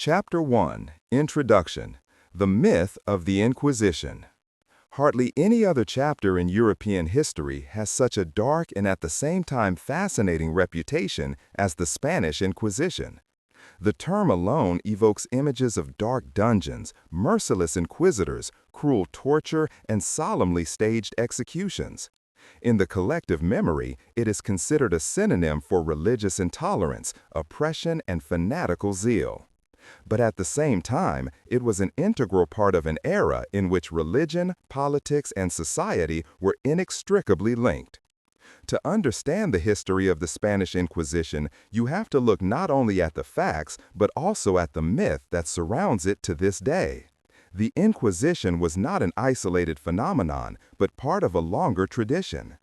Chapter 1, Introduction, The Myth of the Inquisition. Hardly any other chapter in European history has such a dark and at the same time fascinating reputation as the Spanish Inquisition. The term alone evokes images of dark dungeons, merciless inquisitors, cruel torture, and solemnly staged executions. In the collective memory, it is considered a synonym for religious intolerance, oppression, and fanatical zeal. But at the same time, it was an integral part of an era in which religion, politics, and society were inextricably linked. To understand the history of the Spanish Inquisition, you have to look not only at the facts, but also at the myth that surrounds it to this day. The Inquisition was not an isolated phenomenon, but part of a longer tradition.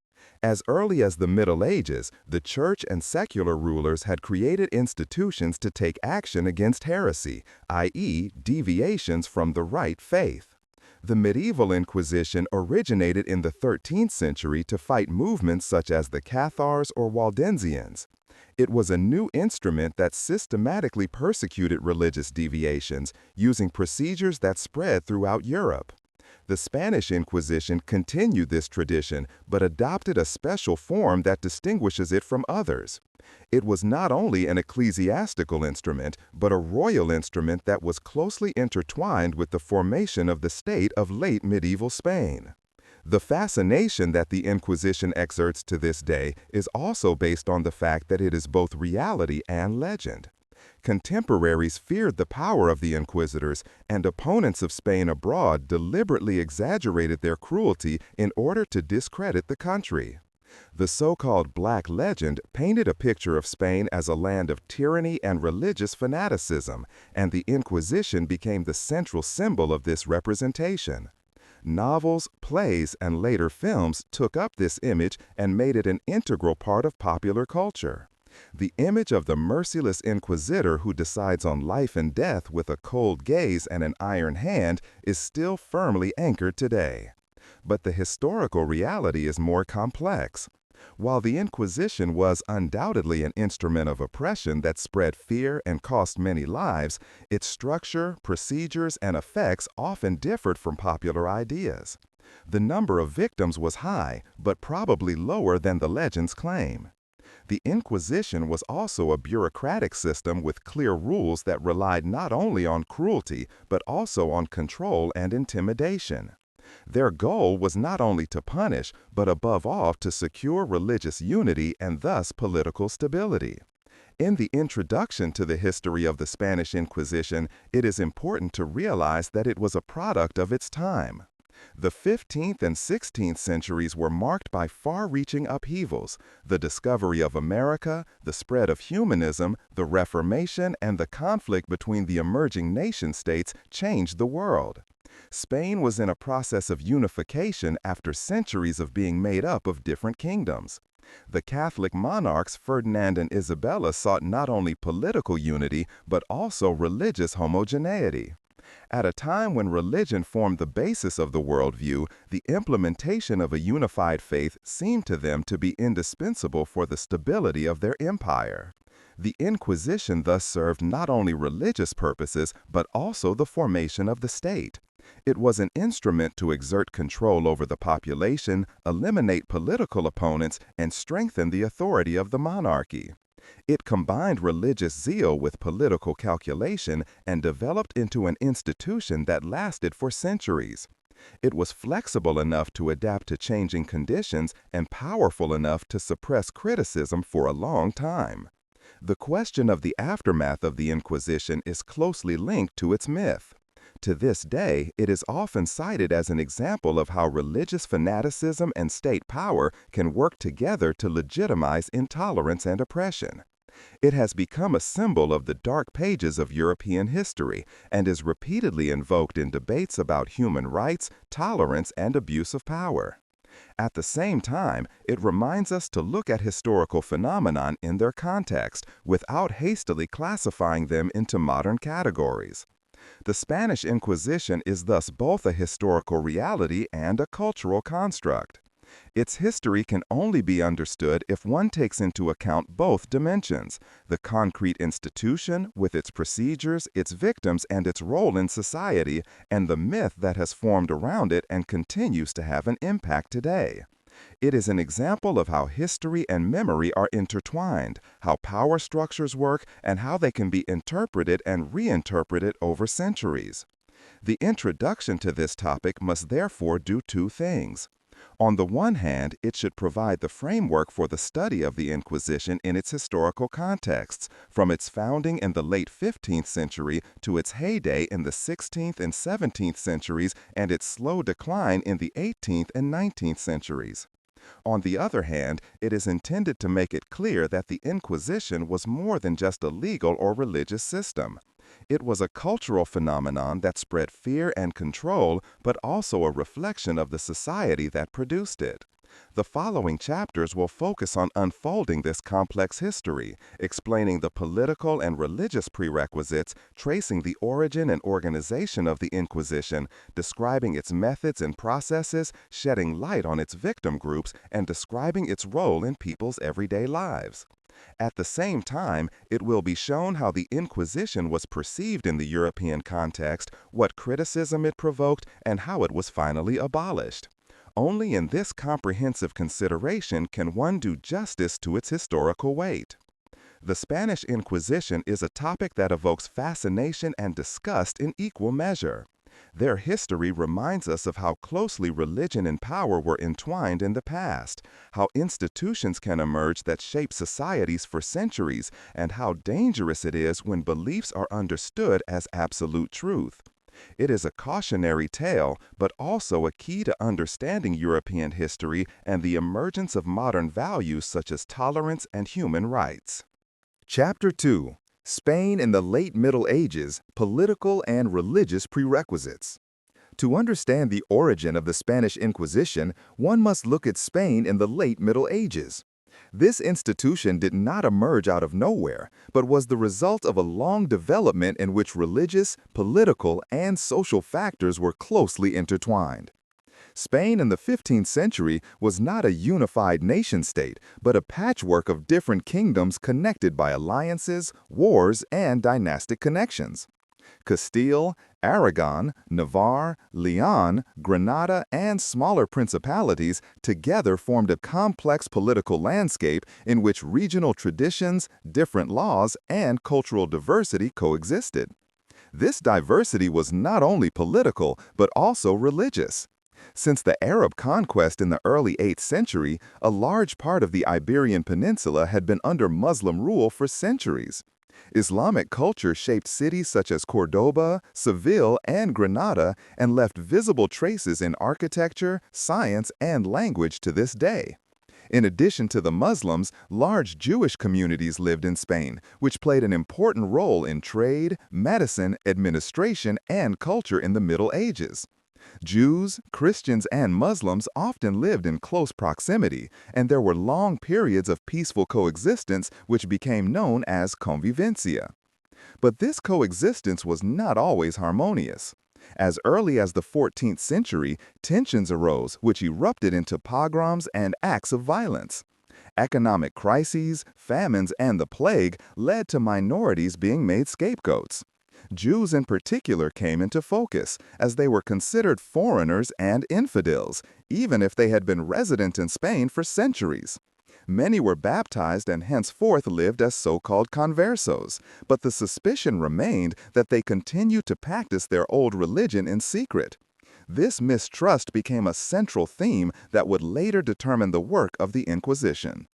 As early as the Middle Ages, the church and secular rulers had created institutions to take action against heresy, i.e., deviations from the right faith. The medieval Inquisition originated in the 13th century to fight movements such as the Cathars or Waldensians. It was a new instrument that systematically persecuted religious deviations, using procedures that spread throughout Europe. The Spanish Inquisition continued this tradition, but adopted a special form that distinguishes it from others. It was not only an ecclesiastical instrument, but a royal instrument that was closely intertwined with the formation of the state of late medieval Spain. The fascination that the Inquisition exerts to this day is also based on the fact that it is both reality and legend. Contemporaries feared the power of the Inquisitors, and opponents of Spain abroad deliberately exaggerated their cruelty in order to discredit the country. The so-called Black Legend painted a picture of Spain as a land of tyranny and religious fanaticism, and the Inquisition became the central symbol of this representation. Novels, plays, and later films took up this image and made it an integral part of popular culture. The image of the merciless inquisitor who decides on life and death with a cold gaze and an iron hand is still firmly anchored today. But the historical reality is more complex. While the Inquisition was undoubtedly an instrument of oppression that spread fear and cost many lives, its structure, procedures, and effects often differed from popular ideas. The number of victims was high, but probably lower than the legends claim. The Inquisition was also a bureaucratic system with clear rules that relied not only on cruelty, but also on control and intimidation. Their goal was not only to punish, but above all to secure religious unity and thus political stability. In the introduction to the history of the Spanish Inquisition, it is important to realize that it was a product of its time. The 15th and 16th centuries were marked by far-reaching upheavals. The discovery of America, the spread of humanism, the Reformation, and the conflict between the emerging nation-states changed the world. Spain was in a process of unification after centuries of being made up of different kingdoms. The Catholic monarchs Ferdinand and Isabella sought not only political unity, but also religious homogeneity. At a time when religion formed the basis of the worldview, the implementation of a unified faith seemed to them to be indispensable for the stability of their empire. The Inquisition thus served not only religious purposes, but also the formation of the state. It was an instrument to exert control over the population, eliminate political opponents, and strengthen the authority of the monarchy. It combined religious zeal with political calculation and developed into an institution that lasted for centuries. It was flexible enough to adapt to changing conditions and powerful enough to suppress criticism for a long time. The question of the aftermath of the Inquisition is closely linked to its myth. To this day, it is often cited as an example of how religious fanaticism and state power can work together to legitimize intolerance and oppression. It has become a symbol of the dark pages of European history and is repeatedly invoked in debates about human rights, tolerance, and abuse of power. At the same time, it reminds us to look at historical phenomena in their context without hastily classifying them into modern categories. The Spanish Inquisition is thus both a historical reality and a cultural construct. Its history can only be understood if one takes into account both dimensions, the concrete institution with its procedures, its victims, and its role in society, and the myth that has formed around it and continues to have an impact today. It is an example of how history and memory are intertwined, how power structures work, and how they can be interpreted and reinterpreted over centuries. The introduction to this topic must therefore do two things. On the one hand, it should provide the framework for the study of the Inquisition in its historical contexts, from its founding in the late 15th century to its heyday in the 16th and 17th centuries and its slow decline in the 18th and 19th centuries. On the other hand, it is intended to make it clear that the Inquisition was more than just a legal or religious system. It was a cultural phenomenon that spread fear and control, but also a reflection of the society that produced it. The following chapters will focus on unfolding this complex history, explaining the political and religious prerequisites, tracing the origin and organization of the Inquisition, describing its methods and processes, shedding light on its victim groups, and describing its role in people's everyday lives. At the same time, it will be shown how the Inquisition was perceived in the European context, what criticism it provoked, and how it was finally abolished. Only in this comprehensive consideration can one do justice to its historical weight. The Spanish Inquisition is a topic that evokes fascination and disgust in equal measure. Their history reminds us of how closely religion and power were entwined in the past, how institutions can emerge that shape societies for centuries, and how dangerous it is when beliefs are understood as absolute truth. It is a cautionary tale, but also a key to understanding European history and the emergence of modern values such as tolerance and human rights. Chapter 2: Spain in the Late Middle Ages, Political and Religious Prerequisites. To understand the origin of the Spanish Inquisition, one must look at Spain in the late Middle Ages. This institution did not emerge out of nowhere, but was the result of a long development in which religious, political, and social factors were closely intertwined. Spain in the 15th century was not a unified nation-state, but a patchwork of different kingdoms connected by alliances, wars, and dynastic connections. Castile, Aragón, Navarre, Leon, Granada, and smaller principalities together formed a complex political landscape in which regional traditions, different laws, and cultural diversity coexisted. This diversity was not only political, but also religious. Since the Arab conquest in the early 8th century, a large part of the Iberian Peninsula had been under Muslim rule for centuries. Islamic culture shaped cities such as Cordoba, Seville, and Granada and left visible traces in architecture, science, and language to this day. In addition to the Muslims, large Jewish communities lived in Spain, which played an important role in trade, medicine, administration, and culture in the Middle Ages. Jews, Christians, and Muslims often lived in close proximity, and there were long periods of peaceful coexistence which became known as convivencia. But this coexistence was not always harmonious. As early as the 14th century, tensions arose which erupted into pogroms and acts of violence. Economic crises, famines, and the plague led to minorities being made scapegoats. Jews in particular came into focus, as they were considered foreigners and infidels, even if they had been resident in Spain for centuries. Many were baptized and henceforth lived as so-called conversos, but the suspicion remained that they continued to practice their old religion in secret. This mistrust became a central theme that would later determine the work of the Inquisition.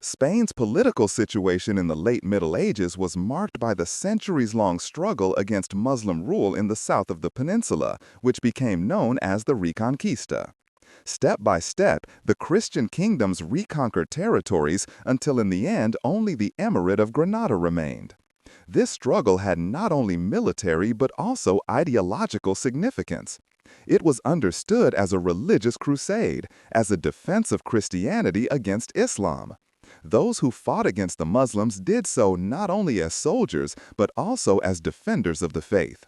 Spain's political situation in the late Middle Ages was marked by the centuries-long struggle against Muslim rule in the south of the peninsula, which became known as the Reconquista. Step by step, the Christian kingdoms reconquered territories until in the end only the Emirate of Granada remained. This struggle had not only military but also ideological significance. It was understood as a religious crusade, as a defense of Christianity against Islam. Those who fought against the Muslims did so not only as soldiers, but also as defenders of the faith.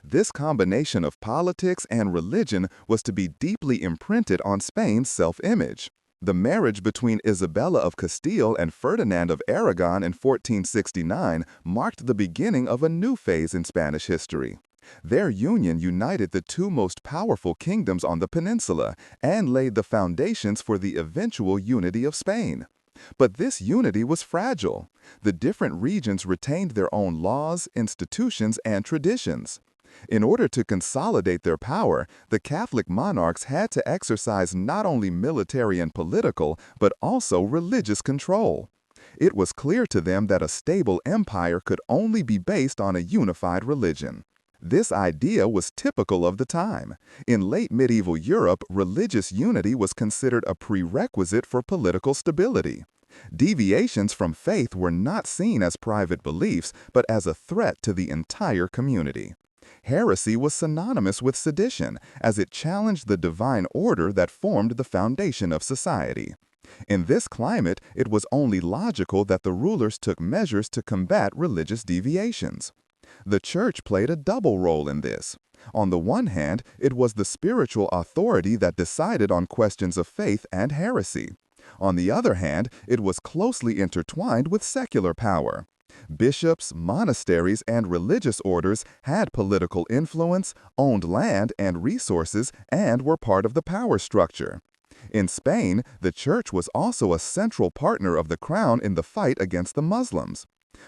This combination of politics and religion was to be deeply imprinted on Spain's self-image. The marriage between Isabella of Castile and Ferdinand of Aragon in 1469 marked the beginning of a new phase in Spanish history. Their union united the two most powerful kingdoms on the peninsula and laid the foundations for the eventual unity of Spain. But this unity was fragile. The different regions retained their own laws, institutions, and traditions. In order to consolidate their power, the Catholic monarchs had to exercise not only military and political, but also religious control. It was clear to them that a stable empire could only be based on a unified religion. This idea was typical of the time. In late medieval Europe, religious unity was considered a prerequisite for political stability. Deviations from faith were not seen as private beliefs, but as a threat to the entire community. Heresy was synonymous with sedition, as it challenged the divine order that formed the foundation of society. In this climate, it was only logical that the rulers took measures to combat religious deviations. The Church played a double role in this. On the one hand, it was the spiritual authority that decided on questions of faith and heresy. On the other hand, it was closely intertwined with secular power. Bishops, monasteries, and religious orders had political influence, owned land and resources, and were part of the power structure. In Spain, the Church was also a central partner of the crown in the fight against the Muslims.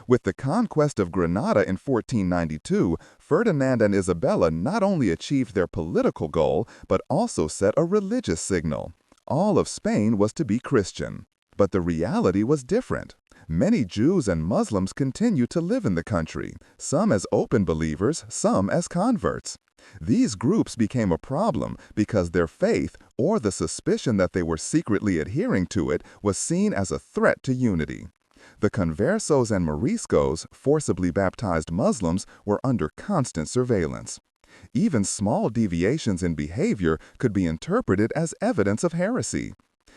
With the conquest of Granada in 1492, Ferdinand and Isabella not only achieved their political goal, but also set a religious signal. All of Spain was to be Christian. But the reality was different. Many Jews and Muslims continued to live in the country, some as open believers, some as converts. These groups became a problem because their faith, or the suspicion that they were secretly adhering to it, was seen as a threat to unity. The conversos and moriscos, forcibly baptized Muslims, were under constant surveillance. Even small deviations in behavior could be interpreted as evidence of heresy.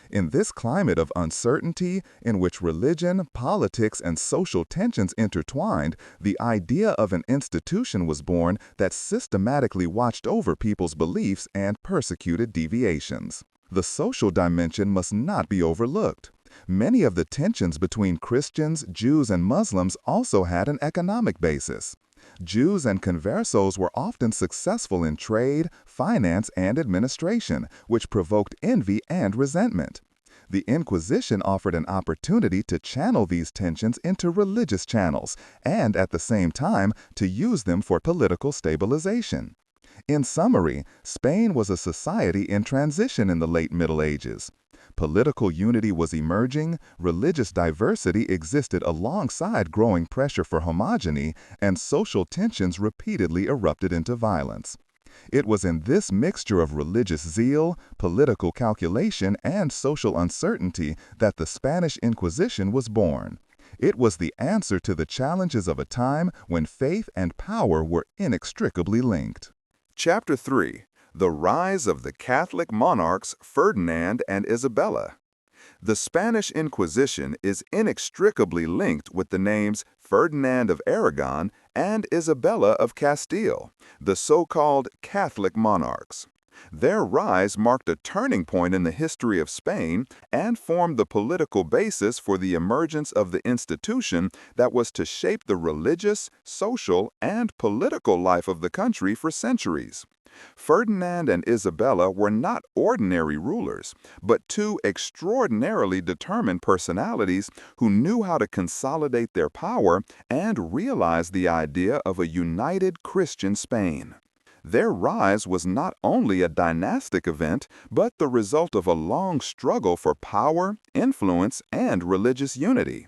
In this climate of uncertainty, in which religion, politics, and social tensions intertwined, the idea of an institution was born that systematically watched over people's beliefs and persecuted deviations. The social dimension must not be overlooked. Many of the tensions between Christians, Jews, and Muslims also had an economic basis. Jews and conversos were often successful in trade, finance, and administration, which provoked envy and resentment. The Inquisition offered an opportunity to channel these tensions into religious channels and, at the same time, to use them for political stabilization. In summary, Spain was a society in transition in the late Middle Ages. Political unity was emerging, religious diversity existed alongside growing pressure for homogeny, and social tensions repeatedly erupted into violence. It was in this mixture of religious zeal, political calculation, and social uncertainty that the Spanish Inquisition was born. It was the answer to the challenges of a time when faith and power were inextricably linked. Chapter 3. The Rise of the Catholic Monarchs Ferdinand and Isabella. The Spanish Inquisition is inextricably linked with the names Ferdinand of Aragon and Isabella of Castile, the so-called Catholic monarchs. Their rise marked a turning point in the history of Spain and formed the political basis for the emergence of the institution that was to shape the religious, social, and political life of the country for centuries. Ferdinand and Isabella were not ordinary rulers, but two extraordinarily determined personalities who knew how to consolidate their power and realize the idea of a united Christian Spain. Their rise was not only a dynastic event, but the result of a long struggle for power, influence, and religious unity.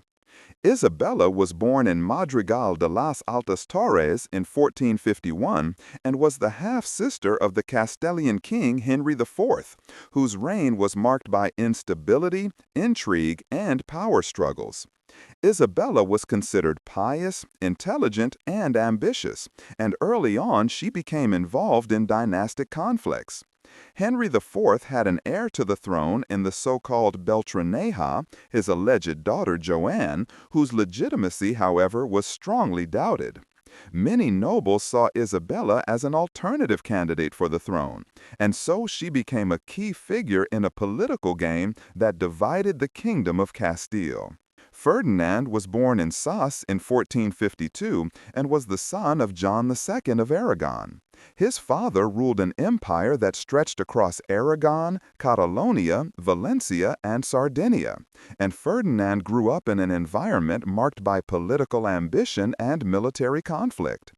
Isabella was born in Madrigal de las Altas Torres in 1451 and was the half-sister of the Castilian king Henry IV, whose reign was marked by instability, intrigue, and power struggles. Isabella was considered pious, intelligent, and ambitious, and early on she became involved in dynastic conflicts. Henry IV had an heir to the throne in the so-called Beltraneja, his alleged daughter Joanne, whose legitimacy, however, was strongly doubted. Many nobles saw Isabella as an alternative candidate for the throne, and so she became a key figure in a political game that divided the kingdom of Castile. Ferdinand was born in Sas in 1452 and was the son of John II of Aragon. His father ruled an empire that stretched across Aragon, Catalonia, Valencia, and Sardinia, and Ferdinand grew up in an environment marked by political ambition and military conflict.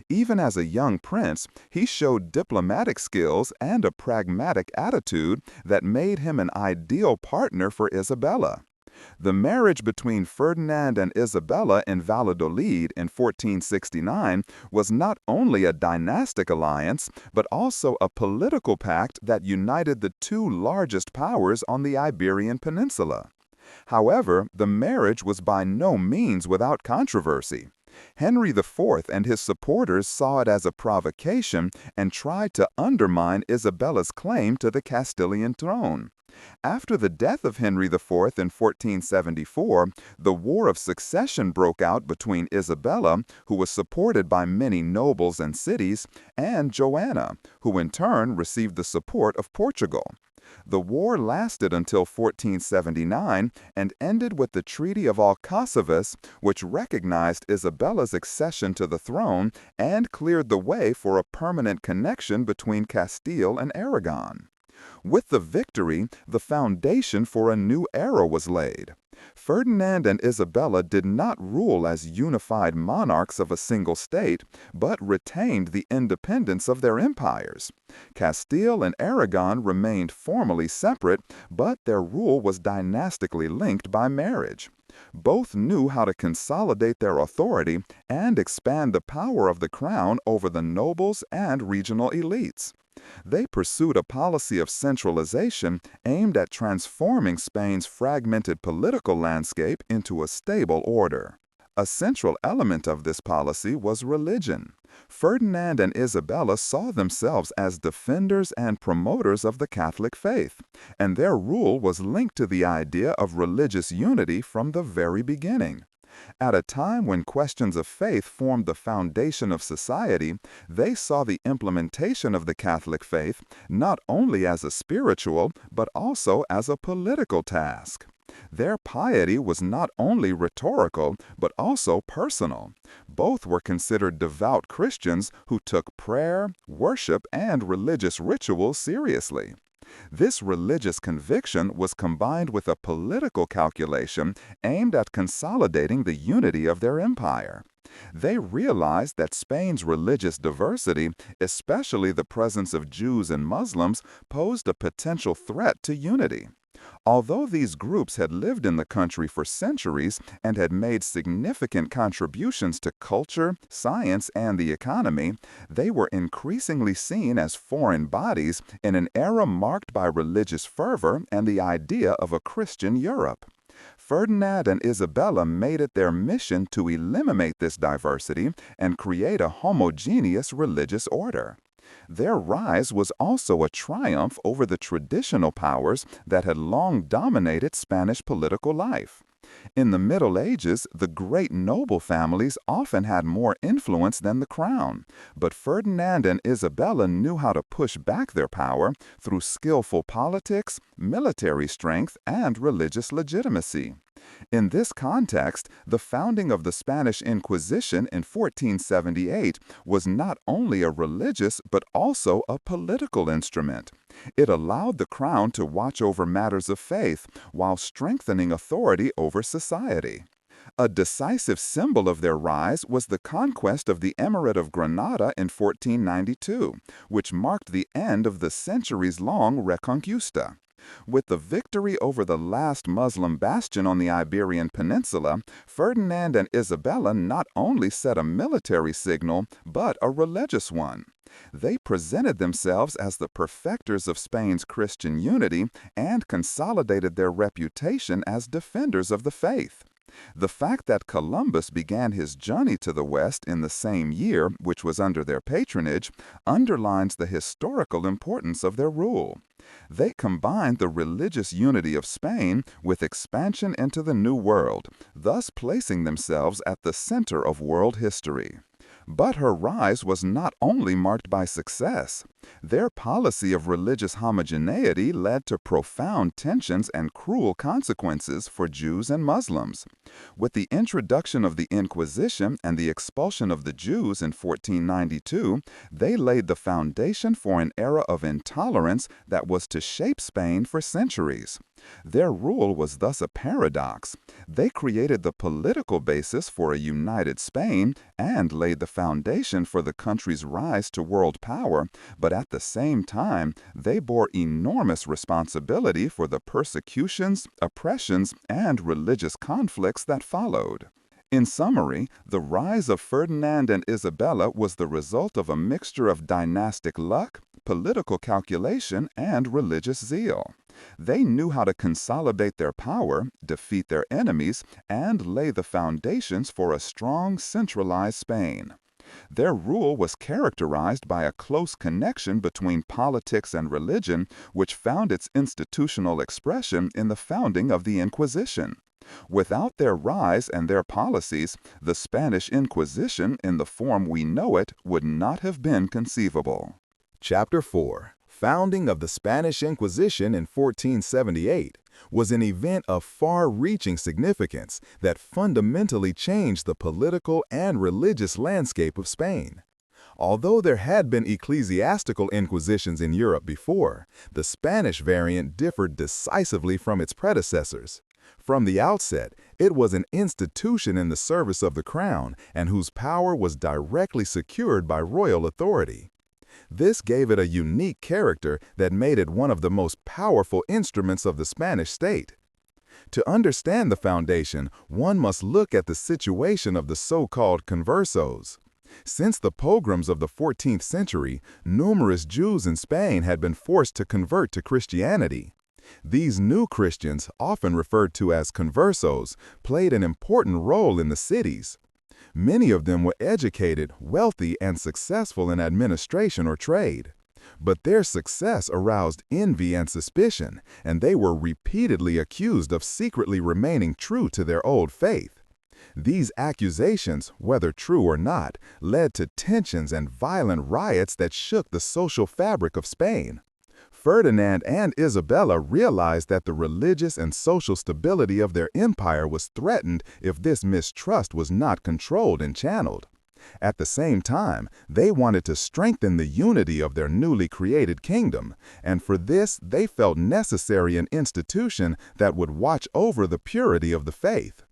Even as a young prince, he showed diplomatic skills and a pragmatic attitude that made him an ideal partner for Isabella. The marriage between Ferdinand and Isabella in Valladolid in 1469 was not only a dynastic alliance, but also a political pact that united the two largest powers on the Iberian Peninsula. However, the marriage was by no means without controversy. Henry IV and his supporters saw it as a provocation and tried to undermine Isabella's claim to the Castilian throne. After the death of Henry IV in 1474, the War of Succession broke out between Isabella, who was supported by many nobles and cities, and Joanna, who in turn received the support of Portugal. The war lasted until 1479 and ended with the Treaty of Alcáçovas, which recognized Isabella's accession to the throne and cleared the way for a permanent connection between Castile and Aragon. With the victory, the foundation for a new era was laid. Ferdinand and Isabella did not rule as unified monarchs of a single state, but retained the independence of their empires. Castile and Aragon remained formally separate, but their rule was dynastically linked by marriage. Both knew how to consolidate their authority and expand the power of the crown over the nobles and regional elites. They pursued a policy of centralization aimed at transforming Spain's fragmented political landscape into a stable order. A central element of this policy was religion. Ferdinand and Isabella saw themselves as defenders and promoters of the Catholic faith, and their rule was linked to the idea of religious unity from the very beginning. At a time when questions of faith formed the foundation of society, they saw the implementation of the Catholic faith not only as a spiritual, but also as a political task. Their piety was not only rhetorical, but also personal. Both were considered devout Christians who took prayer, worship, and religious rituals seriously. This religious conviction was combined with a political calculation aimed at consolidating the unity of their empire. They realized that Spain's religious diversity, especially the presence of Jews and Muslims, posed a potential threat to unity. Although these groups had lived in the country for centuries and had made significant contributions to culture, science, and the economy, they were increasingly seen as foreign bodies in an era marked by religious fervor and the idea of a Christian Europe. Ferdinand and Isabella made it their mission to eliminate this diversity and create a homogeneous religious order. Their rise was also a triumph over the traditional powers that had long dominated Spanish political life. In the Middle Ages, the great noble families often had more influence than the crown, but Ferdinand and Isabella knew how to push back their power through skillful politics, military strength, and religious legitimacy. In this context, the founding of the Spanish Inquisition in 1478 was not only a religious but also a political instrument. It allowed the crown to watch over matters of faith while strengthening authority over society. A decisive symbol of their rise was the conquest of the Emirate of Granada in 1492, which marked the end of the centuries-long Reconquista. With the victory over the last Muslim bastion on the Iberian Peninsula, Ferdinand and Isabella not only set a military signal, but a religious one. They presented themselves as the perfecters of Spain's Christian unity and consolidated their reputation as defenders of the faith. The fact that Columbus began his journey to the West in the same year, which was under their patronage, underlines the historical importance of their rule. They combined the religious unity of Spain with expansion into the New World, thus placing themselves at the center of world history. But her rise was not only marked by success. Their policy of religious homogeneity led to profound tensions and cruel consequences for Jews and Muslims. With the introduction of the Inquisition and the expulsion of the Jews in 1492, they laid the foundation for an era of intolerance that was to shape Spain for centuries. Their rule was thus a paradox. They created the political basis for a united Spain and laid the foundation for the country's rise to world power, but at the same time, they bore enormous responsibility for the persecutions, oppressions, and religious conflicts that followed. In summary, the rise of Ferdinand and Isabella was the result of a mixture of dynastic luck, political calculation, and religious zeal. They knew how to consolidate their power, defeat their enemies, and lay the foundations for a strong, centralized Spain. Their rule was characterized by a close connection between politics and religion, which found its institutional expression in the founding of the Inquisition. Without their rise and their policies, the Spanish Inquisition, in the form we know it, would not have been conceivable. Chapter 4. Founding of the Spanish Inquisition in 1478 was an event of far-reaching significance that fundamentally changed the political and religious landscape of Spain. Although there had been ecclesiastical inquisitions in Europe before, the Spanish variant differed decisively from its predecessors. From the outset, it was an institution in the service of the crown and whose power was directly secured by royal authority. This gave it a unique character that made it one of the most powerful instruments of the Spanish state. To understand the foundation, one must look at the situation of the so-called conversos. Since the pogroms of the 14th century, numerous Jews in Spain had been forced to convert to Christianity. These new Christians, often referred to as conversos, played an important role in the cities. Many of them were educated, wealthy, and successful in administration or trade. But their success aroused envy and suspicion, and they were repeatedly accused of secretly remaining true to their old faith. These accusations, whether true or not, led to tensions and violent riots that shook the social fabric of Spain. Ferdinand and Isabella realized that the religious and social stability of their empire was threatened if this mistrust was not controlled and channeled. At the same time, they wanted to strengthen the unity of their newly created kingdom, and for this they felt necessary an institution that would watch over the purity of the faith.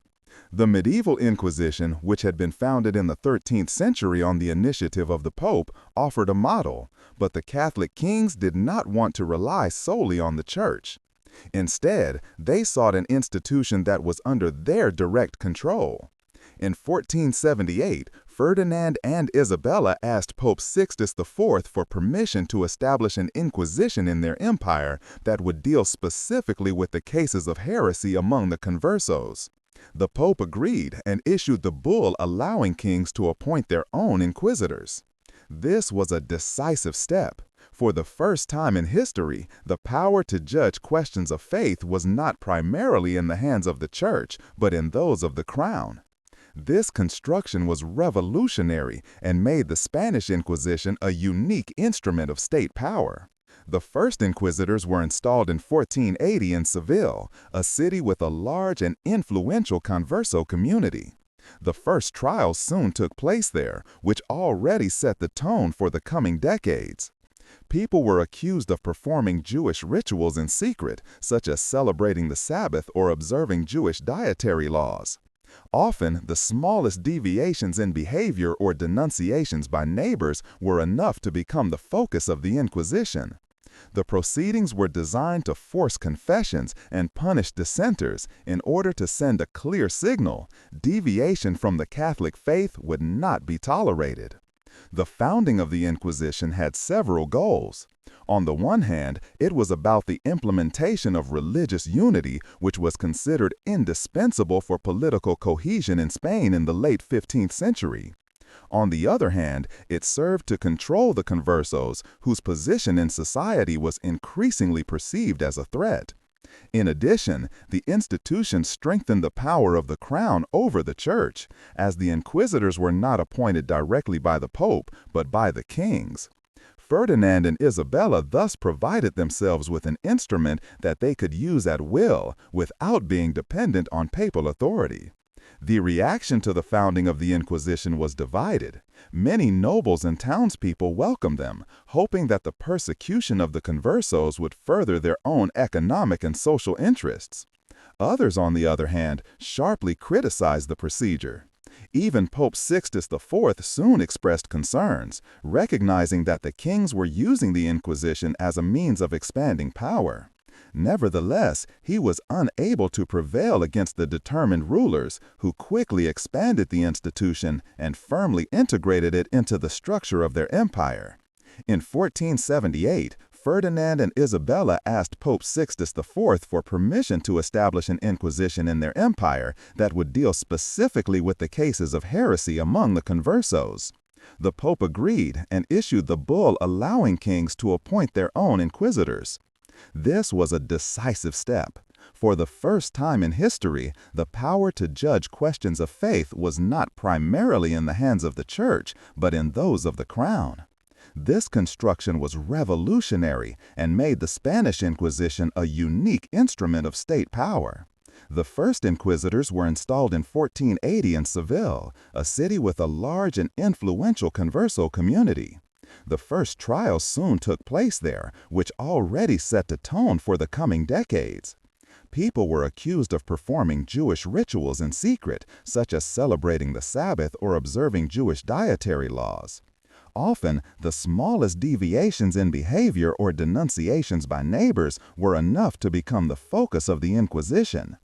The medieval Inquisition, which had been founded in the 13th century on the initiative of the Pope, offered a model, but the Catholic kings did not want to rely solely on the Church. Instead, they sought an institution that was under their direct control. In 1478, Ferdinand and Isabella asked Pope Sixtus IV for permission to establish an inquisition in their empire that would deal specifically with the cases of heresy among the conversos. The Pope agreed and issued the bull allowing kings to appoint their own inquisitors. This was a decisive step. For the first time in history, the power to judge questions of faith was not primarily in the hands of the Church, but in those of the crown. This construction was revolutionary and made the Spanish Inquisition a unique instrument of state power. The first inquisitors were installed in 1480 in Seville, a city with a large and influential converso community. The first trials soon took place there, which already set the tone for the coming decades. People were accused of performing Jewish rituals in secret, such as celebrating the Sabbath or observing Jewish dietary laws. Often, the smallest deviations in behavior or denunciations by neighbors were enough to become the focus of the Inquisition. The proceedings were designed to force confessions and punish dissenters in order to send a clear signal: deviation from the Catholic faith would not be tolerated. The founding of the Inquisition had several goals. On the one hand, it was about the implementation of religious unity, which was considered indispensable for political cohesion in Spain in the late 15th century. On the other hand, it served to control the conversos, whose position in society was increasingly perceived as a threat. In addition, the institution strengthened the power of the crown over the church, as the inquisitors were not appointed directly by the pope, but by the kings. Ferdinand and Isabella thus provided themselves with an instrument that they could use at will without being dependent on papal authority. The reaction to the founding of the Inquisition was divided. Many nobles and townspeople welcomed them, hoping that the persecution of the conversos would further their own economic and social interests. Others, on the other hand, sharply criticized the procedure. Even Pope Sixtus IV soon expressed concerns, recognizing that the kings were using the Inquisition as a means of expanding power. Nevertheless, he was unable to prevail against the determined rulers, who quickly expanded the institution and firmly integrated it into the structure of their empire. In 1478, Ferdinand and Isabella asked Pope Sixtus IV for permission to establish an inquisition in their empire that would deal specifically with the cases of heresy among the conversos. The Pope agreed and issued the bull allowing kings to appoint their own inquisitors. This was a decisive step. For the first time in history, the power to judge questions of faith was not primarily in the hands of the church, but in those of the crown. This construction was revolutionary and made the Spanish Inquisition a unique instrument of state power. The first inquisitors were installed in 1480 in Seville, a city with a large and influential converso community. The first trials soon took place there, which already set the tone for the coming decades. People were accused of performing Jewish rituals in secret, such as celebrating the Sabbath or observing Jewish dietary laws. Often, the smallest deviations in behavior or denunciations by neighbors were enough to become the focus of the Inquisition.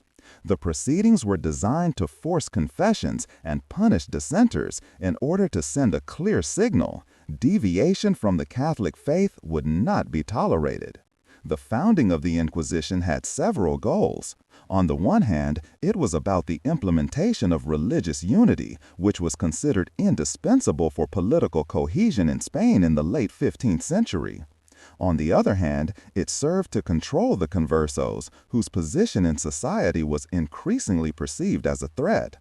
The proceedings were designed to force confessions and punish dissenters in order to send a clear signal: deviation from the Catholic faith would not be tolerated. The founding of the Inquisition had several goals. On the one hand, it was about the implementation of religious unity, which was considered indispensable for political cohesion in Spain in the late 15th century. On the other hand, it served to control the conversos, whose position in society was increasingly perceived as a threat.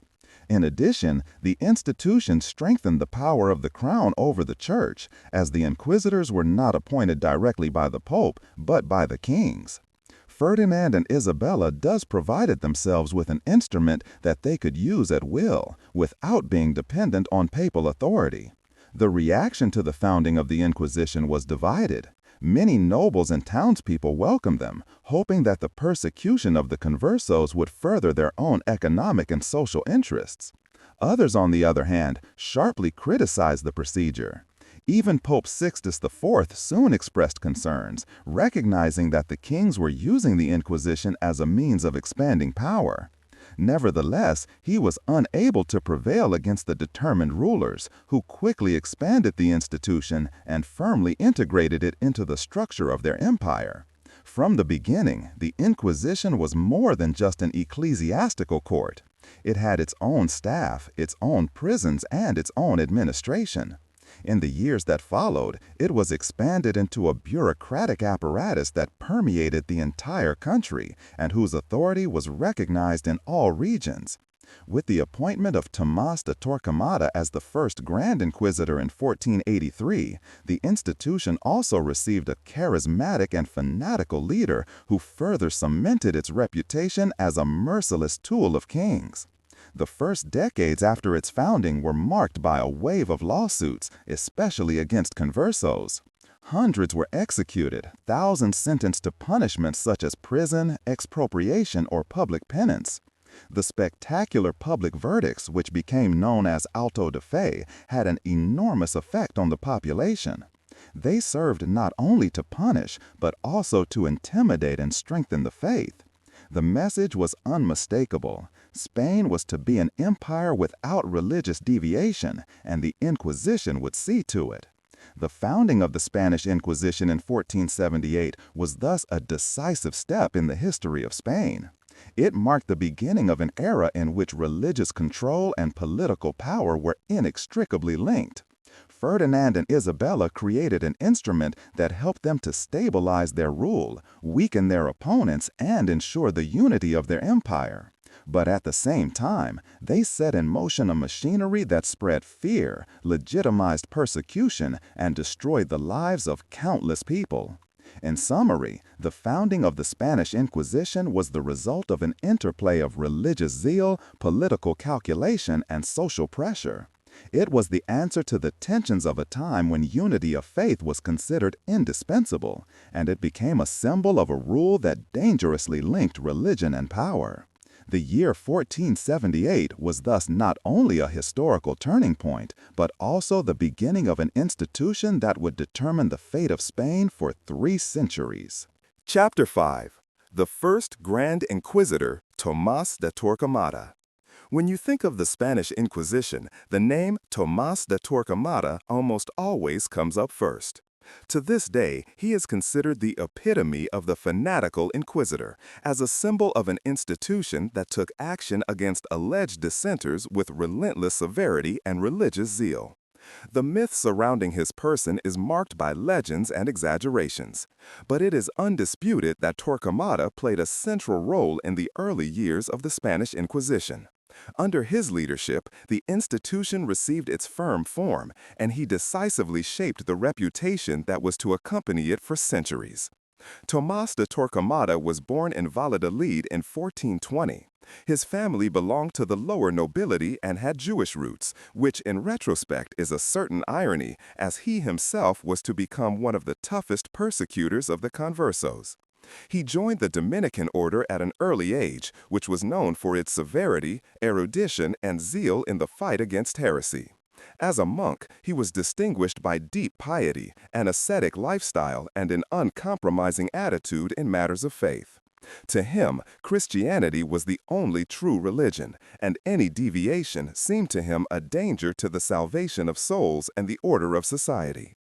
In addition, the institution strengthened the power of the crown over the church, as the inquisitors were not appointed directly by the pope, but by the kings. Ferdinand and Isabella thus provided themselves with an instrument that they could use at will, without being dependent on papal authority. The reaction to the founding of the Inquisition was divided. Many nobles and townspeople welcomed them, hoping that the persecution of the conversos would further their own economic and social interests. Others, on the other hand, sharply criticized the procedure. Even Pope Sixtus IV soon expressed concerns, recognizing that the kings were using the Inquisition as a means of expanding power. Nevertheless, he was unable to prevail against the determined rulers, who quickly expanded the institution and firmly integrated it into the structure of their empire. From the beginning, the Inquisition was more than just an ecclesiastical court. It had its own staff, its own prisons, and its own administration. In the years that followed, it was expanded into a bureaucratic apparatus that permeated the entire country and whose authority was recognized in all regions. With the appointment of Tomás de Torquemada as the first Grand Inquisitor in 1483, the institution also received a charismatic and fanatical leader who further cemented its reputation as a merciless tool of kings. The first decades after its founding were marked by a wave of lawsuits, especially against conversos. Hundreds were executed, thousands sentenced to punishments such as prison, expropriation, or public penance. The spectacular public verdicts, which became known as auto de fe, had an enormous effect on the population. They served not only to punish, but also to intimidate and strengthen the faith. The message was unmistakable. Spain was to be an empire without religious deviation, and the Inquisition would see to it. The founding of the Spanish Inquisition in 1478 was thus a decisive step in the history of Spain. It marked the beginning of an era in which religious control and political power were inextricably linked. Ferdinand and Isabella created an instrument that helped them to stabilize their rule, weaken their opponents, and ensure the unity of their empire. But at the same time, they set in motion a machinery that spread fear, legitimized persecution, and destroyed the lives of countless people. In summary, the founding of the Spanish Inquisition was the result of an interplay of religious zeal, political calculation, and social pressure. It was the answer to the tensions of a time when unity of faith was considered indispensable, and it became a symbol of a rule that dangerously linked religion and power. The year 1478 was thus not only a historical turning point, but also the beginning of an institution that would determine the fate of Spain for 3 centuries. Chapter 5. The First Grand Inquisitor, Tomás de Torquemada. When you think of the Spanish Inquisition, the name Tomás de Torquemada almost always comes up first. To this day, he is considered the epitome of the fanatical inquisitor, as a symbol of an institution that took action against alleged dissenters with relentless severity and religious zeal. The myth surrounding his person is marked by legends and exaggerations, but it is undisputed that Torquemada played a central role in the early years of the Spanish Inquisition. Under his leadership, the institution received its firm form, and he decisively shaped the reputation that was to accompany it for centuries. Tomás de Torquemada was born in Valladolid in 1420. His family belonged to the lower nobility and had Jewish roots, which in retrospect is a certain irony, as he himself was to become one of the toughest persecutors of the conversos. He joined the Dominican order at an early age, which was known for its severity, erudition, and zeal in the fight against heresy. As a monk, he was distinguished by deep piety, an ascetic lifestyle, and an uncompromising attitude in matters of faith. To him, Christianity was the only true religion, and any deviation seemed to him a danger to the salvation of souls and the order of society.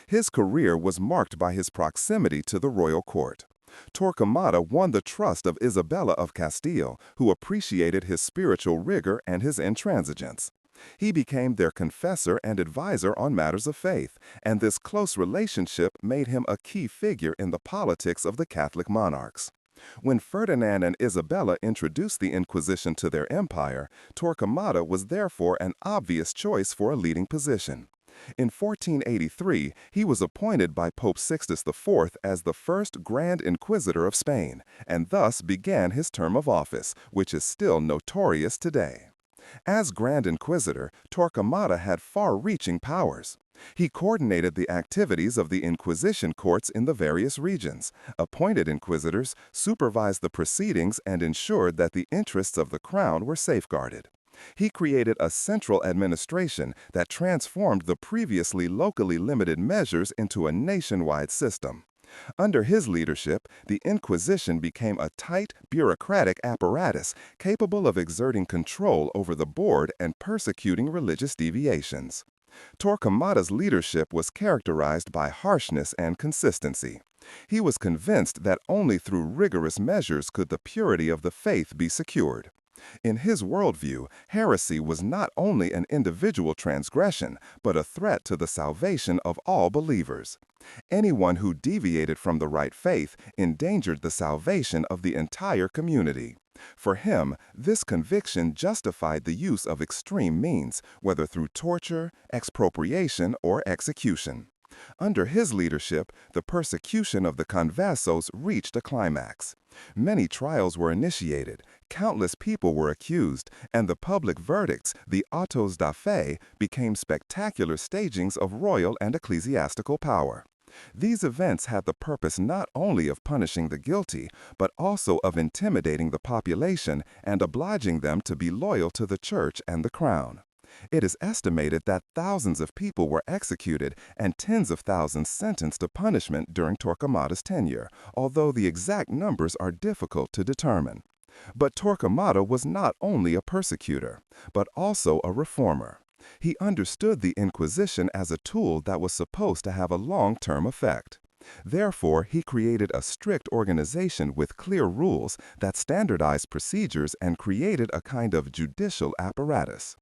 His career was marked by his proximity to the royal court. Torquemada won the trust of Isabella of Castile, who appreciated his spiritual rigor and his intransigence. He became their confessor and advisor on matters of faith, and this close relationship made him a key figure in the politics of the Catholic monarchs. When Ferdinand and Isabella introduced the Inquisition to their empire, Torquemada was therefore an obvious choice for a leading position. In 1483, he was appointed by Pope Sixtus IV as the first Grand Inquisitor of Spain, and thus began his term of office, which is still notorious today. As Grand Inquisitor, Torquemada had far-reaching powers. He coordinated the activities of the Inquisition courts in the various regions, appointed inquisitors, supervised the proceedings, and ensured that the interests of the crown were safeguarded. He created a central administration that transformed the previously locally limited measures into a nationwide system. Under his leadership, the Inquisition became a tight, bureaucratic apparatus capable of exerting control over the board and persecuting religious deviations. Torquemada's leadership was characterized by harshness and consistency. He was convinced that only through rigorous measures could the purity of the faith be secured. In his worldview, heresy was not only an individual transgression, but a threat to the salvation of all believers. Anyone who deviated from the right faith endangered the salvation of the entire community. For him, this conviction justified the use of extreme means, whether through torture, expropriation, or execution. Under his leadership, the persecution of the conversos reached a climax. Many trials were initiated, countless people were accused, and the public verdicts, the autos da fe, became spectacular stagings of royal and ecclesiastical power. These events had the purpose not only of punishing the guilty, but also of intimidating the population and obliging them to be loyal to the church and the crown. It is estimated that thousands of people were executed and tens of thousands sentenced to punishment during Torquemada's tenure, although the exact numbers are difficult to determine. But Torquemada was not only a persecutor, but also a reformer. He understood the Inquisition as a tool that was supposed to have a long-term effect. Therefore, he created a strict organization with clear rules that standardized procedures and created a kind of judicial apparatus.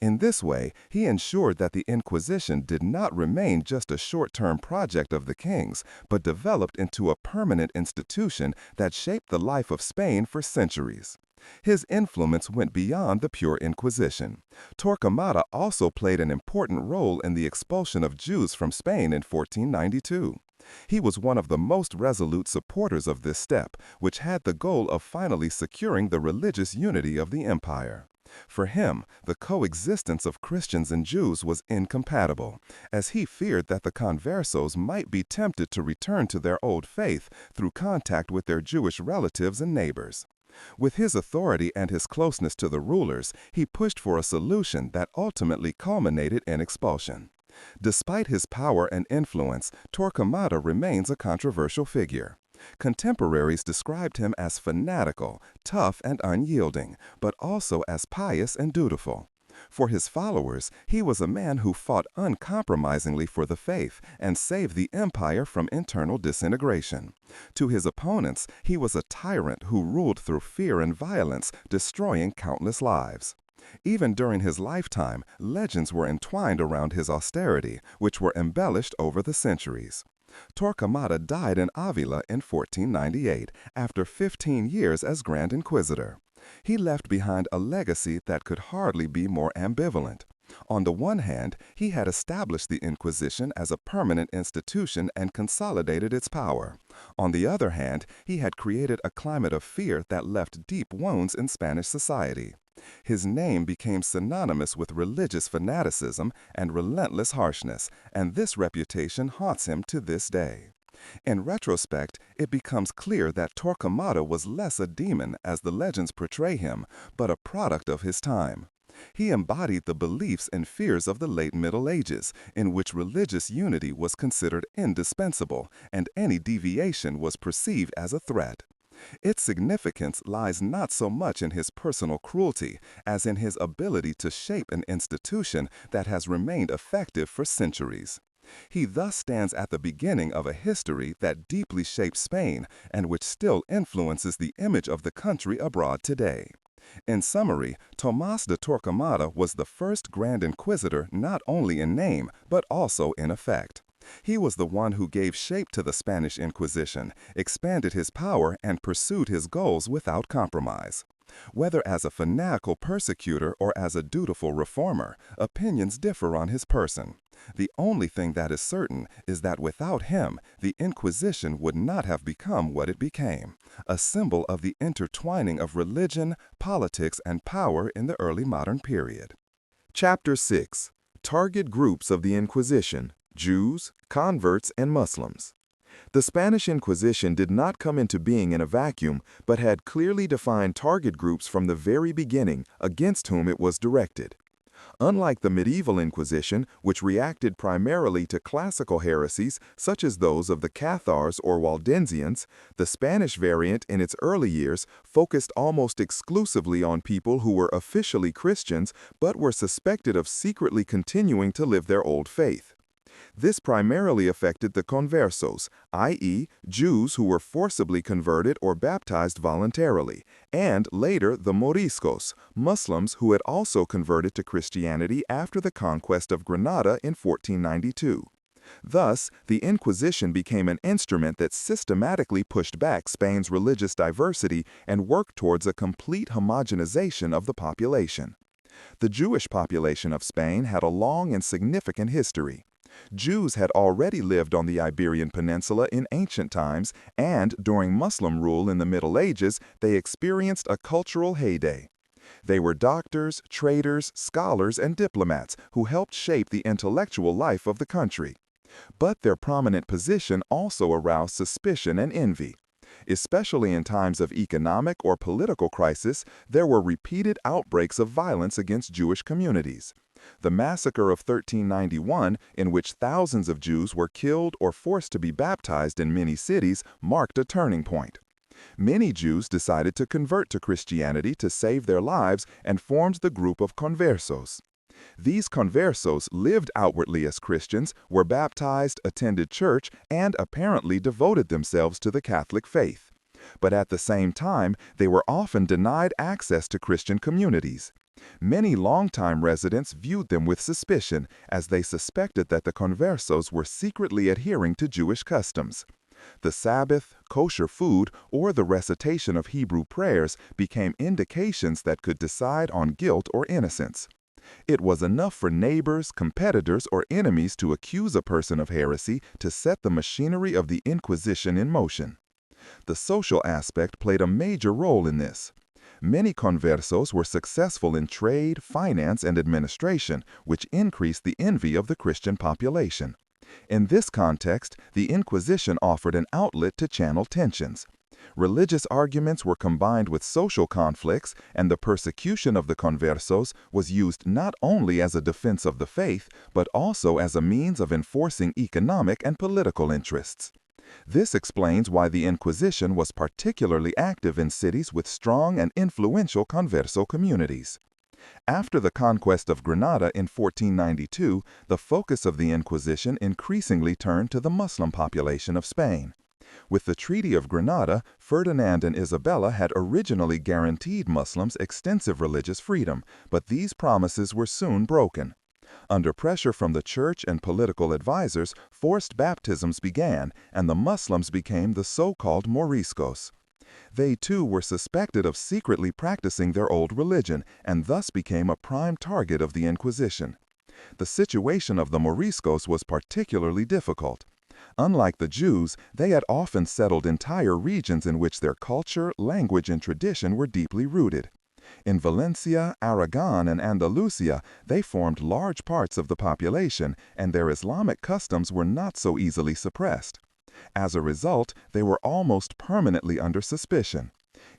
In this way, he ensured that the Inquisition did not remain just a short-term project of the kings, but developed into a permanent institution that shaped the life of Spain for centuries. His influence went beyond the pure Inquisition. Torquemada also played an important role in the expulsion of Jews from Spain in 1492. He was one of the most resolute supporters of this step, which had the goal of finally securing the religious unity of the empire. For him, the coexistence of Christians and Jews was incompatible, as he feared that the conversos might be tempted to return to their old faith through contact with their Jewish relatives and neighbors. With his authority and his closeness to the rulers, he pushed for a solution that ultimately culminated in expulsion. Despite his power and influence, Torquemada remains a controversial figure. Contemporaries described him as fanatical, tough, and unyielding, but also as pious and dutiful. For his followers, he was a man who fought uncompromisingly for the faith and saved the empire from internal disintegration. To his opponents, he was a tyrant who ruled through fear and violence, destroying countless lives. Even during his lifetime, legends were entwined around his austerity, which were embellished over the centuries. Torquemada died in Avila in 1498, after 15 years as Grand Inquisitor. He left behind a legacy that could hardly be more ambivalent. On the one hand, he had established the Inquisition as a permanent institution and consolidated its power. On the other hand, he had created a climate of fear that left deep wounds in Spanish society. His name became synonymous with religious fanaticism and relentless harshness, and this reputation haunts him to this day. In retrospect, it becomes clear that Torquemada was less a demon, as the legends portray him, but a product of his time. He embodied the beliefs and fears of the late Middle Ages, in which religious unity was considered indispensable, and any deviation was perceived as a threat. Its significance lies not so much in his personal cruelty as in his ability to shape an institution that has remained effective for centuries. He thus stands at the beginning of a history that deeply shaped Spain and which still influences the image of the country abroad today. In summary, Tomás de Torquemada was the first Grand Inquisitor not only in name, but also in effect. He was the one who gave shape to the Spanish Inquisition, expanded his power, and pursued his goals without compromise. Whether as a fanatical persecutor or as a dutiful reformer, opinions differ on his person. The only thing that is certain is that without him, the Inquisition would not have become what it became, a symbol of the intertwining of religion, politics, and power in the early modern period. Chapter 6. Target Groups of the Inquisition: Jews, Converts, and Muslims. The Spanish Inquisition did not come into being in a vacuum, but had clearly defined target groups from the very beginning against whom it was directed. Unlike the medieval Inquisition, which reacted primarily to classical heresies such as those of the Cathars or Waldensians, the Spanish variant in its early years focused almost exclusively on people who were officially Christians but were suspected of secretly continuing to live their old faith. This primarily affected the conversos, i.e., Jews who were forcibly converted or baptized voluntarily, and later the moriscos, Muslims who had also converted to Christianity after the conquest of Granada in 1492. Thus, the Inquisition became an instrument that systematically pushed back Spain's religious diversity and worked towards a complete homogenization of the population. The Jewish population of Spain had a long and significant history. Jews had already lived on the Iberian Peninsula in ancient times, and during Muslim rule in the Middle Ages, they experienced a cultural heyday. They were doctors, traders, scholars, and diplomats who helped shape the intellectual life of the country. But their prominent position also aroused suspicion and envy. Especially in times of economic or political crisis, there were repeated outbreaks of violence against Jewish communities. The massacre of 1391, in which thousands of Jews were killed or forced to be baptized in many cities, marked a turning point. Many Jews decided to convert to Christianity to save their lives and formed the group of conversos. These conversos lived outwardly as Christians, were baptized, attended church, and apparently devoted themselves to the Catholic faith. But at the same time, they were often denied access to Christian communities. Many longtime residents viewed them with suspicion, as they suspected that the conversos were secretly adhering to Jewish customs. The Sabbath, kosher food, or the recitation of Hebrew prayers became indications that could decide on guilt or innocence. It was enough for neighbors, competitors, or enemies to accuse a person of heresy to set the machinery of the Inquisition in motion. The social aspect played a major role in this. Many conversos were successful in trade, finance, and administration, which increased the envy of the Christian population. In this context, the Inquisition offered an outlet to channel tensions. Religious arguments were combined with social conflicts, and the persecution of the conversos was used not only as a defense of the faith, but also as a means of enforcing economic and political interests. This explains why the Inquisition was particularly active in cities with strong and influential converso communities. After the conquest of Granada in 1492, the focus of the Inquisition increasingly turned to the Muslim population of Spain. With the Treaty of Granada, Ferdinand and Isabella had originally guaranteed Muslims extensive religious freedom, but these promises were soon broken. Under pressure from the church and political advisors, forced baptisms began, and the Muslims became the so-called Moriscos. They too were suspected of secretly practicing their old religion, and thus became a prime target of the Inquisition. The situation of the Moriscos was particularly difficult. Unlike the Jews, they had often settled entire regions in which their culture, language, and tradition were deeply rooted. In Valencia, Aragón, and Andalusia, they formed large parts of the population, and their Islamic customs were not so easily suppressed. As a result, they were almost permanently under suspicion.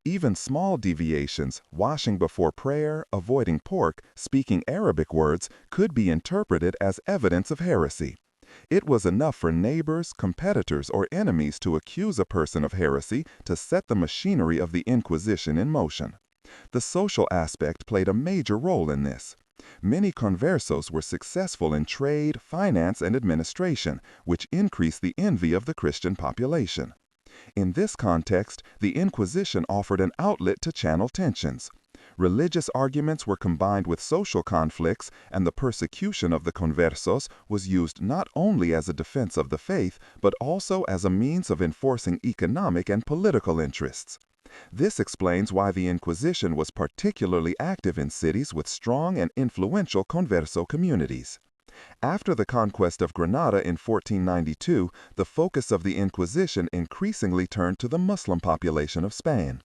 Even small deviations, washing before prayer, avoiding pork, speaking Arabic words, could be interpreted as evidence of heresy. It was enough for neighbors, competitors, or enemies to accuse a person of heresy to set the machinery of the Inquisition in motion. The social aspect played a major role in this. Many conversos were successful in trade, finance, and administration, which increased the envy of the Christian population. In this context, the Inquisition offered an outlet to channel tensions. Religious arguments were combined with social conflicts, and the persecution of the conversos was used not only as a defense of the faith, but also as a means of enforcing economic and political interests. This explains why the Inquisition was particularly active in cities with strong and influential converso communities. After the conquest of Granada in 1492, the focus of the Inquisition increasingly turned to the Muslim population of Spain.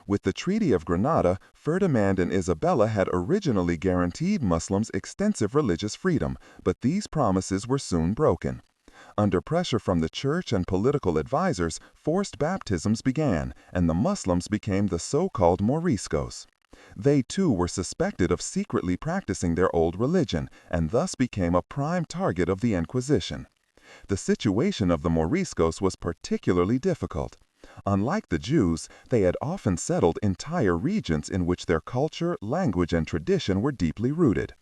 With the Treaty of Granada, Ferdinand and Isabella had originally guaranteed Muslims extensive religious freedom, but these promises were soon broken. Under pressure from the church and political advisors, forced baptisms began, and the Muslims became the so-called Moriscos. They too were suspected of secretly practicing their old religion, and thus became a prime target of the Inquisition. The situation of the Moriscos was particularly difficult. Unlike the Jews, they had often settled entire regions in which their culture, language, and tradition were deeply rooted.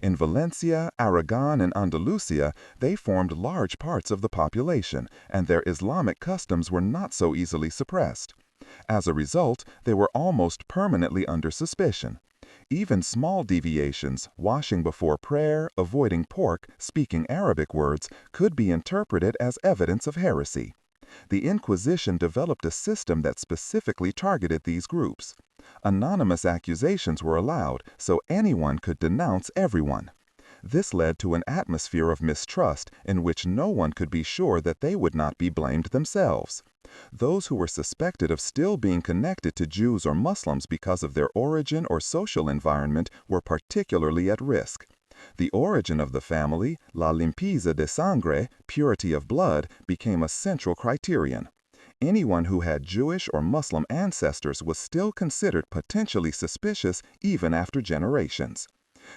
In Valencia, Aragón, and Andalusia, they formed large parts of the population, and their Islamic customs were not so easily suppressed. As a result, they were almost permanently under suspicion. Even small deviations, washing before prayer, avoiding pork, speaking Arabic words, could be interpreted as evidence of heresy. The Inquisition developed a system that specifically targeted these groups. Anonymous accusations were allowed, so anyone could denounce everyone. This led to an atmosphere of mistrust in which no one could be sure that they would not be blamed themselves. Those who were suspected of still being connected to Jews or Muslims because of their origin or social environment were particularly at risk. The origin of the family, la limpieza de sangre, purity of blood, became a central criterion. Anyone who had Jewish or Muslim ancestors was still considered potentially suspicious even after generations.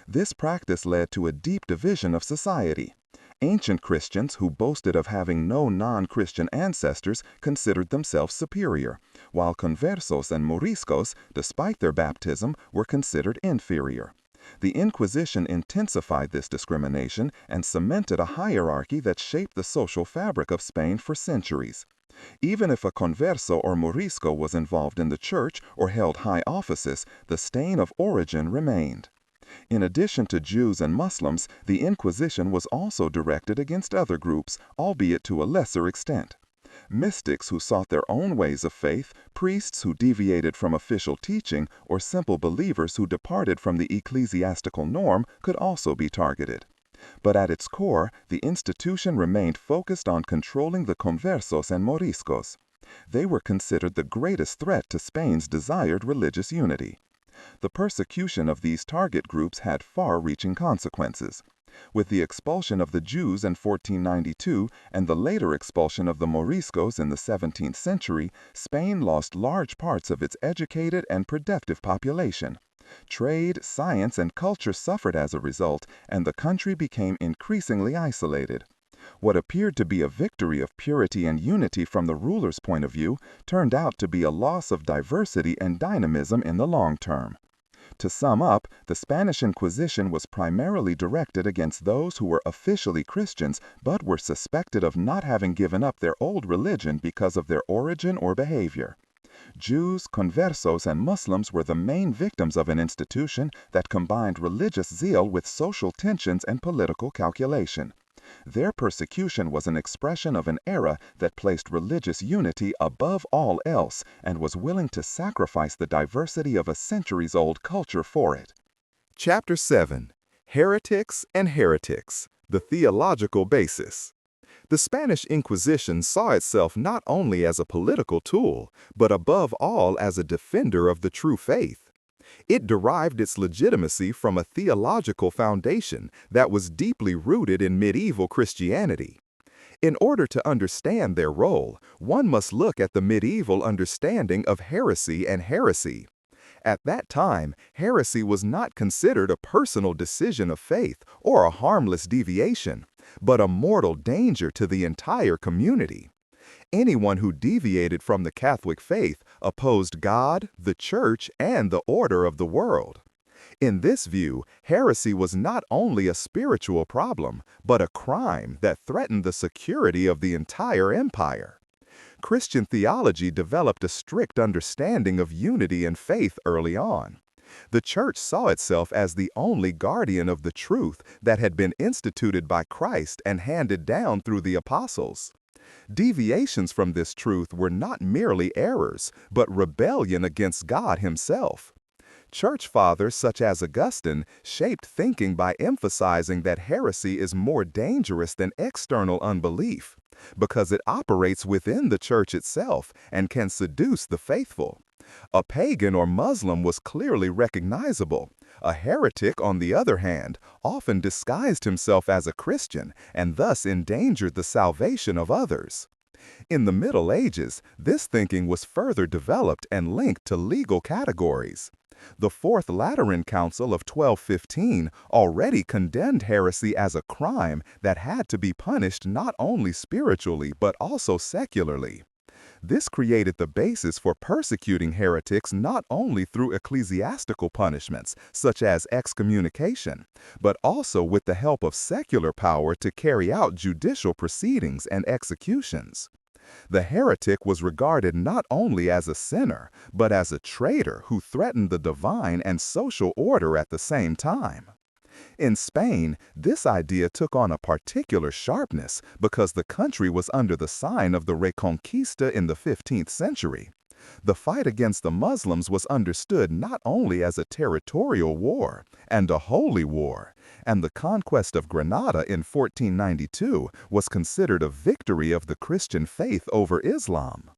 This practice led to a deep division of society. Ancient Christians who boasted of having no non-Christian ancestors considered themselves superior, while conversos and moriscos, despite their baptism, were considered inferior. The Inquisition intensified this discrimination and cemented a hierarchy that shaped the social fabric of Spain for centuries. Even if a converso or morisco was involved in the church or held high offices, the stain of origin remained. In addition to Jews and Muslims, the Inquisition was also directed against other groups, albeit to a lesser extent. Mystics who sought their own ways of faith, priests who deviated from official teaching, or simple believers who departed from the ecclesiastical norm could also be targeted. But at its core, the institution remained focused on controlling the conversos and moriscos. They were considered the greatest threat to Spain's desired religious unity. The persecution of these target groups had far-reaching consequences. With the expulsion of the Jews in 1492 and the later expulsion of the Moriscos in the 17th century, Spain lost large parts of its educated and productive population. Trade, science, and culture suffered as a result, and the country became increasingly isolated. What appeared to be a victory of purity and unity from the ruler's point of view turned out to be a loss of diversity and dynamism in the long term. To sum up, the Spanish Inquisition was primarily directed against those who were officially Christians but were suspected of not having given up their old religion because of their origin or behavior. Jews, conversos, and Muslims were the main victims of an institution that combined religious zeal with social tensions and political calculation. Their persecution was an expression of an era that placed religious unity above all else and was willing to sacrifice the diversity of a centuries-old culture for it. Chapter 7. Heretics and Heretics, the Theological Basis. The Spanish Inquisition saw itself not only as a political tool, but above all as a defender of the true faith. It derived its legitimacy from a theological foundation that was deeply rooted in medieval Christianity. In order to understand their role, one must look at the medieval understanding of heresy and heresy. At that time, heresy was not considered a personal decision of faith or a harmless deviation, but a mortal danger to the entire community. Anyone who deviated from the Catholic faith opposed God, the Church, and the order of the world. In this view, heresy was not only a spiritual problem, but a crime that threatened the security of the entire empire. Christian theology developed a strict understanding of unity and faith early on. The Church saw itself as the only guardian of the truth that had been instituted by Christ and handed down through the apostles. Deviations from this truth were not merely errors, but rebellion against God Himself. Church fathers such as Augustine shaped thinking by emphasizing that heresy is more dangerous than external unbelief, because it operates within the Church itself and can seduce the faithful. A pagan or Muslim was clearly recognizable. A heretic, on the other hand, often disguised himself as a Christian and thus endangered the salvation of others. In the Middle Ages, this thinking was further developed and linked to legal categories. The Fourth Lateran Council of 1215 already condemned heresy as a crime that had to be punished not only spiritually but also secularly. This created the basis for persecuting heretics not only through ecclesiastical punishments, such as excommunication, but also with the help of secular power to carry out judicial proceedings and executions. The heretic was regarded not only as a sinner, but as a traitor who threatened the divine and social order at the same time. In Spain, this idea took on a particular sharpness because the country was under the sign of the Reconquista in the 15th century. The fight against the Muslims was understood not only as a territorial war and a holy war, and the conquest of Granada in 1492 was considered a victory of the Christian faith over Islam.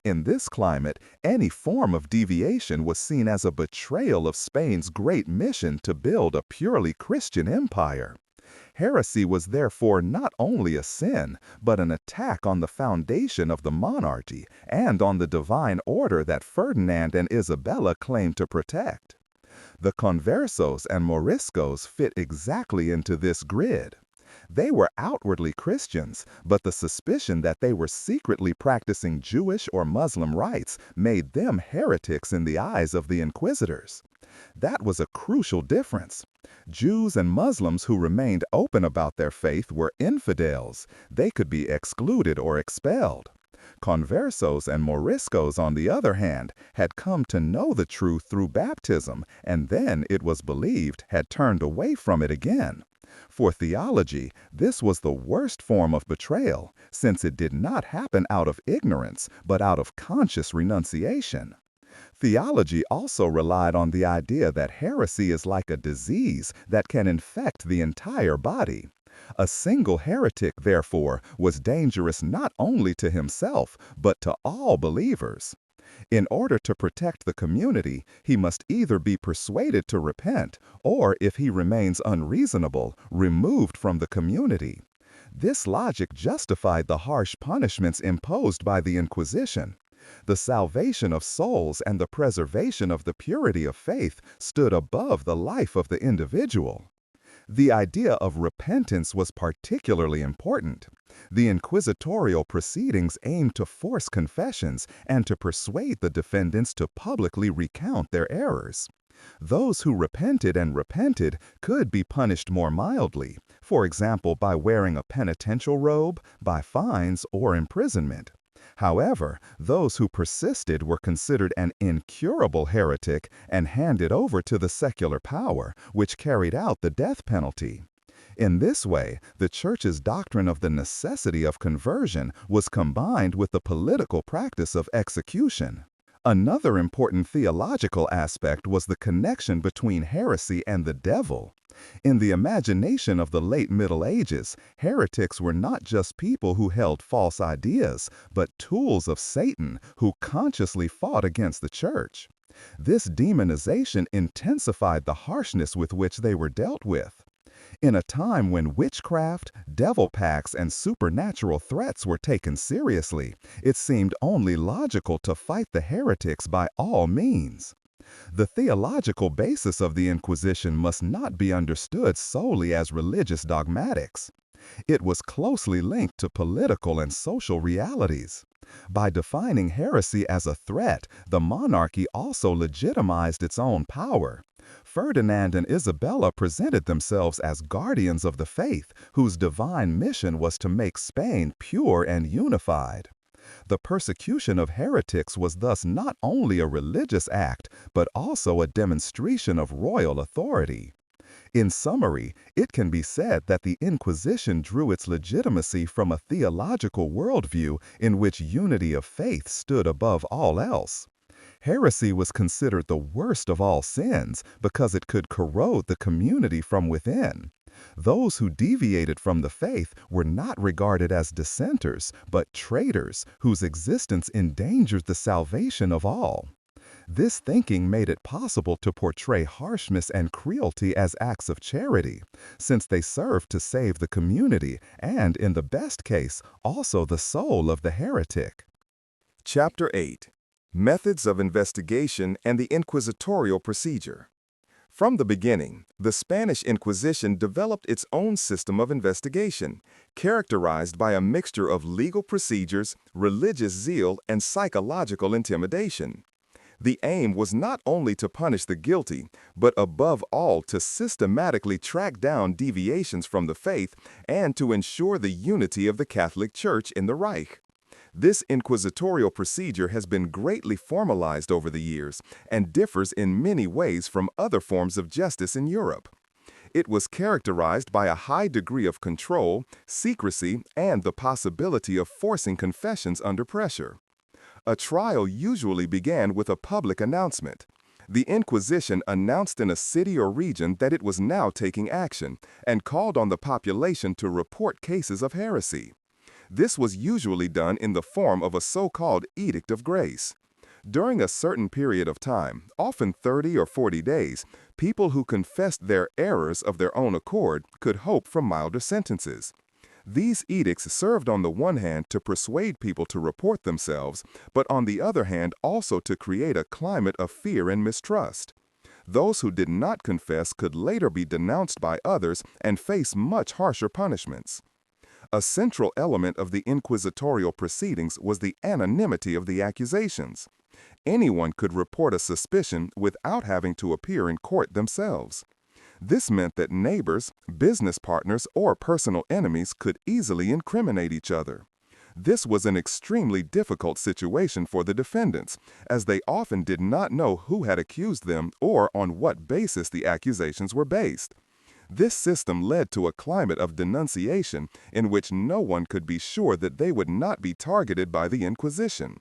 In this climate, any form of deviation was seen as a betrayal of Spain's great mission to build a purely Christian empire. Heresy was therefore not only a sin, but an attack on the foundation of the monarchy and on the divine order that Ferdinand and Isabella claimed to protect. The conversos and moriscos fit exactly into this grid. They were outwardly Christians, but the suspicion that they were secretly practicing Jewish or Muslim rites made them heretics in the eyes of the Inquisitors. That was a crucial difference. Jews and Muslims who remained open about their faith were infidels. They could be excluded or expelled. Conversos and Moriscos, on the other hand, had come to know the truth through baptism, and then, it was believed, had turned away from it again. For theology, this was the worst form of betrayal, since it did not happen out of ignorance, but out of conscious renunciation. Theology also relied on the idea that heresy is like a disease that can infect the entire body. A single heretic, therefore, was dangerous not only to himself, but to all believers. In order to protect the community, he must either be persuaded to repent, or, if he remains unreasonable, removed from the community. This logic justified the harsh punishments imposed by the Inquisition. The salvation of souls and the preservation of the purity of faith stood above the life of the individual. The idea of repentance was particularly important. The inquisitorial proceedings aimed to force confessions and to persuade the defendants to publicly recount their errors. Those who repented could be punished more mildly, for example by wearing a penitential robe, by fines, or imprisonment. However, those who persisted were considered an incurable heretic and handed over to the secular power, which carried out the death penalty. In this way, the Church's doctrine of the necessity of conversion was combined with the political practice of execution. Another important theological aspect was the connection between heresy and the devil. In the imagination of the late Middle Ages, heretics were not just people who held false ideas, but tools of Satan who consciously fought against the Church. This demonization intensified the harshness with which they were dealt with. In a time when witchcraft, devil pacts, and supernatural threats were taken seriously, it seemed only logical to fight the heretics by all means. The theological basis of the Inquisition must not be understood solely as religious dogmatics. It was closely linked to political and social realities. By defining heresy as a threat, the monarchy also legitimized its own power. Ferdinand and Isabella presented themselves as guardians of the faith, whose divine mission was to make Spain pure and unified. The persecution of heretics was thus not only a religious act, but also a demonstration of royal authority. In summary, it can be said that the Inquisition drew its legitimacy from a theological worldview in which unity of faith stood above all else. Heresy was considered the worst of all sins because it could corrode the community from within. Those who deviated from the faith were not regarded as dissenters, but traitors whose existence endangered the salvation of all. This thinking made it possible to portray harshness and cruelty as acts of charity, since they served to save the community and, in the best case, also the soul of the heretic. Chapter 8. Methods of Investigation and the Inquisitorial Procedure. From the beginning, the Spanish Inquisition developed its own system of investigation, characterized by a mixture of legal procedures, religious zeal, and psychological intimidation. The aim was not only to punish the guilty, but above all to systematically track down deviations from the faith and to ensure the unity of the Catholic Church in the Reich. This inquisitorial procedure has been greatly formalized over the years and differs in many ways from other forms of justice in Europe. It was characterized by a high degree of control, secrecy, and the possibility of forcing confessions under pressure. A trial usually began with a public announcement. The Inquisition announced in a city or region that it was now taking action and called on the population to report cases of heresy. This was usually done in the form of a so-called Edict of Grace. During a certain period of time, often 30 or 40 days, people who confessed their errors of their own accord could hope for milder sentences. These edicts served on the one hand to persuade people to report themselves, but on the other hand also to create a climate of fear and mistrust. Those who did not confess could later be denounced by others and face much harsher punishments. A central element of the inquisitorial proceedings was the anonymity of the accusations. Anyone could report a suspicion without having to appear in court themselves. This meant that neighbors, business partners, or personal enemies could easily incriminate each other. This was an extremely difficult situation for the defendants, as they often did not know who had accused them or on what basis the accusations were based. This system led to a climate of denunciation in which no one could be sure that they would not be targeted by the Inquisition.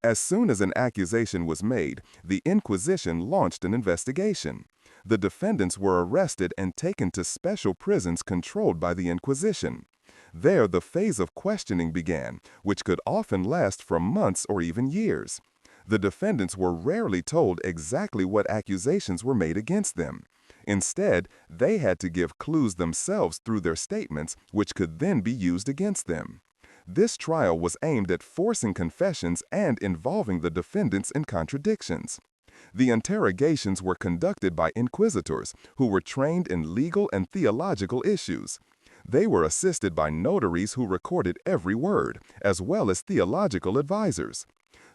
As soon as an accusation was made, the Inquisition launched an investigation. The defendants were arrested and taken to special prisons controlled by the Inquisition. There, the phase of questioning began, which could often last for months or even years. The defendants were rarely told exactly what accusations were made against them. Instead, they had to give clues themselves through their statements, which could then be used against them. This trial was aimed at forcing confessions and involving the defendants in contradictions. The interrogations were conducted by inquisitors who were trained in legal and theological issues. They were assisted by notaries who recorded every word, as well as theological advisors.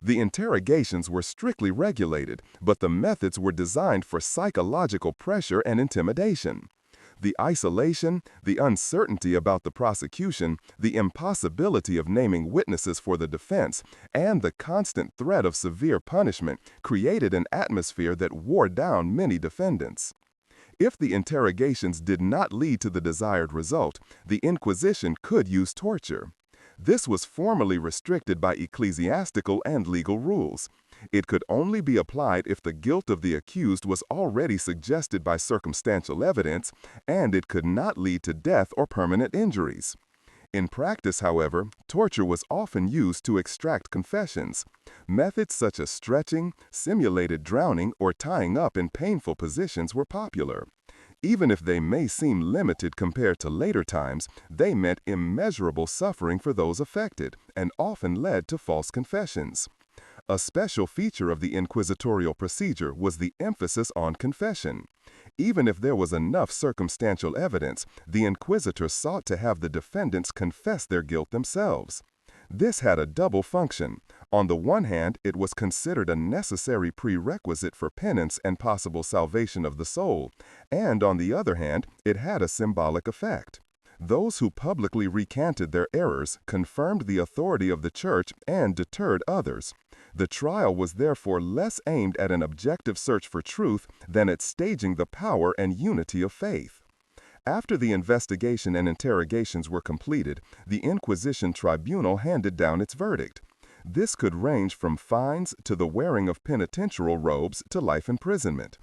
The interrogations were strictly regulated, but the methods were designed for psychological pressure and intimidation. The isolation, the uncertainty about the prosecution, the impossibility of naming witnesses for the defense, and the constant threat of severe punishment created an atmosphere that wore down many defendants. If the interrogations did not lead to the desired result, the Inquisition could use torture. This was formally restricted by ecclesiastical and legal rules. It could only be applied if the guilt of the accused was already suggested by circumstantial evidence, and it could not lead to death or permanent injuries. In practice, however, torture was often used to extract confessions. Methods such as stretching, simulated drowning, or tying up in painful positions were popular. Even if they may seem limited compared to later times, they meant immeasurable suffering for those affected and often led to false confessions. A special feature of the inquisitorial procedure was the emphasis on confession. Even if there was enough circumstantial evidence, the inquisitor sought to have the defendants confess their guilt themselves. This had a double function. On the one hand, it was considered a necessary prerequisite for penance and possible salvation of the soul, and on the other hand, it had a symbolic effect. Those who publicly recanted their errors confirmed the authority of the Church and deterred others. The trial was therefore less aimed at an objective search for truth than at staging the power and unity of faith. After the investigation and interrogations were completed, the Inquisition tribunal handed down its verdict. This could range from fines to the wearing of penitential robes to life imprisonment.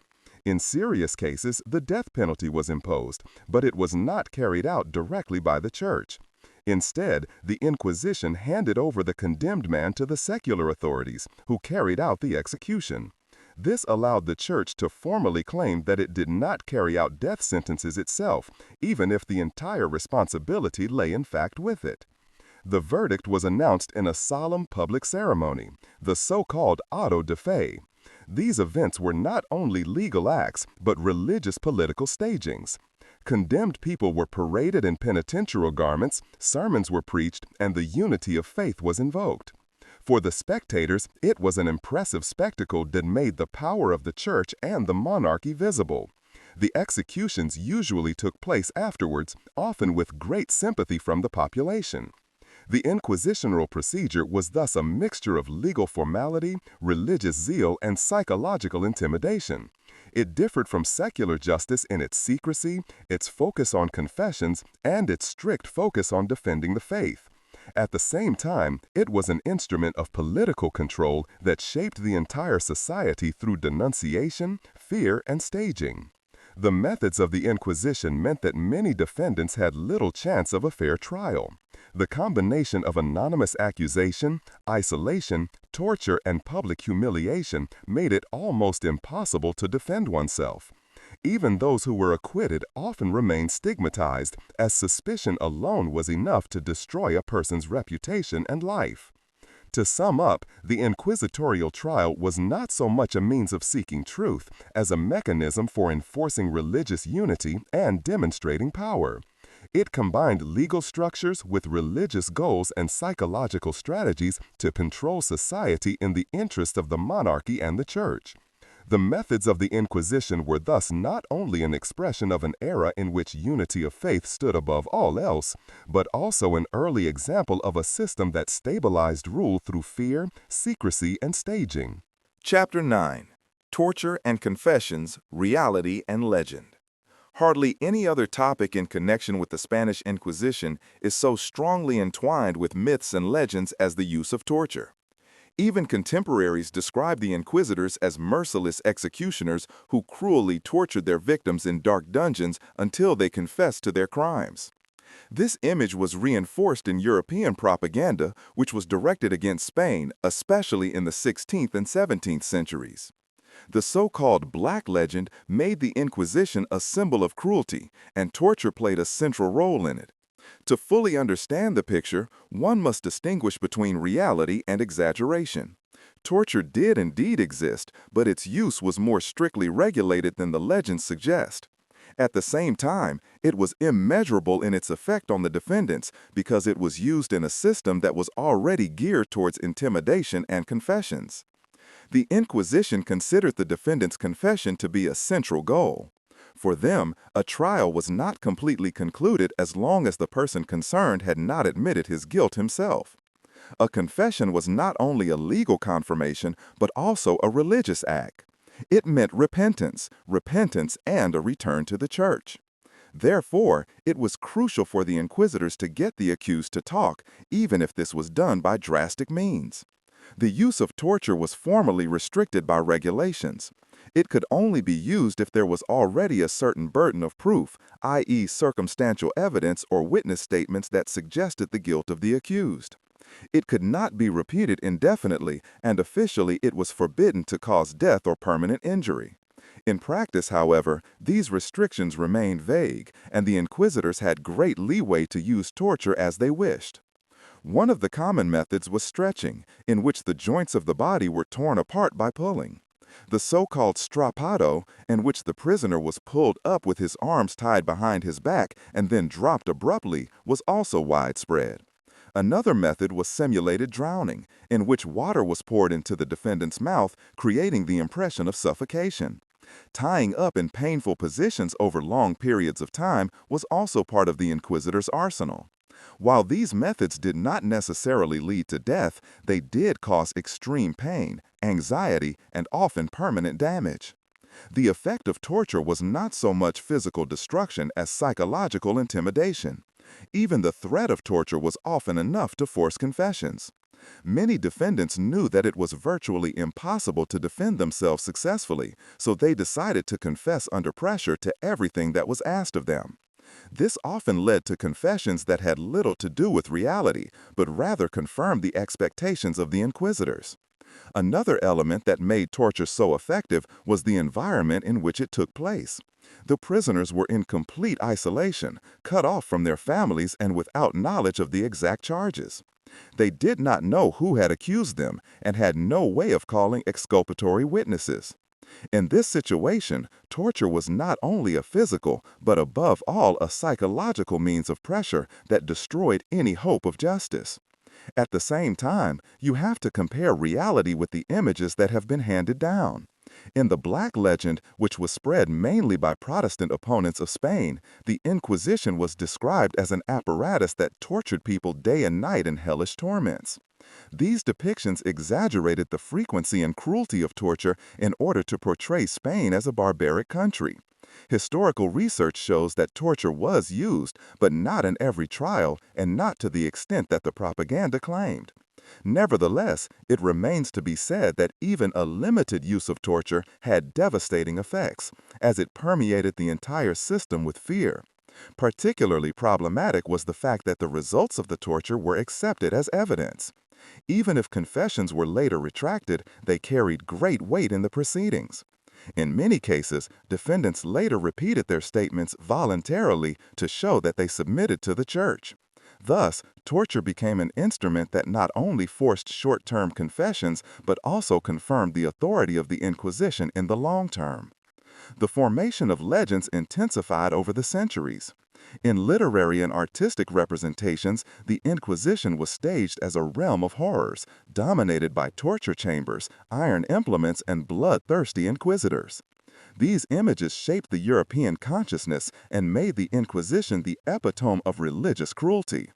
In serious cases, the death penalty was imposed, but it was not carried out directly by the Church. Instead, the Inquisition handed over the condemned man to the secular authorities, who carried out the execution. This allowed the Church to formally claim that it did not carry out death sentences itself, even if the entire responsibility lay in fact with it. The verdict was announced in a solemn public ceremony, the so-called auto de fe. These events were not only legal acts, but religious political stagings. Condemned people were paraded in penitential garments, sermons were preached, and the unity of faith was invoked. For the spectators, it was an impressive spectacle that made the power of the Church and the monarchy visible. The executions usually took place afterwards, often with great sympathy from the population. The inquisitional procedure was thus a mixture of legal formality, religious zeal, and psychological intimidation. It differed from secular justice in its secrecy, its focus on confessions, and its strict focus on defending the faith. At the same time, it was an instrument of political control that shaped the entire society through denunciation, fear, and staging. The methods of the Inquisition meant that many defendants had little chance of a fair trial. The combination of anonymous accusation, isolation, torture, and public humiliation made it almost impossible to defend oneself. Even those who were acquitted often remained stigmatized, as suspicion alone was enough to destroy a person's reputation and life. To sum up, the inquisitorial trial was not so much a means of seeking truth as a mechanism for enforcing religious unity and demonstrating power. It combined legal structures with religious goals and psychological strategies to control society in the interest of the monarchy and the Church. The methods of the Inquisition were thus not only an expression of an era in which unity of faith stood above all else, but also an early example of a system that stabilized rule through fear, secrecy, and staging. Chapter 9. Torture and Confessions, Reality and Legend. Hardly any other topic in connection with the Spanish Inquisition is so strongly entwined with myths and legends as the use of torture. Even contemporaries describe the Inquisitors as merciless executioners who cruelly tortured their victims in dark dungeons until they confessed to their crimes. This image was reinforced in European propaganda, which was directed against Spain, especially in the 16th and 17th centuries. The so-called Black Legend made the Inquisition a symbol of cruelty, and torture played a central role in it. To fully understand the picture, one must distinguish between reality and exaggeration. Torture did indeed exist, but its use was more strictly regulated than the legends suggest. At the same time, it was immeasurable in its effect on the defendants because it was used in a system that was already geared towards intimidation and confessions. The Inquisition considered the defendant's confession to be a central goal. For them, a trial was not completely concluded as long as the person concerned had not admitted his guilt himself. A confession was not only a legal confirmation, but also a religious act. It meant repentance, and a return to the church. Therefore, it was crucial for the Inquisitors to get the accused to talk, even if this was done by drastic means. The use of torture was formally restricted by regulations. It could only be used if there was already a certain burden of proof, i.e. circumstantial evidence or witness statements that suggested the guilt of the accused. It could not be repeated indefinitely, and officially it was forbidden to cause death or permanent injury. In practice, however, these restrictions remained vague, and the Inquisitors had great leeway to use torture as they wished. One of the common methods was stretching, in which the joints of the body were torn apart by pulling. The so-called strappado, in which the prisoner was pulled up with his arms tied behind his back and then dropped abruptly, was also widespread. Another method was simulated drowning, in which water was poured into the defendant's mouth, creating the impression of suffocation. Tying up in painful positions over long periods of time was also part of the Inquisitors' arsenal. While these methods did not necessarily lead to death, they did cause extreme pain, anxiety, and often permanent damage. The effect of torture was not so much physical destruction as psychological intimidation. Even the threat of torture was often enough to force confessions. Many defendants knew that it was virtually impossible to defend themselves successfully, so they decided to confess under pressure to everything that was asked of them. This often led to confessions that had little to do with reality, but rather confirmed the expectations of the Inquisitors. Another element that made torture so effective was the environment in which it took place. The prisoners were in complete isolation, cut off from their families and without knowledge of the exact charges. They did not know who had accused them and had no way of calling exculpatory witnesses. In this situation, torture was not only a physical, but above all a psychological means of pressure that destroyed any hope of justice. At the same time, you have to compare reality with the images that have been handed down. In the Black Legend, which was spread mainly by Protestant opponents of Spain, the Inquisition was described as an apparatus that tortured people day and night in hellish torments. These depictions exaggerated the frequency and cruelty of torture in order to portray Spain as a barbaric country. Historical research shows that torture was used, but not in every trial and not to the extent that the propaganda claimed. Nevertheless, it remains to be said that even a limited use of torture had devastating effects, as it permeated the entire system with fear. Particularly problematic was the fact that the results of the torture were accepted as evidence. Even if confessions were later retracted, they carried great weight in the proceedings. In many cases, defendants later repeated their statements voluntarily to show that they submitted to the church. Thus, torture became an instrument that not only forced short-term confessions, but also confirmed the authority of the Inquisition in the long term. The formation of legends intensified over the centuries. In literary and artistic representations, the Inquisition was staged as a realm of horrors, dominated by torture chambers, iron implements, and bloodthirsty inquisitors. These images shaped the European consciousness and made the Inquisition the epitome of religious cruelty.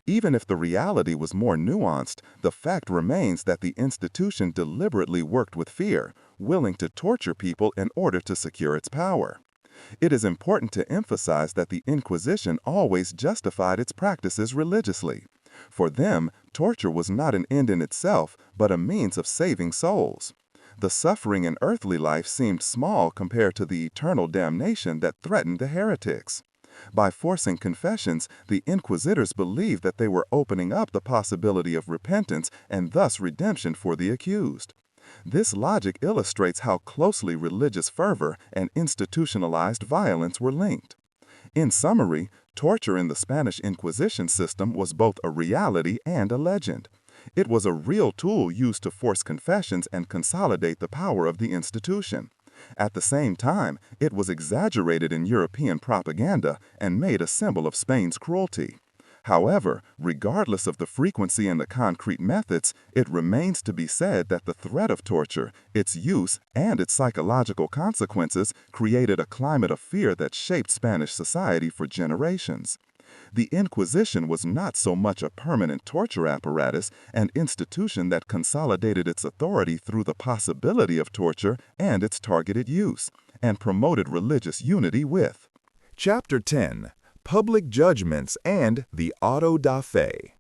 Even if the reality was more nuanced, the fact remains that the institution deliberately worked with fear, willing to torture people in order to secure its power. It is important to emphasize that the Inquisition always justified its practices religiously. For them, torture was not an end in itself, but a means of saving souls. The suffering in earthly life seemed small compared to the eternal damnation that threatened the heretics. By forcing confessions, the Inquisitors believed that they were opening up the possibility of repentance and thus redemption for the accused. This logic illustrates how closely religious fervor and institutionalized violence were linked. In summary, torture in the Spanish Inquisition system was both a reality and a legend. It was a real tool used to force confessions and consolidate the power of the institution. At the same time, it was exaggerated in European propaganda and made a symbol of Spain's cruelty. However, regardless of the frequency and the concrete methods, it remains to be said that the threat of torture, its use, and its psychological consequences created a climate of fear that shaped Spanish society for generations. The Inquisition was not so much a permanent torture apparatus, an institution that consolidated its authority through the possibility of torture and its targeted use, and promoted religious unity with. Chapter 10. Public Judgments and the Auto da Fe.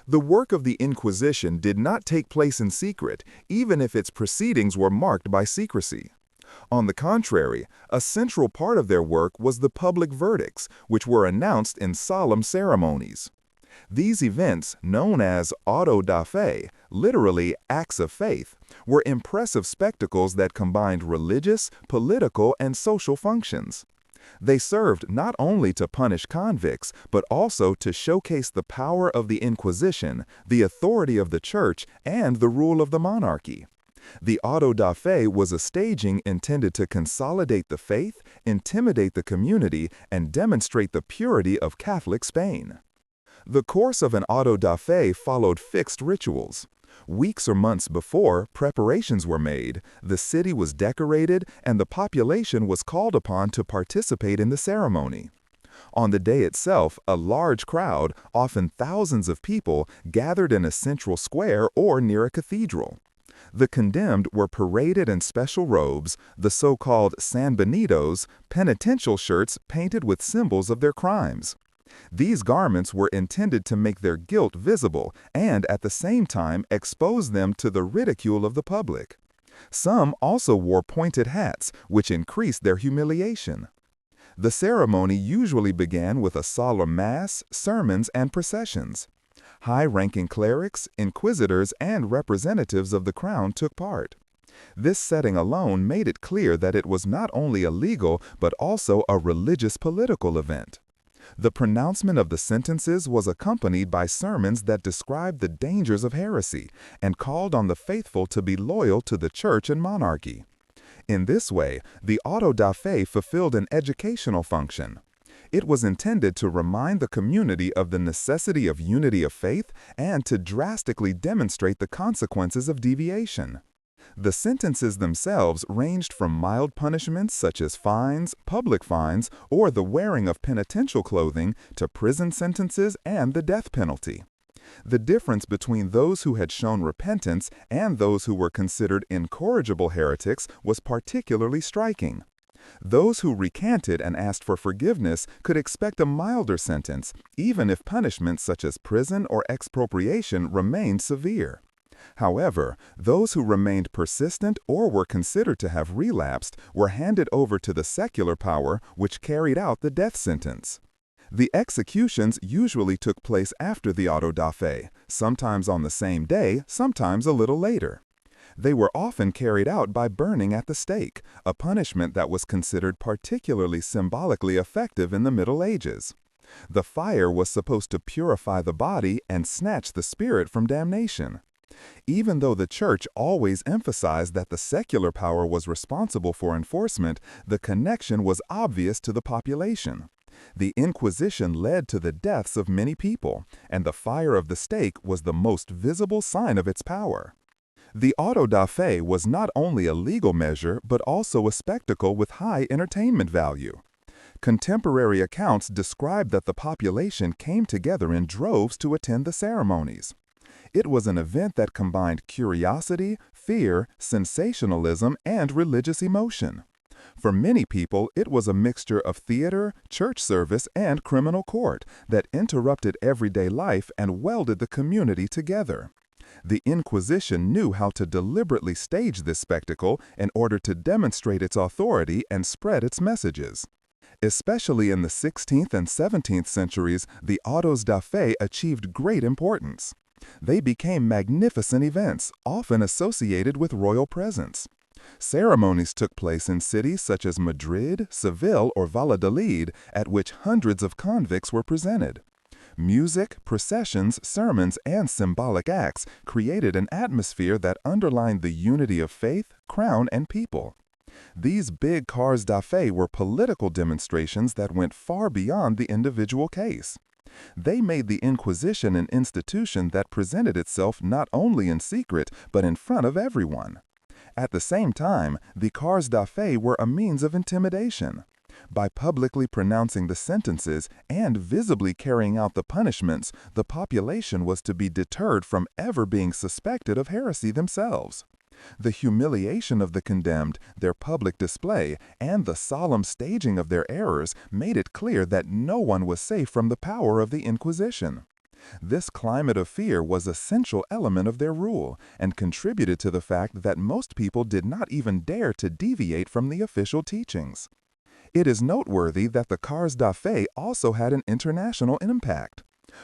The work of the Inquisition did not take place in secret, even if its proceedings were marked by secrecy. On the contrary, a central part of their work was the public verdicts, which were announced in solemn ceremonies. These events, known as auto da fe, literally acts of faith, were impressive spectacles that combined religious, political, and social functions. They served not only to punish convicts, but also to showcase the power of the Inquisition, the authority of the Church, and the rule of the monarchy. The auto da fe was a staging intended to consolidate the faith, intimidate the community, and demonstrate the purity of Catholic Spain. The course of an auto da fe followed fixed rituals. Weeks or months before, preparations were made, the city was decorated, and the population was called upon to participate in the ceremony. On the day itself, a large crowd, often thousands of people, gathered in a central square or near a cathedral. The condemned were paraded in special robes, the so-called sanbenitos, penitential shirts painted with symbols of their crimes. These garments were intended to make their guilt visible and at the same time expose them to the ridicule of the public. Some also wore pointed hats, which increased their humiliation. The ceremony usually began with a solemn mass, sermons, and processions. High-ranking clerics, inquisitors, and representatives of the crown took part. This setting alone made it clear that it was not only a legal but also a religious political event. The pronouncement of the sentences was accompanied by sermons that described the dangers of heresy and called on the faithful to be loyal to the church and monarchy. In this way, the auto da fe fulfilled an educational function. It was intended to remind the community of the necessity of unity of faith and to drastically demonstrate the consequences of deviation. The sentences themselves ranged from mild punishments such as fines, public fines, or the wearing of penitential clothing to prison sentences and the death penalty. The difference between those who had shown repentance and those who were considered incorrigible heretics was particularly striking. Those who recanted and asked for forgiveness could expect a milder sentence, even if punishments such as prison or expropriation remained severe. However, those who remained persistent or were considered to have relapsed were handed over to the secular power, which carried out the death sentence. The executions usually took place after the auto da fe, sometimes on the same day, sometimes a little later. They were often carried out by burning at the stake, a punishment that was considered particularly symbolically effective in the Middle Ages. The fire was supposed to purify the body and snatch the spirit from damnation. Even though the Church always emphasized that the secular power was responsible for enforcement, the connection was obvious to the population. The Inquisition led to the deaths of many people, and the fire of the stake was the most visible sign of its power. The auto da fe was not only a legal measure but also a spectacle with high entertainment value. Contemporary accounts describe that the population came together in droves to attend the ceremonies. It was an event that combined curiosity, fear, sensationalism, and religious emotion. For many people, it was a mixture of theater, church service, and criminal court that interrupted everyday life and welded the community together. The Inquisition knew how to deliberately stage this spectacle in order to demonstrate its authority and spread its messages. Especially in the 16th and 17th centuries, the autos da fe achieved great importance. They became magnificent events, often associated with royal presence. Ceremonies took place in cities such as Madrid, Seville, or Valladolid, at which hundreds of convicts were presented. Music, processions, sermons, and symbolic acts created an atmosphere that underlined the unity of faith, crown, and people. These big cars da fe were political demonstrations that went far beyond the individual case. They made the Inquisition an institution that presented itself not only in secret but in front of everyone. At the same time, the cars da fe were a means of intimidation. By publicly pronouncing the sentences and visibly carrying out the punishments, the population was to be deterred from ever being suspected of heresy themselves. The humiliation of the condemned, their public display, and the solemn staging of their errors made it clear that no one was safe from the power of the Inquisition. This climate of fear was a central element of their rule and contributed to the fact that most people did not even dare to deviate from the official teachings. It is noteworthy that the cars da fe also had an international impact.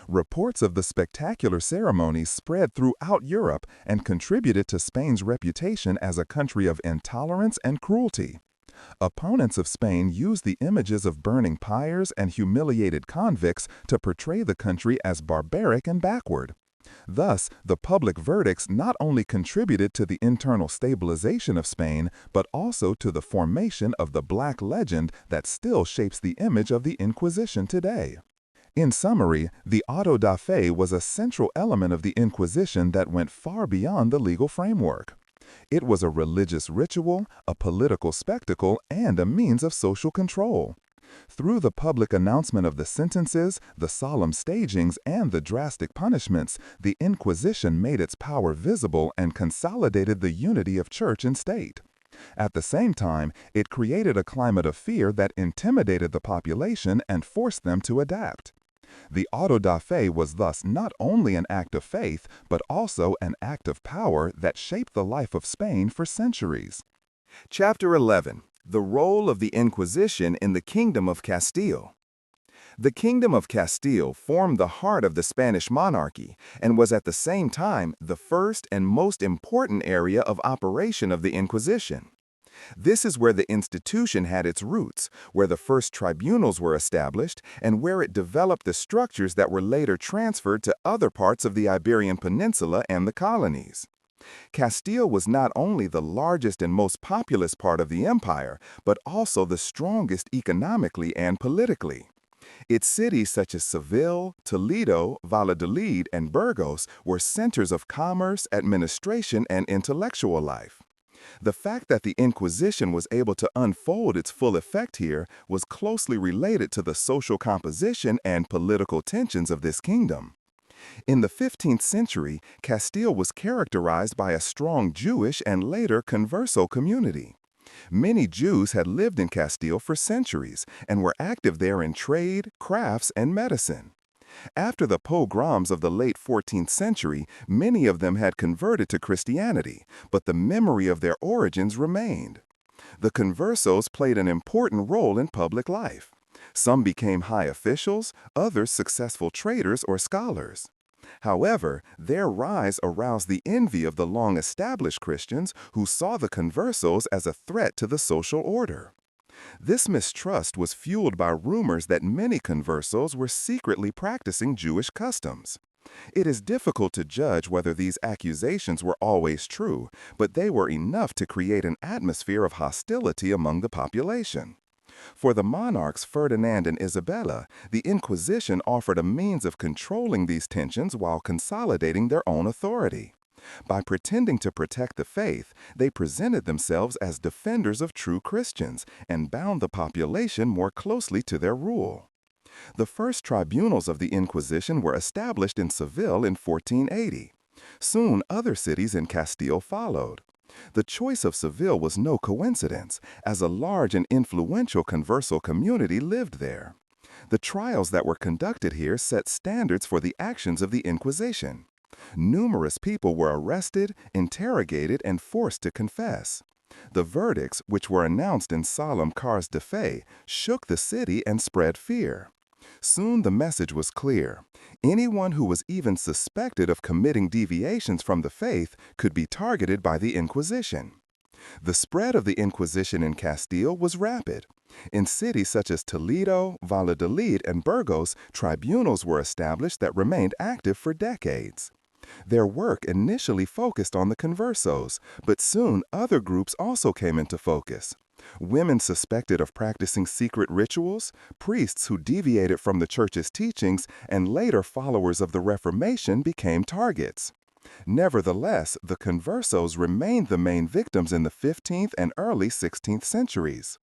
Reports of the spectacular ceremonies spread throughout Europe and contributed to Spain's reputation as a country of intolerance and cruelty. Opponents of Spain used the images of burning pyres and humiliated convicts to portray the country as barbaric and backward. Thus, the public verdicts not only contributed to the internal stabilization of Spain, but also to the formation of the Black legend that still shapes the image of the Inquisition today. In summary, the auto da fe was a central element of the Inquisition that went far beyond the legal framework. It was a religious ritual, a political spectacle, and a means of social control. Through the public announcement of the sentences, the solemn stagings, and the drastic punishments, the Inquisition made its power visible and consolidated the unity of church and state. At the same time, it created a climate of fear that intimidated the population and forced them to adapt. The auto da fe was thus not only an act of faith, but also an act of power that shaped the life of Spain for centuries. Chapter 11. The Role of the Inquisition in the Kingdom of Castile. The Kingdom of Castile formed the heart of the Spanish monarchy and was at the same time the first and most important area of operation of the Inquisition. This is where the institution had its roots, where the first tribunals were established, and where it developed the structures that were later transferred to other parts of the Iberian Peninsula and the colonies. Castile was not only the largest and most populous part of the empire, but also the strongest economically and politically. Its cities such as Seville, Toledo, Valladolid, and Burgos were centers of commerce, administration, and intellectual life. The fact that the Inquisition was able to unfold its full effect here was closely related to the social composition and political tensions of this kingdom. In the 15th century, Castile was characterized by a strong Jewish and later converso community. Many Jews had lived in Castile for centuries and were active there in trade, crafts, and medicine. After the pogroms of the late 14th century, many of them had converted to Christianity, but the memory of their origins remained. The conversos played an important role in public life. Some became high officials, others successful traders or scholars. However, their rise aroused the envy of the long-established Christians who saw the conversos as a threat to the social order. This mistrust was fueled by rumors that many conversos were secretly practicing Jewish customs. It is difficult to judge whether these accusations were always true, but they were enough to create an atmosphere of hostility among the population. For the monarchs Ferdinand and Isabella, the Inquisition offered a means of controlling these tensions while consolidating their own authority. By pretending to protect the faith, they presented themselves as defenders of true Christians and bound the population more closely to their rule. The first tribunals of the Inquisition were established in Seville in 1480. Soon other cities in Castile followed. The choice of Seville was no coincidence, as a large and influential converso community lived there. The trials that were conducted here set standards for the actions of the Inquisition. Numerous people were arrested, interrogated, and forced to confess. The verdicts, which were announced in solemn cartes de fe, shook the city and spread fear. Soon the message was clear. Anyone who was even suspected of committing deviations from the faith could be targeted by the Inquisition. The spread of the Inquisition in Castile was rapid. In cities such as Toledo, Valladolid, and Burgos, tribunals were established that remained active for decades. Their work initially focused on the conversos, but soon other groups also came into focus. Women suspected of practicing secret rituals, priests who deviated from the Church's teachings, and later followers of the Reformation became targets. Nevertheless, the conversos remained the main victims in the 15th and early 16th centuries.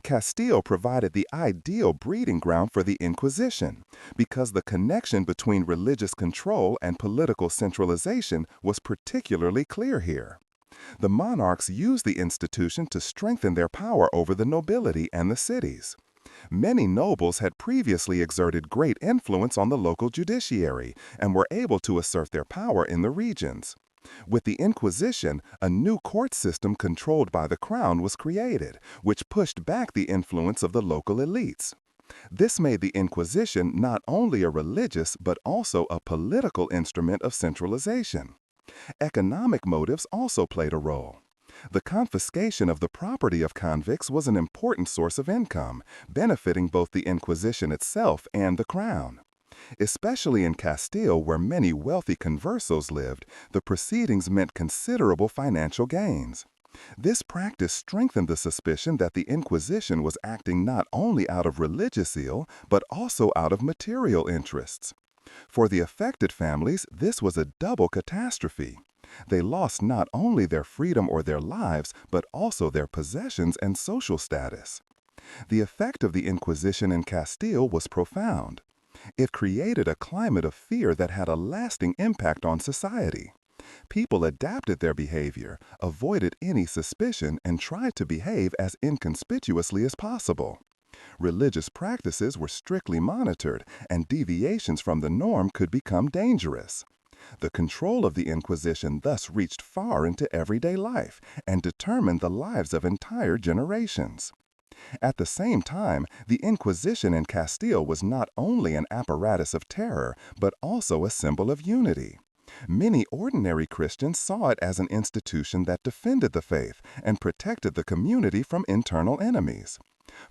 Castile provided the ideal breeding ground for the Inquisition because the connection between religious control and political centralization was particularly clear here. The monarchs used the institution to strengthen their power over the nobility and the cities. Many nobles had previously exerted great influence on the local judiciary and were able to assert their power in the regions. With the Inquisition, a new court system controlled by the crown was created, which pushed back the influence of the local elites. This made the Inquisition not only a religious but also a political instrument of centralization. Economic motives also played a role. The confiscation of the property of convicts was an important source of income, benefiting both the Inquisition itself and the crown. Especially in Castile, where many wealthy conversos lived, the proceedings meant considerable financial gains. This practice strengthened the suspicion that the Inquisition was acting not only out of religious zeal, but also out of material interests. For the affected families, this was a double catastrophe. They lost not only their freedom or their lives, but also their possessions and social status. The effect of the Inquisition in Castile was profound. It created a climate of fear that had a lasting impact on society. People adapted their behavior, avoided any suspicion, and tried to behave as inconspicuously as possible. Religious practices were strictly monitored, and deviations from the norm could become dangerous. The control of the Inquisition thus reached far into everyday life and determined the lives of entire generations. At the same time, the Inquisition in Castile was not only an apparatus of terror, but also a symbol of unity. Many ordinary Christians saw it as an institution that defended the faith and protected the community from internal enemies.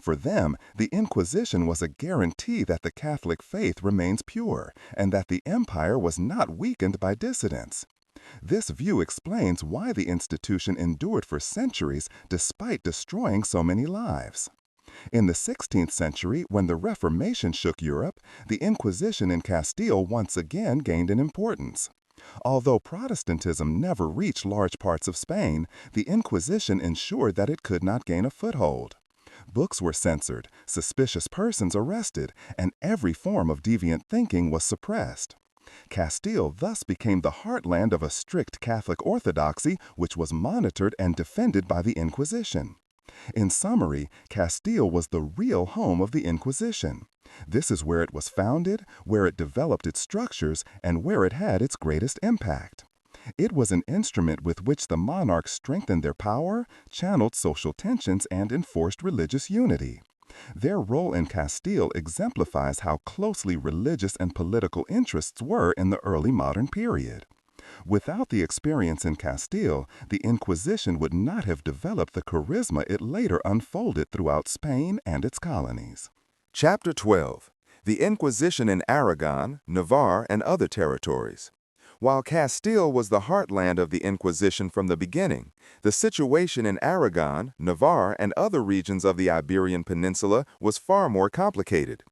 For them, the Inquisition was a guarantee that the Catholic faith remains pure and that the empire was not weakened by dissidents. This view explains why the institution endured for centuries despite destroying so many lives. In the 16th century, when the Reformation shook Europe, the Inquisition in Castile once again gained in importance. Although Protestantism never reached large parts of Spain, the Inquisition ensured that it could not gain a foothold. Books were censored, suspicious persons arrested, and every form of deviant thinking was suppressed. Castile thus became the heartland of a strict Catholic orthodoxy which was monitored and defended by the Inquisition. In summary, Castile was the real home of the Inquisition. This is where it was founded, where it developed its structures, and where it had its greatest impact. It was an instrument with which the monarchs strengthened their power, channeled social tensions, and enforced religious unity. Their role in Castile exemplifies how closely religious and political interests were in the early modern period. Without the experience in Castile, the Inquisition would not have developed the charisma it later unfolded throughout Spain and its colonies. Chapter 12. The Inquisition in Aragon, Navarre, and other territories. While Castile was the heartland of the Inquisition from the beginning, the situation in Aragon, Navarre, and other regions of the Iberian Peninsula was far more complicated.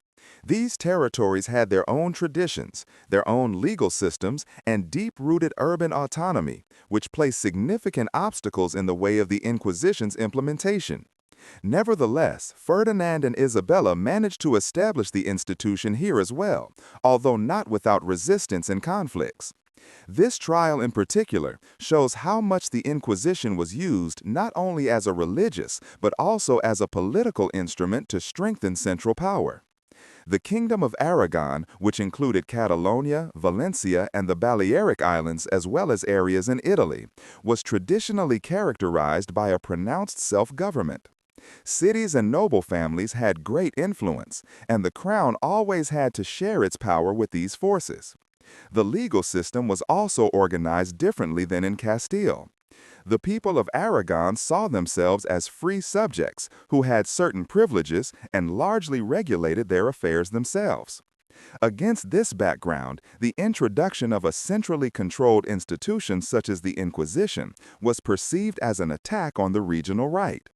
These territories had their own traditions, their own legal systems, and deep-rooted urban autonomy, which placed significant obstacles in the way of the Inquisition's implementation. Nevertheless, Ferdinand and Isabella managed to establish the institution here as well, although not without resistance and conflicts. This trial in particular shows how much the Inquisition was used not only as a religious, but also as a political instrument to strengthen central power. The Kingdom of Aragon, which included Catalonia, Valencia, and the Balearic Islands as well as areas in Italy, was traditionally characterized by a pronounced self-government. Cities and noble families had great influence, and the crown always had to share its power with these forces. The legal system was also organized differently than in Castile. The people of Aragon saw themselves as free subjects who had certain privileges and largely regulated their affairs themselves. Against this background, the introduction of a centrally controlled institution such as the Inquisition was perceived as an attack on the regional right.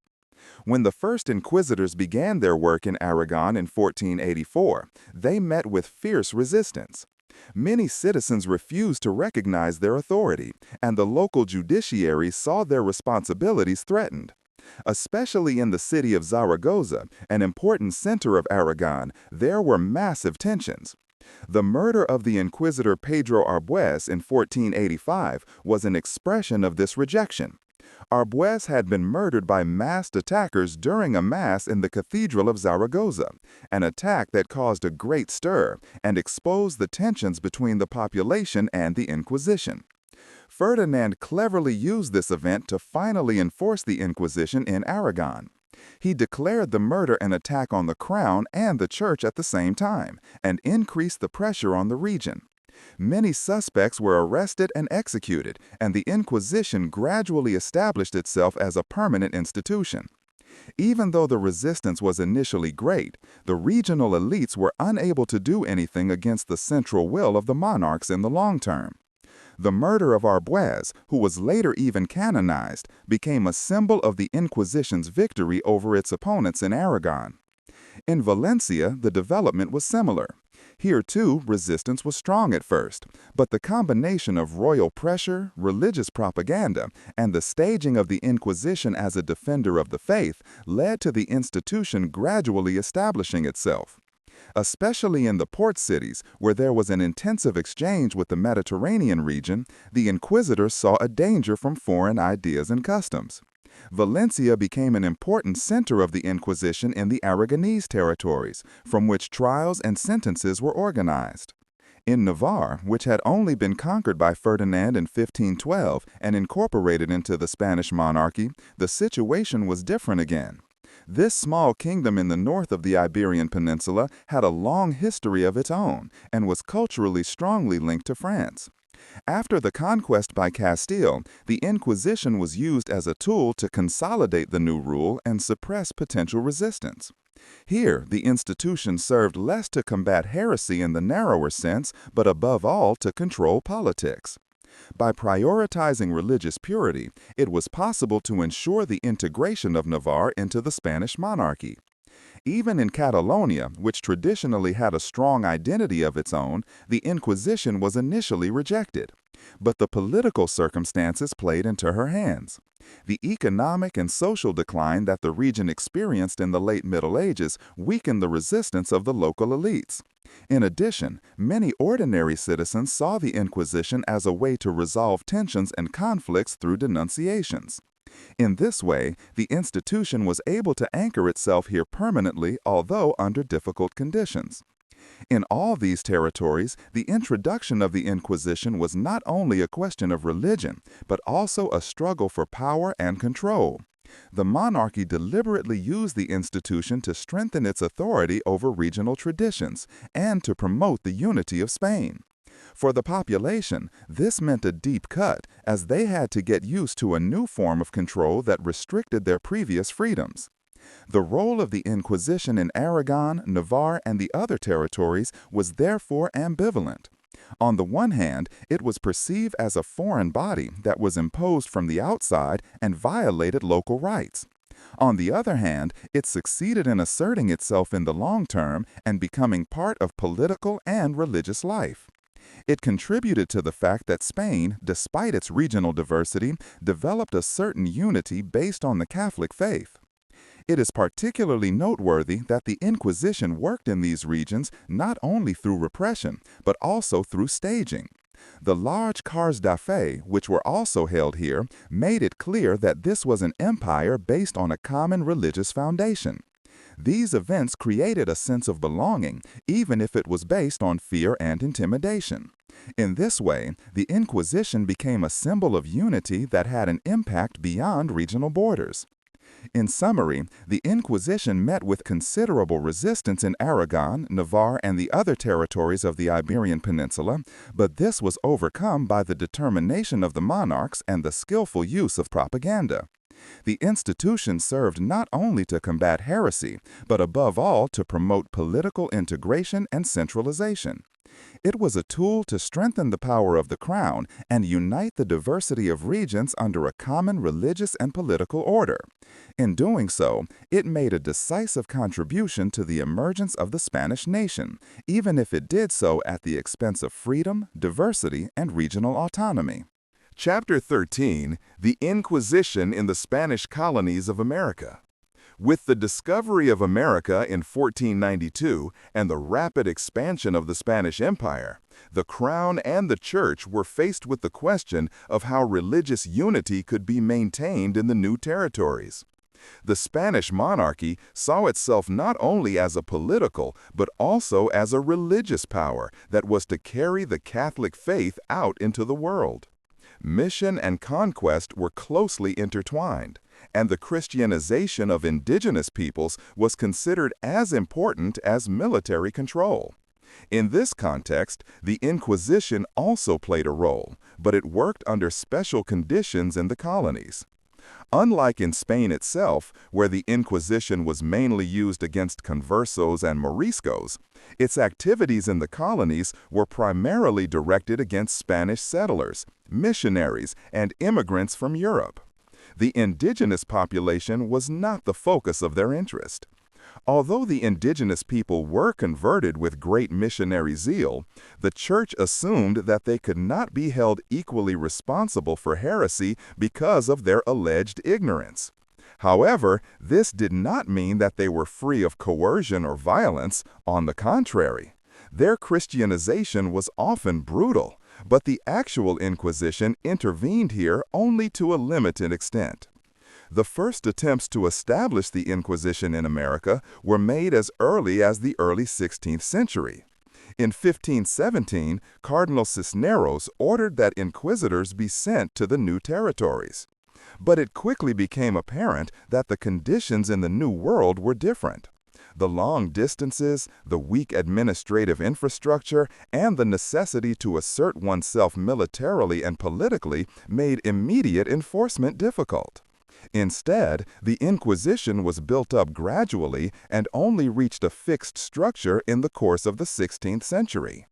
When the first Inquisitors began their work in Aragon in 1484, they met with fierce resistance. Many citizens refused to recognize their authority, and the local judiciary saw their responsibilities threatened. Especially in the city of Zaragoza, an important center of Aragon, there were massive tensions. The murder of the Inquisitor Pedro Arbues in 1485 was an expression of this rejection. Arbues had been murdered by masked attackers during a mass in the Cathedral of Zaragoza, an attack that caused a great stir and exposed the tensions between the population and the Inquisition. Ferdinand cleverly used this event to finally enforce the Inquisition in Aragon. He declared the murder an attack on the crown and the church at the same time, and increased the pressure on the region. Many suspects were arrested and executed, and the Inquisition gradually established itself as a permanent institution. Even though the resistance was initially great, the regional elites were unable to do anything against the central will of the monarchs in the long term. The murder of Arbues, who was later even canonized, became a symbol of the Inquisition's victory over its opponents in Aragon. In Valencia, the development was similar. Here, too, resistance was strong at first, but the combination of royal pressure, religious propaganda, and the staging of the Inquisition as a defender of the faith led to the institution gradually establishing itself. Especially in the port cities, where there was an intensive exchange with the Mediterranean region, the Inquisitors saw a danger from foreign ideas and customs. Valencia became an important center of the Inquisition in the Aragonese territories, from which trials and sentences were organized. In Navarre, which had only been conquered by Ferdinand in 1512 and incorporated into the Spanish monarchy, the situation was different again. This small kingdom in the north of the Iberian Peninsula had a long history of its own and was culturally strongly linked to France. After the conquest by Castile, the Inquisition was used as a tool to consolidate the new rule and suppress potential resistance. Here, the institution served less to combat heresy in the narrower sense, but above all to control politics. By prioritizing religious purity, it was possible to ensure the integration of Navarre into the Spanish monarchy. Even in Catalonia, which traditionally had a strong identity of its own, the Inquisition was initially rejected. But the political circumstances played into her hands. The economic and social decline that the region experienced in the late Middle Ages weakened the resistance of the local elites. In addition, many ordinary citizens saw the Inquisition as a way to resolve tensions and conflicts through denunciations. In this way, the institution was able to anchor itself here permanently, although under difficult conditions. In all these territories, the introduction of the Inquisition was not only a question of religion, but also a struggle for power and control. The monarchy deliberately used the institution to strengthen its authority over regional traditions and to promote the unity of Spain. For the population, this meant a deep cut, as they had to get used to a new form of control that restricted their previous freedoms. The role of the Inquisition in Aragon, Navarre, and the other territories was therefore ambivalent. On the one hand, it was perceived as a foreign body that was imposed from the outside and violated local rights. On the other hand, it succeeded in asserting itself in the long term and becoming part of political and religious life. It contributed to the fact that Spain, despite its regional diversity, developed a certain unity based on the Catholic faith. It is particularly noteworthy that the Inquisition worked in these regions not only through repression, but also through staging. The large cars d'affaires, which were also held here, made it clear that this was an empire based on a common religious foundation. These events created a sense of belonging, even if it was based on fear and intimidation. In this way, the Inquisition became a symbol of unity that had an impact beyond regional borders. In summary, the Inquisition met with considerable resistance in Aragon, Navarre, and the other territories of the Iberian Peninsula, but this was overcome by the determination of the monarchs and the skillful use of propaganda. The institution served not only to combat heresy, but above all to promote political integration and centralization. It was a tool to strengthen the power of the crown and unite the diversity of regions under a common religious and political order. In doing so, it made a decisive contribution to the emergence of the Spanish nation, even if it did so at the expense of freedom, diversity, and regional autonomy. Chapter 13, The Inquisition in the Spanish Colonies of America. With the discovery of America in 1492 and the rapid expansion of the Spanish Empire, the Crown and the Church were faced with the question of how religious unity could be maintained in the new territories. The Spanish monarchy saw itself not only as a political, but also as a religious power that was to carry the Catholic faith out into the world. Mission and conquest were closely intertwined, and the Christianization of indigenous peoples was considered as important as military control. In this context, the Inquisition also played a role, but it worked under special conditions in the colonies. Unlike in Spain itself, where the Inquisition was mainly used against conversos and moriscos, its activities in the colonies were primarily directed against Spanish settlers, missionaries, and immigrants from Europe. The indigenous population was not the focus of their interest. Although the indigenous people were converted with great missionary zeal, the Church assumed that they could not be held equally responsible for heresy because of their alleged ignorance. However, this did not mean that they were free of coercion or violence. On the contrary, their Christianization was often brutal, but the actual Inquisition intervened here only to a limited extent. The first attempts to establish the Inquisition in America were made as early as the early 16th century. In 1517, Cardinal Cisneros ordered that inquisitors be sent to the new territories. But it quickly became apparent that the conditions in the New World were different. The long distances, the weak administrative infrastructure, and the necessity to assert oneself militarily and politically made immediate enforcement difficult. Instead, the Inquisition was built up gradually and only reached a fixed structure in the course of the 16th century.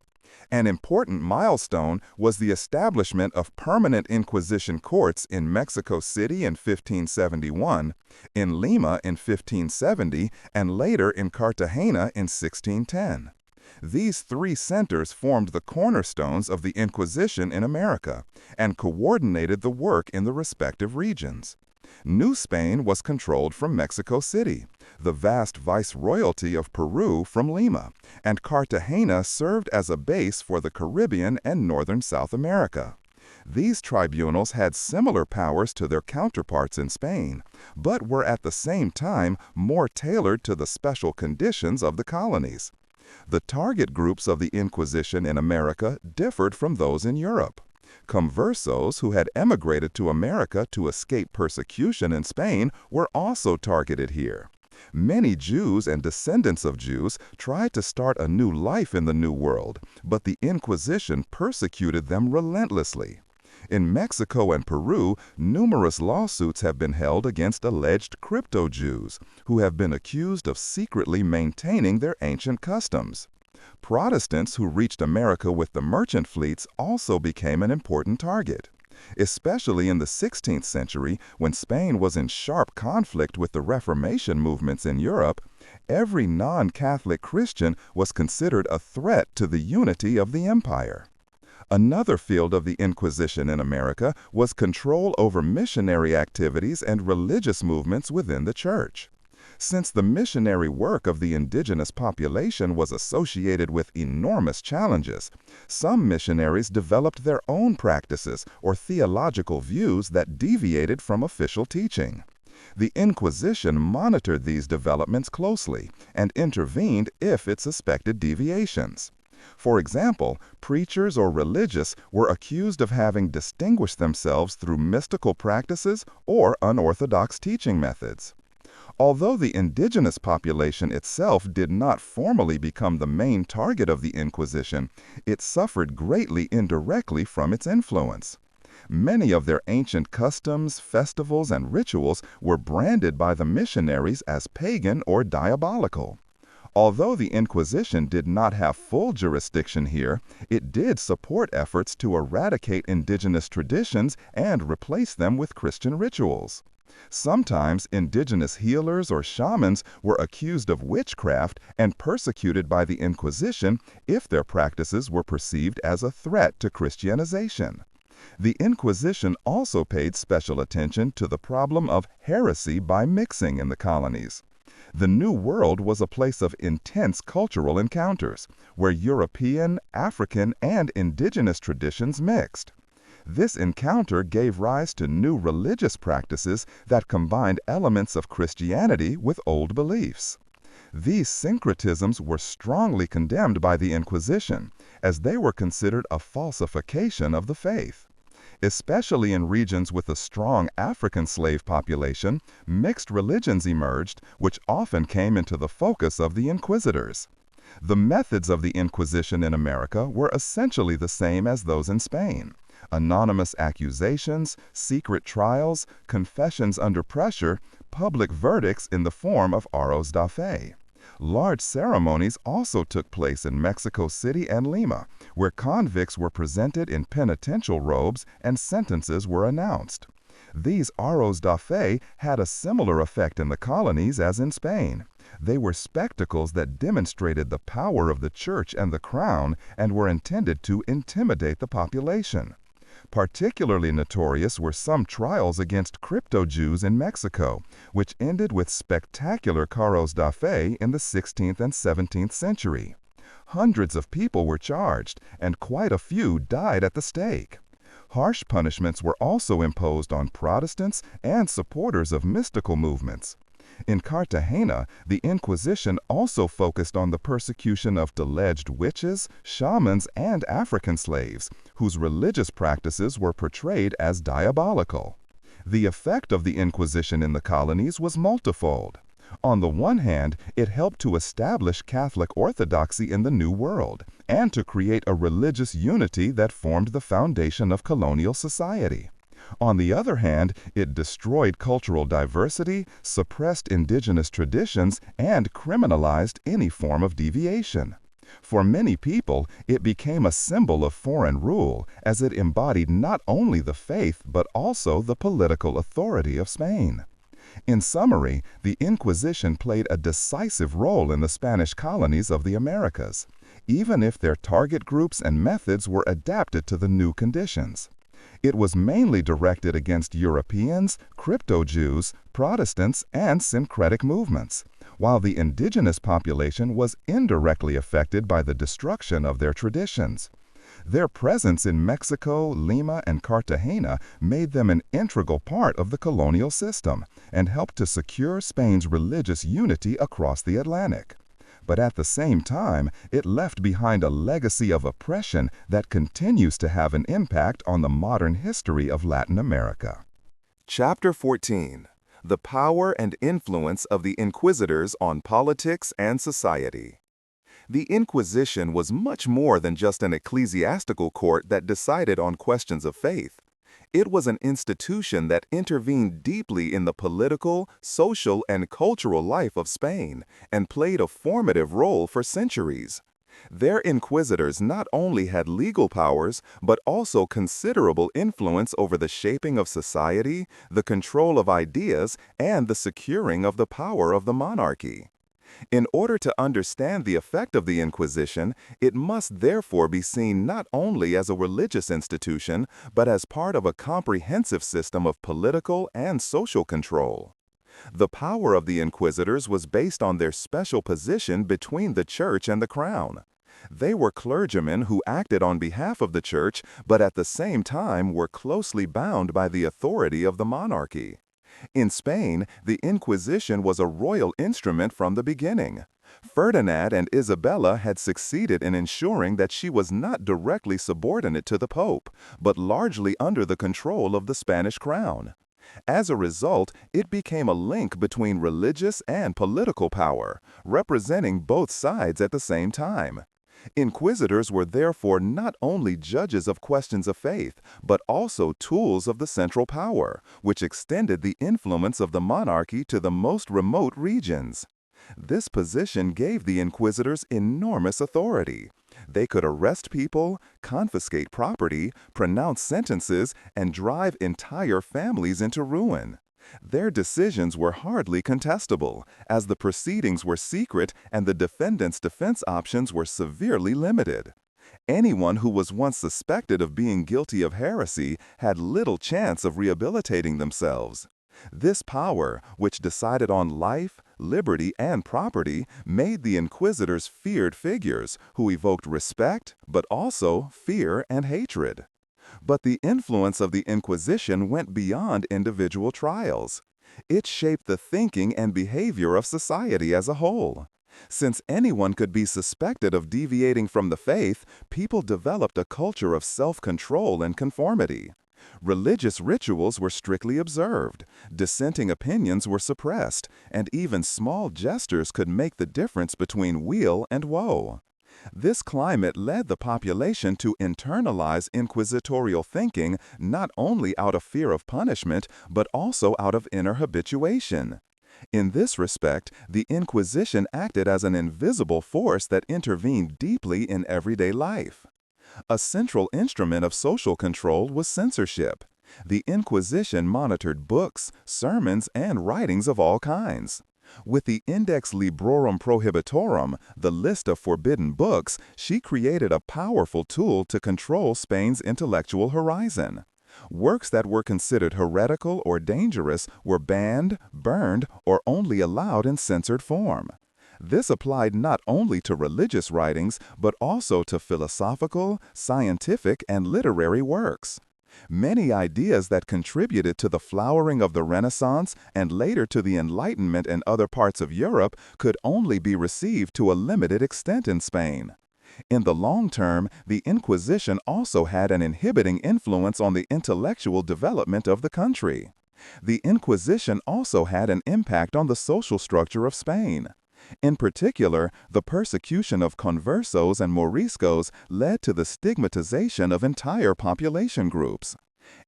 An important milestone was the establishment of permanent Inquisition courts in Mexico City in 1571, in Lima in 1570, and later in Cartagena in 1610. These three centers formed the cornerstones of the Inquisition in America and coordinated the work in the respective regions. New Spain was controlled from Mexico City, the vast viceroyalty of Peru from Lima, and Cartagena served as a base for the Caribbean and northern South America. These tribunals had similar powers to their counterparts in Spain, but were at the same time more tailored to the special conditions of the colonies. The target groups of the Inquisition in America differed from those in Europe. Conversos who had emigrated to America to escape persecution in Spain were also targeted here. Many Jews and descendants of Jews tried to start a new life in the New World, but the Inquisition persecuted them relentlessly. In Mexico and Peru, numerous lawsuits have been held against alleged crypto-Jews, who have been accused of secretly maintaining their ancient customs. Protestants who reached America with the merchant fleets also became an important target. Especially in the 16th century, when Spain was in sharp conflict with the Reformation movements in Europe, every non-Catholic Christian was considered a threat to the unity of the empire. Another field of the Inquisition in America was control over missionary activities and religious movements within the church. Since the missionary work of the indigenous population was associated with enormous challenges, some missionaries developed their own practices or theological views that deviated from official teaching. The Inquisition monitored these developments closely and intervened if it suspected deviations. For example, preachers or religious were accused of having distinguished themselves through mystical practices or unorthodox teaching methods. Although the indigenous population itself did not formally become the main target of the Inquisition, it suffered greatly indirectly from its influence. Many of their ancient customs, festivals, and rituals were branded by the missionaries as pagan or diabolical. Although the Inquisition did not have full jurisdiction here, it did support efforts to eradicate indigenous traditions and replace them with Christian rituals. Sometimes indigenous healers or shamans were accused of witchcraft and persecuted by the Inquisition if their practices were perceived as a threat to Christianization. The Inquisition also paid special attention to the problem of heresy by mixing in the colonies. The New World was a place of intense cultural encounters, where European, African, and indigenous traditions mixed. This encounter gave rise to new religious practices that combined elements of Christianity with old beliefs. These syncretisms were strongly condemned by the Inquisition, as they were considered a falsification of the faith. Especially in regions with a strong African slave population, mixed religions emerged, which often came into the focus of the Inquisitors. The methods of the Inquisition in America were essentially the same as those in Spain. Anonymous accusations, secret trials, confessions under pressure, public verdicts in the form of autos da fe. Large ceremonies also took place in Mexico City and Lima, where convicts were presented in penitential robes and sentences were announced. These autos da fe had a similar effect in the colonies as in Spain. They were spectacles that demonstrated the power of the church and the crown and were intended to intimidate the population. Particularly notorious were some trials against crypto-Jews in Mexico, which ended with spectacular carros da fe in the 16th and 17th century. Hundreds of people were charged, and quite a few died at the stake. Harsh punishments were also imposed on Protestants and supporters of mystical movements. In Cartagena, the Inquisition also focused on the persecution of alleged witches, shamans, and African slaves, whose religious practices were portrayed as diabolical. The effect of the Inquisition in the colonies was multifold. On the one hand, it helped to establish Catholic orthodoxy in the New World, and to create a religious unity that formed the foundation of colonial society. On the other hand, it destroyed cultural diversity, suppressed indigenous traditions, and criminalized any form of deviation. For many people, it became a symbol of foreign rule, as it embodied not only the faith but also the political authority of Spain. In summary, the Inquisition played a decisive role in the Spanish colonies of the Americas, even if their target groups and methods were adapted to the new conditions. It was mainly directed against Europeans, crypto-Jews, Protestants, and syncretic movements, while the indigenous population was indirectly affected by the destruction of their traditions. Their presence in Mexico, Lima, and Cartagena made them an integral part of the colonial system and helped to secure Spain's religious unity across the Atlantic. But at the same time, it left behind a legacy of oppression that continues to have an impact on the modern history of Latin America. Chapter 14. The Power and Influence of the Inquisitors on Politics and Society. The Inquisition was much more than just an ecclesiastical court that decided on questions of faith. It was an institution that intervened deeply in the political, social, and cultural life of Spain and played a formative role for centuries. Their inquisitors not only had legal powers, but also considerable influence over the shaping of society, the control of ideas, and the securing of the power of the monarchy. In order to understand the effect of the Inquisition, it must therefore be seen not only as a religious institution, but as part of a comprehensive system of political and social control. The power of the Inquisitors was based on their special position between the Church and the Crown. They were clergymen who acted on behalf of the Church, but at the same time were closely bound by the authority of the monarchy. In Spain, the Inquisition was a royal instrument from the beginning. Ferdinand and Isabella had succeeded in ensuring that she was not directly subordinate to the Pope, but largely under the control of the Spanish crown. As a result, it became a link between religious and political power, representing both sides at the same time. Inquisitors were therefore not only judges of questions of faith, but also tools of the central power, which extended the influence of the monarchy to the most remote regions. This position gave the inquisitors enormous authority. They could arrest people, confiscate property, pronounce sentences, and drive entire families into ruin. Their decisions were hardly contestable, as the proceedings were secret and the defendant's defense options were severely limited. Anyone who was once suspected of being guilty of heresy had little chance of rehabilitating themselves. This power, which decided on life, liberty, and property, made the inquisitors feared figures who evoked respect, but also fear and hatred. But the influence of the Inquisition went beyond individual trials. It shaped the thinking and behavior of society as a whole. Since anyone could be suspected of deviating from the faith, people developed a culture of self-control and conformity. Religious rituals were strictly observed, dissenting opinions were suppressed, and even small gestures could make the difference between weal and woe. This climate led the population to internalize inquisitorial thinking not only out of fear of punishment, but also out of inner habituation. In this respect, the Inquisition acted as an invisible force that intervened deeply in everyday life. A central instrument of social control was censorship. The Inquisition monitored books, sermons, and writings of all kinds. With the Index Librorum Prohibitorum, the list of forbidden books, she created a powerful tool to control Spain's intellectual horizon. Works that were considered heretical or dangerous were banned, burned, or only allowed in censored form. This applied not only to religious writings, but also to philosophical, scientific, and literary works. Many ideas that contributed to the flowering of the Renaissance and later to the Enlightenment in other parts of Europe could only be received to a limited extent in Spain. In the long term, the Inquisition also had an inhibiting influence on the intellectual development of the country. The Inquisition also had an impact on the social structure of Spain. In particular, the persecution of conversos and moriscos led to the stigmatization of entire population groups.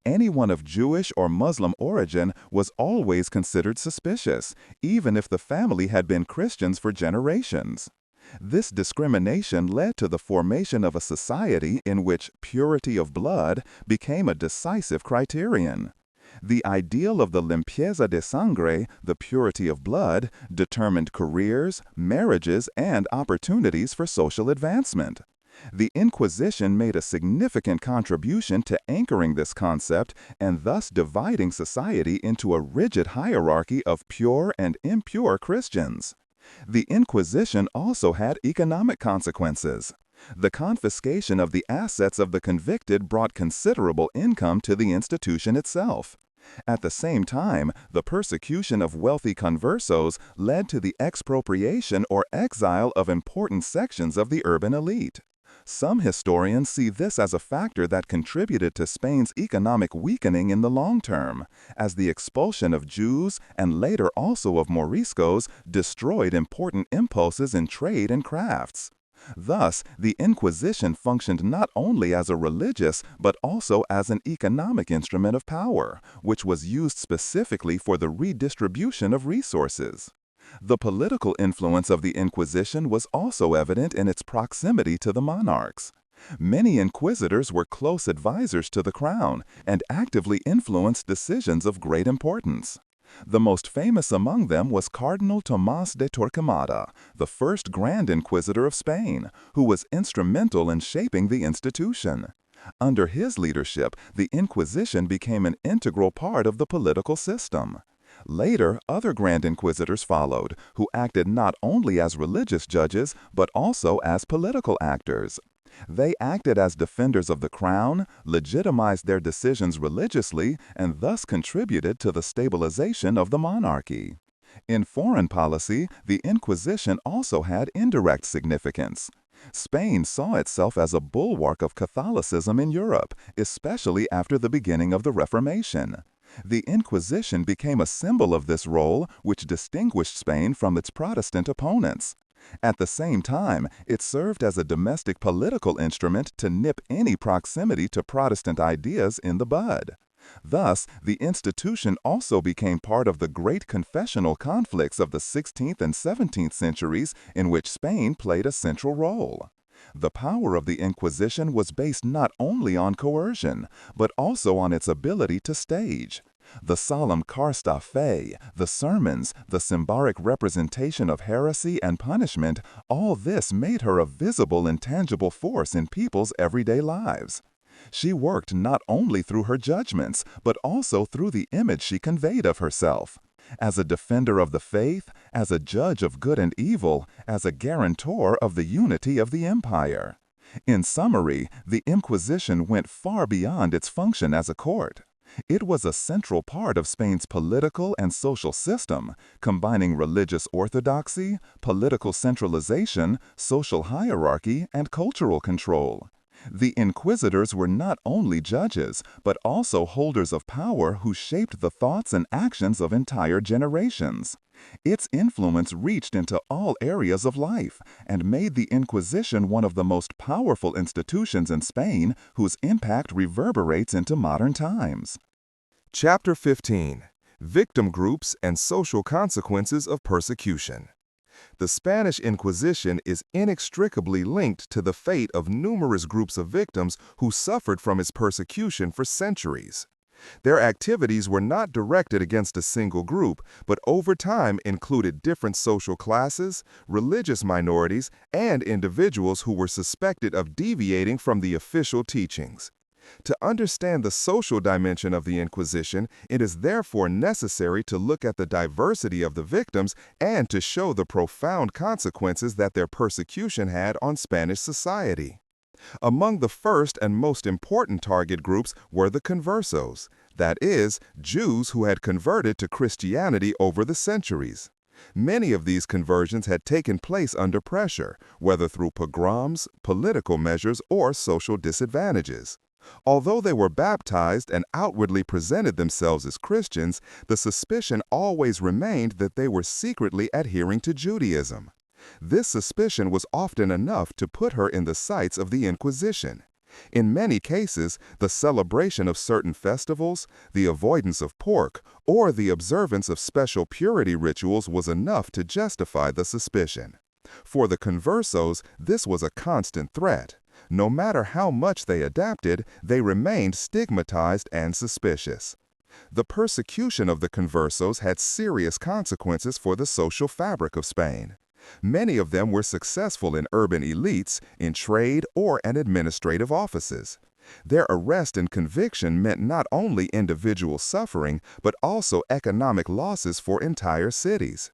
Anyone of Jewish or Muslim origin was always considered suspicious, even if the family had been Christians for generations. This discrimination led to the formation of a society in which purity of blood became a decisive criterion. The ideal of the limpieza de sangre, the purity of blood, determined careers, marriages, and opportunities for social advancement. The Inquisition made a significant contribution to anchoring this concept and thus dividing society into a rigid hierarchy of pure and impure Christians. The Inquisition also had economic consequences. The confiscation of the assets of the convicted brought considerable income to the institution itself. At the same time, the persecution of wealthy conversos led to the expropriation or exile of important sections of the urban elite. Some historians see this as a factor that contributed to Spain's economic weakening in the long term, as the expulsion of Jews and later also of Moriscos destroyed important impulses in trade and crafts. Thus, the Inquisition functioned not only as a religious but also as an economic instrument of power, which was used specifically for the redistribution of resources. The political influence of the Inquisition was also evident in its proximity to the monarchs. Many inquisitors were close advisors to the crown and actively influenced decisions of great importance. The most famous among them was Cardinal Tomás de Torquemada, the first Grand Inquisitor of Spain, who was instrumental in shaping the institution. Under his leadership, the Inquisition became an integral part of the political system. Later, other Grand Inquisitors followed, who acted not only as religious judges but also as political actors. They acted as defenders of the crown, legitimized their decisions religiously, and thus contributed to the stabilization of the monarchy. In foreign policy, the Inquisition also had indirect significance. Spain saw itself as a bulwark of Catholicism in Europe, especially after the beginning of the Reformation. The Inquisition became a symbol of this role, which distinguished Spain from its Protestant opponents. At the same time, it served as a domestic political instrument to nip any proximity to Protestant ideas in the bud. Thus, the institution also became part of the great confessional conflicts of the 16th and 17th centuries in which Spain played a central role. The power of the Inquisition was based not only on coercion, but also on its ability to stage. The solemn carta fe, the sermons, the symbolic representation of heresy and punishment, all this made her a visible and tangible force in people's everyday lives. She worked not only through her judgments, but also through the image she conveyed of herself. As a defender of the faith, as a judge of good and evil, as a guarantor of the unity of the empire. In summary, the Inquisition went far beyond its function as a court. It was a central part of Spain's political and social system, combining religious orthodoxy, political centralization, social hierarchy, and cultural control. The inquisitors were not only judges, but also holders of power who shaped the thoughts and actions of entire generations. Its influence reached into all areas of life and made the Inquisition one of the most powerful institutions in Spain whose impact reverberates into modern times. Chapter 15. Victim Groups and Social Consequences of Persecution. The Spanish Inquisition is inextricably linked to the fate of numerous groups of victims who suffered from its persecution for centuries. Their activities were not directed against a single group, but over time included different social classes, religious minorities, and individuals who were suspected of deviating from the official teachings. To understand the social dimension of the Inquisition, it is therefore necessary to look at the diversity of the victims and to show the profound consequences that their persecution had on Spanish society. Among the first and most important target groups were the conversos, that is, Jews who had converted to Christianity over the centuries. Many of these conversions had taken place under pressure, whether through pogroms, political measures, or social disadvantages. Although they were baptized and outwardly presented themselves as Christians, the suspicion always remained that they were secretly adhering to Judaism. This suspicion was often enough to put her in the sights of the Inquisition. In many cases, the celebration of certain festivals, the avoidance of pork, or the observance of special purity rituals was enough to justify the suspicion. For the conversos, this was a constant threat. No matter how much they adapted, they remained stigmatized and suspicious. The persecution of the conversos had serious consequences for the social fabric of Spain. Many of them were successful in urban elites, in trade, or in administrative offices. Their arrest and conviction meant not only individual suffering, but also economic losses for entire cities.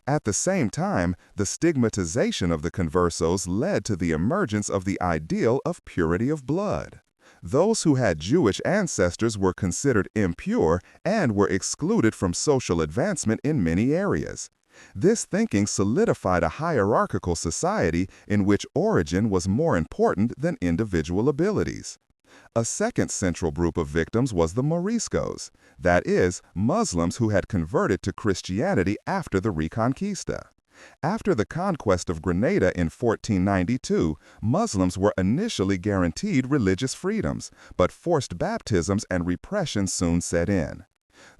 At the same time, the stigmatization of the conversos led to the emergence of the ideal of purity of blood. Those who had Jewish ancestors were considered impure and were excluded from social advancement in many areas. This thinking solidified a hierarchical society in which origin was more important than individual abilities. A second central group of victims was the Moriscos, that is, Muslims who had converted to Christianity after the Reconquista. After the conquest of Granada in 1492, Muslims were initially guaranteed religious freedoms, but forced baptisms and repression soon set in.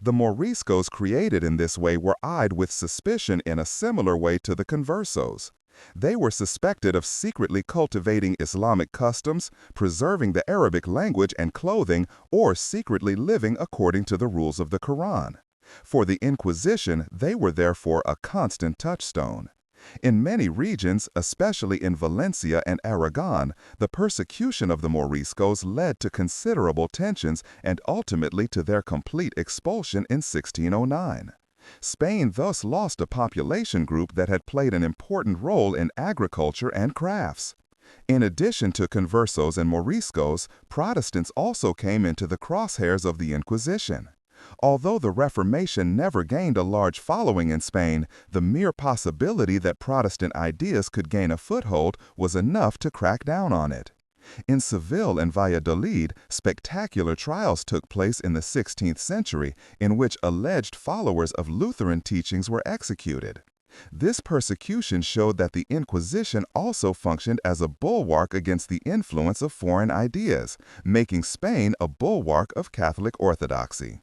The Moriscos created in this way were eyed with suspicion in a similar way to the conversos. They were suspected of secretly cultivating Islamic customs, preserving the Arabic language and clothing, or secretly living according to the rules of the Quran. For the Inquisition, they were therefore a constant touchstone. In many regions, especially in Valencia and Aragón, the persecution of the Moriscos led to considerable tensions and ultimately to their complete expulsion in 1609. Spain thus lost a population group that had played an important role in agriculture and crafts. In addition to conversos and Moriscos, Protestants also came into the crosshairs of the Inquisition. Although the Reformation never gained a large following in Spain, the mere possibility that Protestant ideas could gain a foothold was enough to crack down on it. In Seville and Valladolid, spectacular trials took place in the 16th century in which alleged followers of Lutheran teachings were executed. This persecution showed that the Inquisition also functioned as a bulwark against the influence of foreign ideas, making Spain a bulwark of Catholic orthodoxy.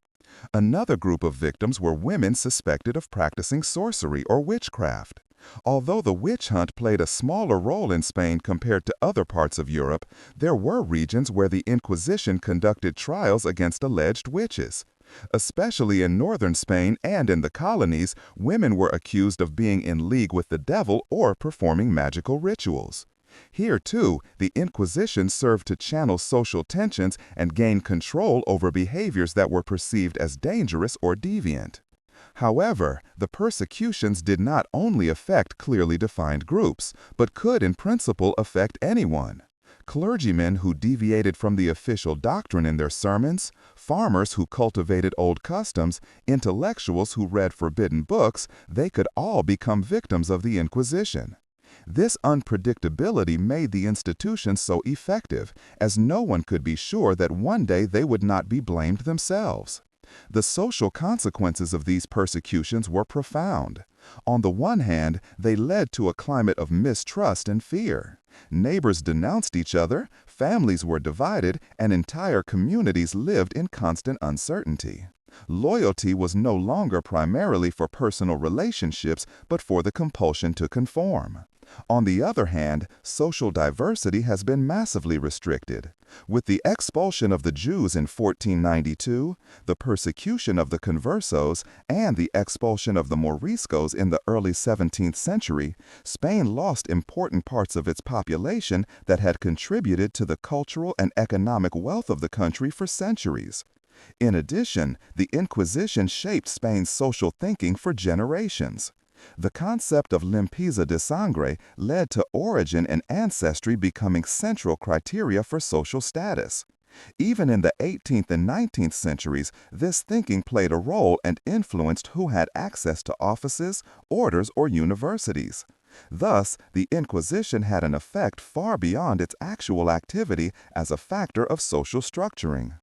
Another group of victims were women suspected of practicing sorcery or witchcraft. Although the witch hunt played a smaller role in Spain compared to other parts of Europe, there were regions where the Inquisition conducted trials against alleged witches. Especially in northern Spain and in the colonies, women were accused of being in league with the devil or performing magical rituals. Here, too, the Inquisition served to channel social tensions and gain control over behaviors that were perceived as dangerous or deviant. However, the persecutions did not only affect clearly defined groups, but could in principle affect anyone. Clergymen who deviated from the official doctrine in their sermons, farmers who cultivated old customs, intellectuals who read forbidden books, they could all become victims of the Inquisition. This unpredictability made the institution so effective, as no one could be sure that one day they would not be blamed themselves. The social consequences of these persecutions were profound. On the one hand, they led to a climate of mistrust and fear. Neighbors denounced each other, families were divided, and entire communities lived in constant uncertainty. Loyalty was no longer primarily for personal relationships, but for the compulsion to conform. On the other hand, social diversity has been massively restricted. With the expulsion of the Jews in 1492, the persecution of the conversos, and the expulsion of the Moriscos in the early 17th century, Spain lost important parts of its population that had contributed to the cultural and economic wealth of the country for centuries. In addition, the Inquisition shaped Spain's social thinking for generations. The concept of limpieza de sangre led to origin and ancestry becoming central criteria for social status. Even in the 18th and 19th centuries, this thinking played a role and influenced who had access to offices, orders, or universities. Thus, the Inquisition had an effect far beyond its actual activity as a factor of social structuring.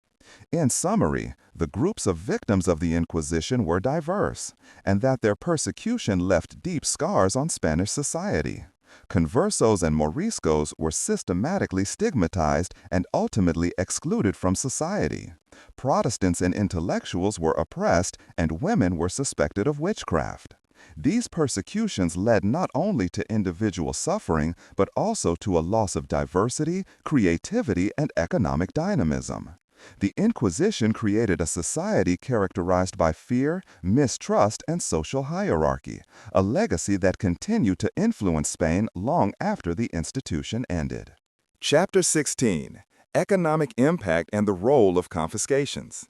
In summary, the groups of victims of the Inquisition were diverse, and that their persecution left deep scars on Spanish society. Conversos and Moriscos were systematically stigmatized and ultimately excluded from society. Protestants and intellectuals were oppressed, and women were suspected of witchcraft. These persecutions led not only to individual suffering, but also to a loss of diversity, creativity, and economic dynamism. The Inquisition created a society characterized by fear, mistrust, and social hierarchy, a legacy that continued to influence Spain long after the institution ended. Chapter 16: Economic Impact and the Role of Confiscations.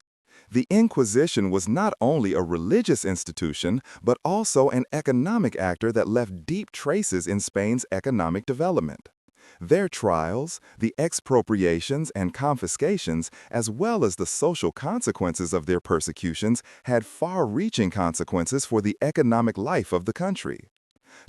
The Inquisition was not only a religious institution, but also an economic actor that left deep traces in Spain's economic development. Their trials, the expropriations and confiscations, as well as the social consequences of their persecutions, had far-reaching consequences for the economic life of the country.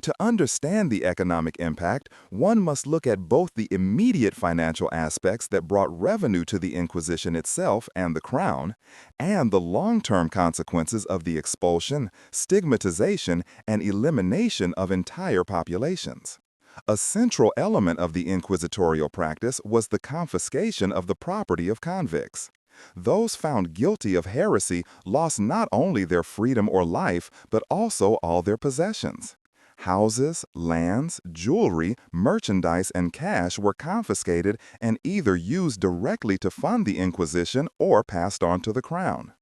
To understand the economic impact, one must look at both the immediate financial aspects that brought revenue to the Inquisition itself and the crown, and the long-term consequences of the expulsion, stigmatization, and elimination of entire populations. A central element of the inquisitorial practice was the confiscation of the property of convicts. Those found guilty of heresy lost not only their freedom or life, but also all their possessions. Houses, lands, jewelry, merchandise, and cash were confiscated and either used directly to fund the Inquisition or passed on to the crown.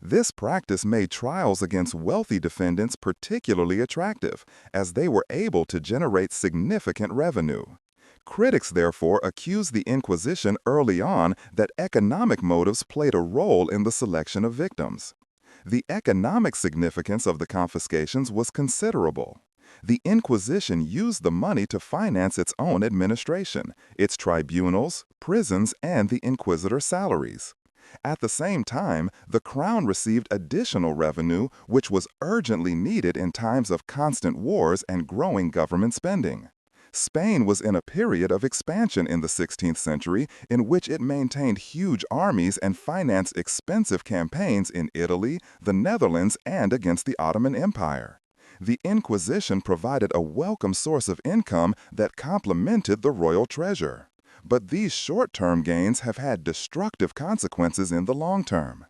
This practice made trials against wealthy defendants particularly attractive, as they were able to generate significant revenue. Critics, therefore, accused the Inquisition early on that economic motives played a role in the selection of victims. The economic significance of the confiscations was considerable. The Inquisition used the money to finance its own administration, its tribunals, prisons, and the inquisitor salaries. At the same time, the crown received additional revenue, which was urgently needed in times of constant wars and growing government spending. Spain was in a period of expansion in the 16th century in which it maintained huge armies and financed expensive campaigns in Italy, the Netherlands, and against the Ottoman Empire. The Inquisition provided a welcome source of income that complemented the royal treasure. But these short-term gains have had destructive consequences in the long term.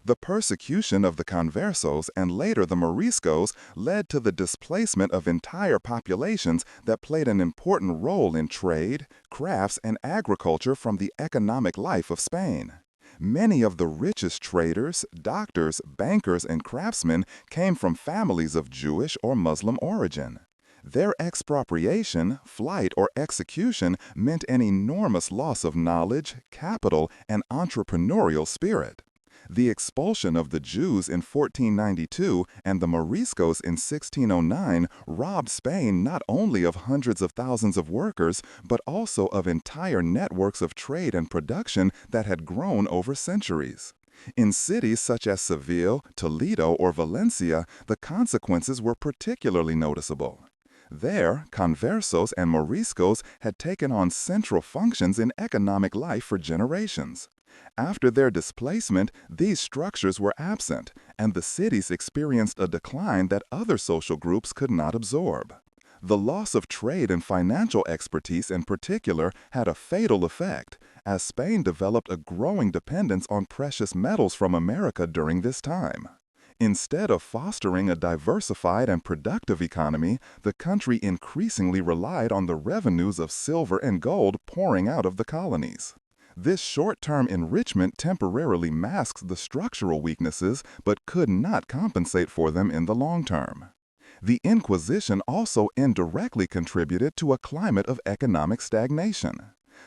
The persecution of the conversos and later the Moriscos led to the displacement of entire populations that played an important role in trade, crafts, and agriculture from the economic life of Spain. Many of the richest traders, doctors, bankers, and craftsmen came from families of Jewish or Muslim origin. Their expropriation, flight, or execution meant an enormous loss of knowledge, capital, and entrepreneurial spirit. The expulsion of the Jews in 1492 and the Moriscos in 1609 robbed Spain not only of hundreds of thousands of workers, but also of entire networks of trade and production that had grown over centuries. In cities such as Seville, Toledo, or Valencia, the consequences were particularly noticeable. There, conversos and Moriscos had taken on central functions in economic life for generations. After their displacement, these structures were absent, and the cities experienced a decline that other social groups could not absorb. The loss of trade and financial expertise in particular had a fatal effect, as Spain developed a growing dependence on precious metals from America during this time. Instead of fostering a diversified and productive economy, the country increasingly relied on the revenues of silver and gold pouring out of the colonies. This short-term enrichment temporarily masks the structural weaknesses but could not compensate for them in the long term. The Inquisition also indirectly contributed to a climate of economic stagnation.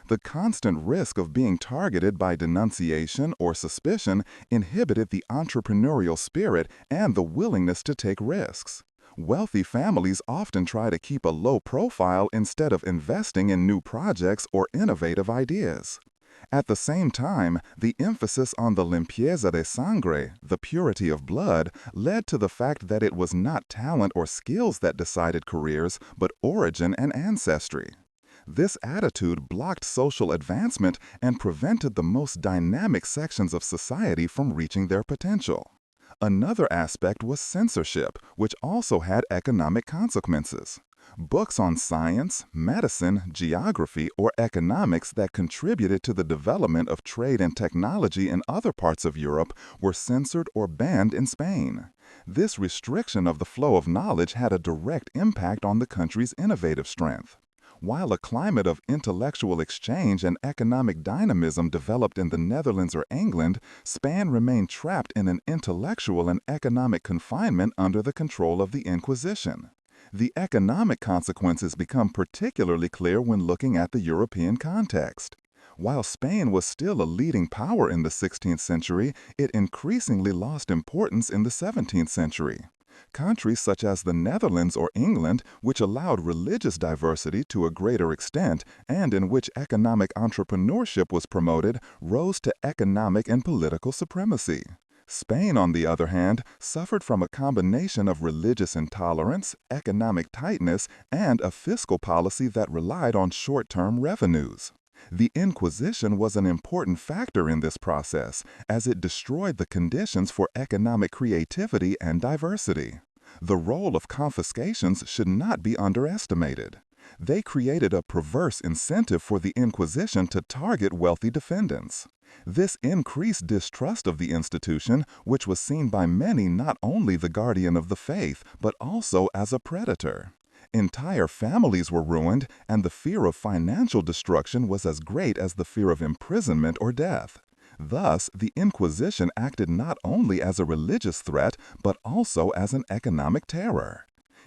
The constant risk of being targeted by denunciation or suspicion inhibited the entrepreneurial spirit and the willingness to take risks. Wealthy families often try to keep a low profile instead of investing in new projects or innovative ideas. At the same time, the emphasis on the limpieza de sangre, the purity of blood, led to the fact that it was not talent or skills that decided careers, but origin and ancestry. This attitude blocked social advancement and prevented the most dynamic sections of society from reaching their potential. Another aspect was censorship, which also had economic consequences. Books on science, medicine, geography, or economics that contributed to the development of trade and technology in other parts of Europe were censored or banned in Spain. This restriction of the flow of knowledge had a direct impact on the country's innovative strength. While a climate of intellectual exchange and economic dynamism developed in the Netherlands or England, Spain remained trapped in an intellectual and economic confinement under the control of the Inquisition. The economic consequences become particularly clear when looking at the European context. While Spain was still a leading power in the 16th century, it increasingly lost importance in the 17th century. Countries such as the Netherlands or England, which allowed religious diversity to a greater extent and in which economic entrepreneurship was promoted, rose to economic and political supremacy. Spain, on the other hand, suffered from a combination of religious intolerance, economic tightness, and a fiscal policy that relied on short-term revenues. The Inquisition was an important factor in this process, as it destroyed the conditions for economic creativity and diversity. The role of confiscations should not be underestimated. They created a perverse incentive for the Inquisition to target wealthy defendants. This increased distrust of the institution, which was seen by many not only the guardian of the faith, but also as a predator. Entire families were ruined, and the fear of financial destruction was as great as the fear of imprisonment or death. Thus, the Inquisition acted not only as a religious threat, but also as an economic terror.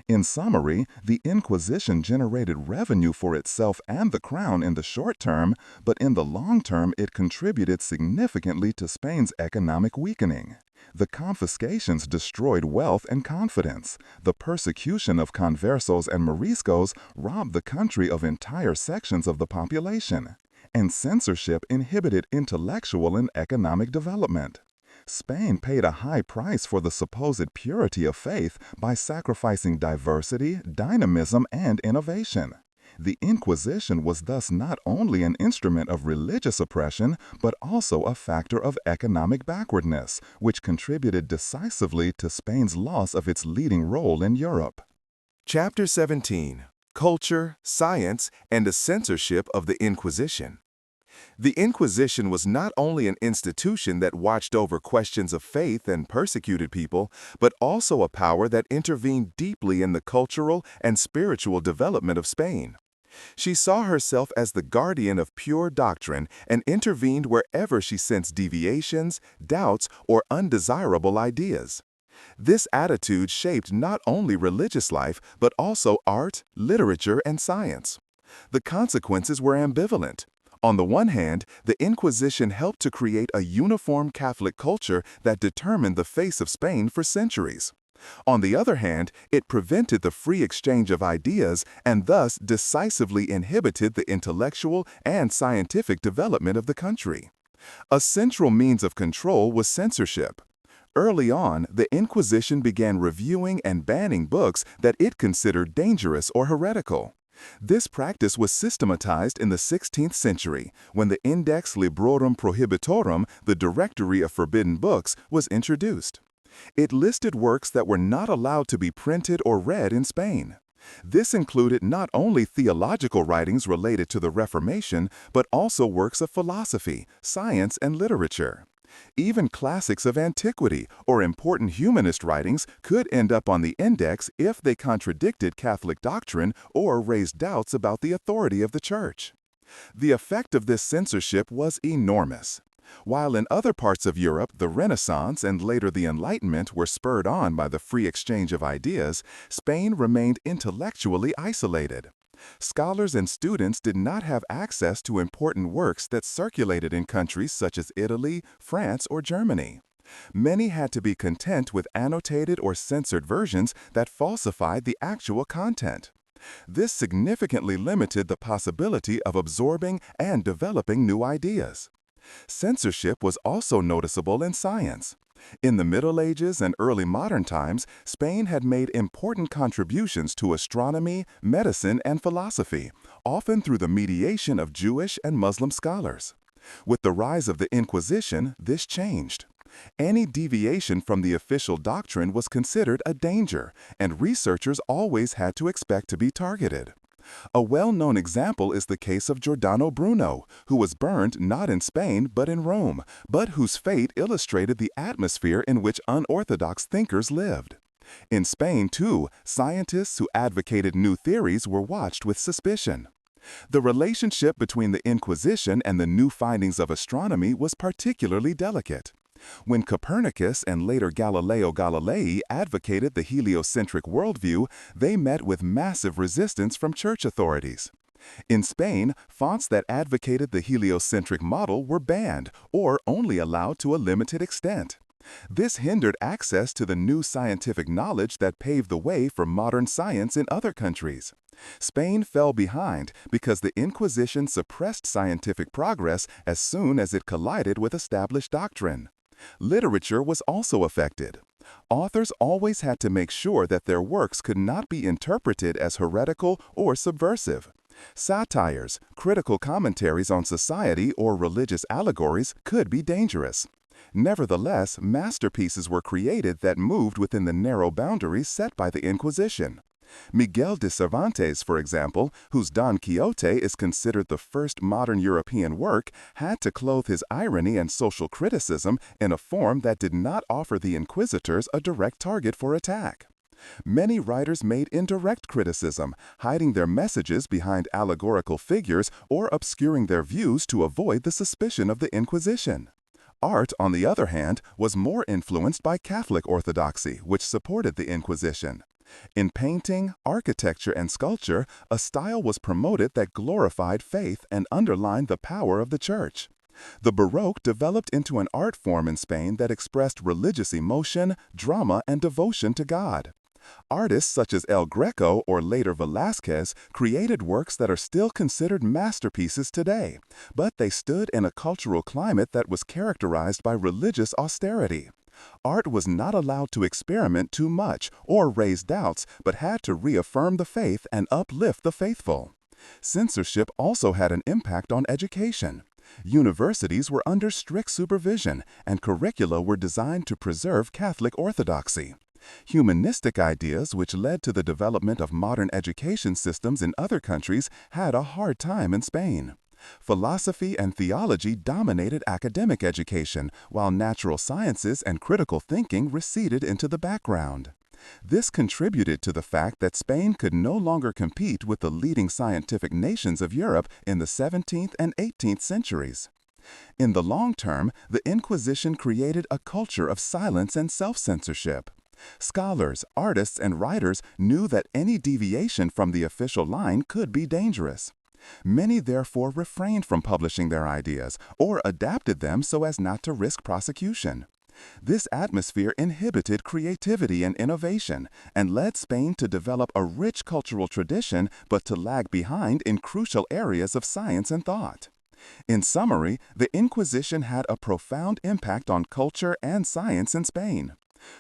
In summary, the Inquisition generated revenue for itself and the crown in the short term, but in the long term it contributed significantly to Spain's economic weakening. The confiscations destroyed wealth and confidence. The persecution of conversos and moriscos robbed the country of entire sections of the population. And censorship inhibited intellectual and economic development. Spain paid a high price for the supposed purity of faith by sacrificing diversity, dynamism, and innovation. The Inquisition was thus not only an instrument of religious oppression, but also a factor of economic backwardness, which contributed decisively to Spain's loss of its leading role in Europe. Chapter 17: Culture, Science, and the Censorship of the Inquisition. The Inquisition was not only an institution that watched over questions of faith and persecuted people, but also a power that intervened deeply in the cultural and spiritual development of Spain. She saw herself as the guardian of pure doctrine and intervened wherever she sensed deviations, doubts, or undesirable ideas. This attitude shaped not only religious life, but also art, literature, and science. The consequences were ambivalent. On the one hand, the Inquisition helped to create a uniform Catholic culture that determined the face of Spain for centuries. On the other hand, it prevented the free exchange of ideas and thus decisively inhibited the intellectual and scientific development of the country. A central means of control was censorship. Early on, the Inquisition began reviewing and banning books that it considered dangerous or heretical. This practice was systematized in the 16th century, when the Index Librorum Prohibitorum, the Directory of Forbidden Books, was introduced. It listed works that were not allowed to be printed or read in Spain. This included not only theological writings related to the Reformation, but also works of philosophy, science, and literature. Even classics of antiquity or important humanist writings could end up on the index if they contradicted Catholic doctrine or raised doubts about the authority of the Church. The effect of this censorship was enormous. While in other parts of Europe the Renaissance and later the Enlightenment were spurred on by the free exchange of ideas, Spain remained intellectually isolated. Scholars and students did not have access to important works that circulated in countries such as Italy, France, or Germany. Many had to be content with annotated or censored versions that falsified the actual content. This significantly limited the possibility of absorbing and developing new ideas. Censorship was also noticeable in science. In the Middle Ages and early modern times, Spain had made important contributions to astronomy, medicine, and philosophy, often through the mediation of Jewish and Muslim scholars. With the rise of the Inquisition, this changed. Any deviation from the official doctrine was considered a danger, and researchers always had to expect to be targeted. A well-known example is the case of Giordano Bruno, who was burned not in Spain but in Rome, but whose fate illustrated the atmosphere in which unorthodox thinkers lived. In Spain, too, scientists who advocated new theories were watched with suspicion. The relationship between the Inquisition and the new findings of astronomy was particularly delicate. When Copernicus and later Galileo Galilei advocated the heliocentric worldview, they met with massive resistance from church authorities. In Spain, fonts that advocated the heliocentric model were banned or only allowed to a limited extent. This hindered access to the new scientific knowledge that paved the way for modern science in other countries. Spain fell behind because the Inquisition suppressed scientific progress as soon as it collided with established doctrine. Literature was also affected. Authors always had to make sure that their works could not be interpreted as heretical or subversive. Satires, critical commentaries on society, or religious allegories could be dangerous. Nevertheless, masterpieces were created that moved within the narrow boundaries set by the Inquisition. Miguel de Cervantes, for example, whose Don Quixote is considered the first modern European work, had to clothe his irony and social criticism in a form that did not offer the Inquisitors a direct target for attack. Many writers made indirect criticism, hiding their messages behind allegorical figures or obscuring their views to avoid the suspicion of the Inquisition. Art, on the other hand, was more influenced by Catholic orthodoxy, which supported the Inquisition. In painting, architecture, and sculpture, a style was promoted that glorified faith and underlined the power of the Church. The Baroque developed into an art form in Spain that expressed religious emotion, drama, and devotion to God. Artists such as El Greco or later Velázquez created works that are still considered masterpieces today, but they stood in a cultural climate that was characterized by religious austerity. Art was not allowed to experiment too much or raise doubts, but had to reaffirm the faith and uplift the faithful. Censorship also had an impact on education. Universities were under strict supervision, and curricula were designed to preserve Catholic orthodoxy. Humanistic ideas, which led to the development of modern education systems in other countries, had a hard time in Spain. Philosophy and theology dominated academic education, while natural sciences and critical thinking receded into the background. This contributed to the fact that Spain could no longer compete with the leading scientific nations of Europe in the 17th and 18th centuries. In the long term, the Inquisition created a culture of silence and self-censorship. Scholars, artists, and writers knew that any deviation from the official line could be dangerous. Many therefore refrained from publishing their ideas or adapted them so as not to risk prosecution. This atmosphere inhibited creativity and innovation and led Spain to develop a rich cultural tradition but to lag behind in crucial areas of science and thought. In summary, the Inquisition had a profound impact on culture and science in Spain.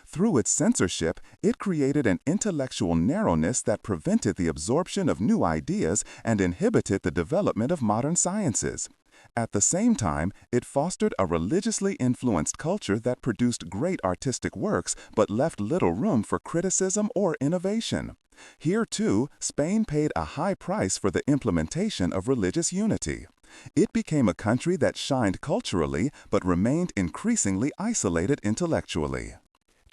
Through its censorship, it created an intellectual narrowness that prevented the absorption of new ideas and inhibited the development of modern sciences. At the same time, it fostered a religiously influenced culture that produced great artistic works but left little room for criticism or innovation. Here, too, Spain paid a high price for the implementation of religious unity. It became a country that shined culturally but remained increasingly isolated intellectually.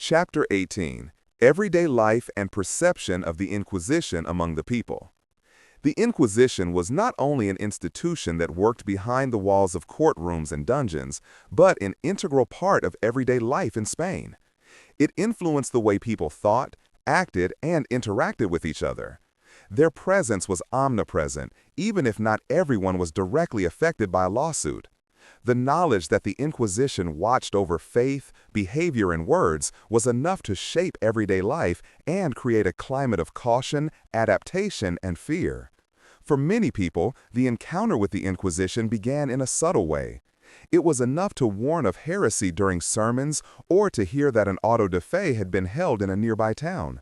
Chapter 18. Everyday Life and Perception of the Inquisition Among the People. The Inquisition was not only an institution that worked behind the walls of courtrooms and dungeons, but an integral part of everyday life in Spain. It influenced the way people thought, acted, and interacted with each other. Their presence was omnipresent, even if not everyone was directly affected by a lawsuit. The knowledge that the Inquisition watched over faith, behavior, and words was enough to shape everyday life and create a climate of caution, adaptation, and fear. For many people, the encounter with the Inquisition began in a subtle way. It was enough to warn of heresy during sermons or to hear that an auto de fe had been held in a nearby town.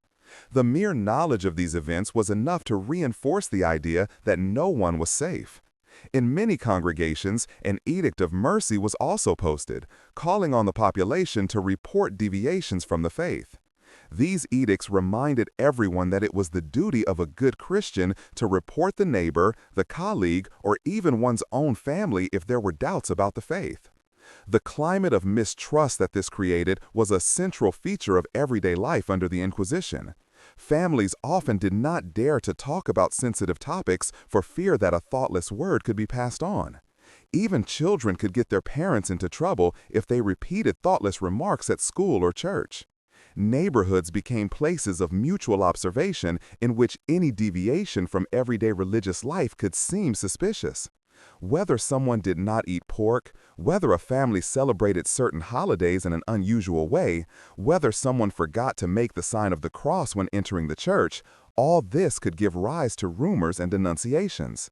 The mere knowledge of these events was enough to reinforce the idea that no one was safe. In many congregations, an edict of mercy was also posted, calling on the population to report deviations from the faith. These edicts reminded everyone that it was the duty of a good Christian to report the neighbor, the colleague, or even one's own family if there were doubts about the faith. The climate of mistrust that this created was a central feature of everyday life under the Inquisition. Families often did not dare to talk about sensitive topics for fear that a thoughtless word could be passed on. Even children could get their parents into trouble if they repeated thoughtless remarks at school or church. Neighborhoods became places of mutual observation in which any deviation from everyday religious life could seem suspicious. Whether someone did not eat pork, whether a family celebrated certain holidays in an unusual way, whether someone forgot to make the sign of the cross when entering the church, all this could give rise to rumors and denunciations.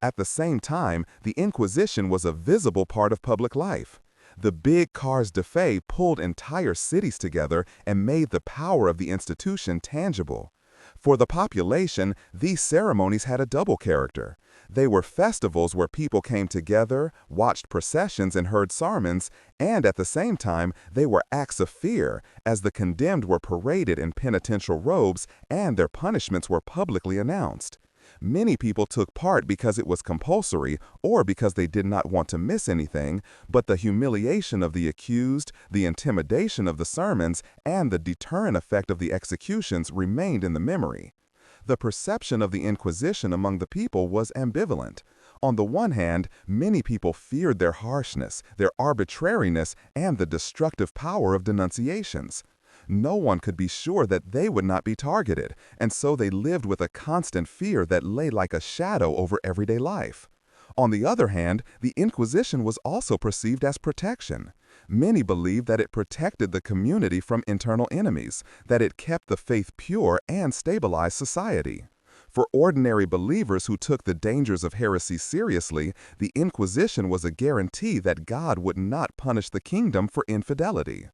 At the same time, the Inquisition was a visible part of public life. The big cars de fe pulled entire cities together and made the power of the institution tangible. For the population, these ceremonies had a double character. They were festivals where people came together, watched processions and heard sermons, and at the same time, they were acts of fear, as the condemned were paraded in penitential robes and their punishments were publicly announced. Many people took part because it was compulsory or because they did not want to miss anything, but the humiliation of the accused, the intimidation of the sermons, and the deterrent effect of the executions remained in the memory. The perception of the Inquisition among the people was ambivalent. On the one hand, many people feared their harshness, their arbitrariness, and the destructive power of denunciations. No one could be sure that they would not be targeted, and so they lived with a constant fear that lay like a shadow over everyday life. On the other hand, the Inquisition was also perceived as protection. Many believed that it protected the community from internal enemies, that it kept the faith pure and stabilized society. For ordinary believers who took the dangers of heresy seriously, the Inquisition was a guarantee that God would not punish the kingdom for infidelity.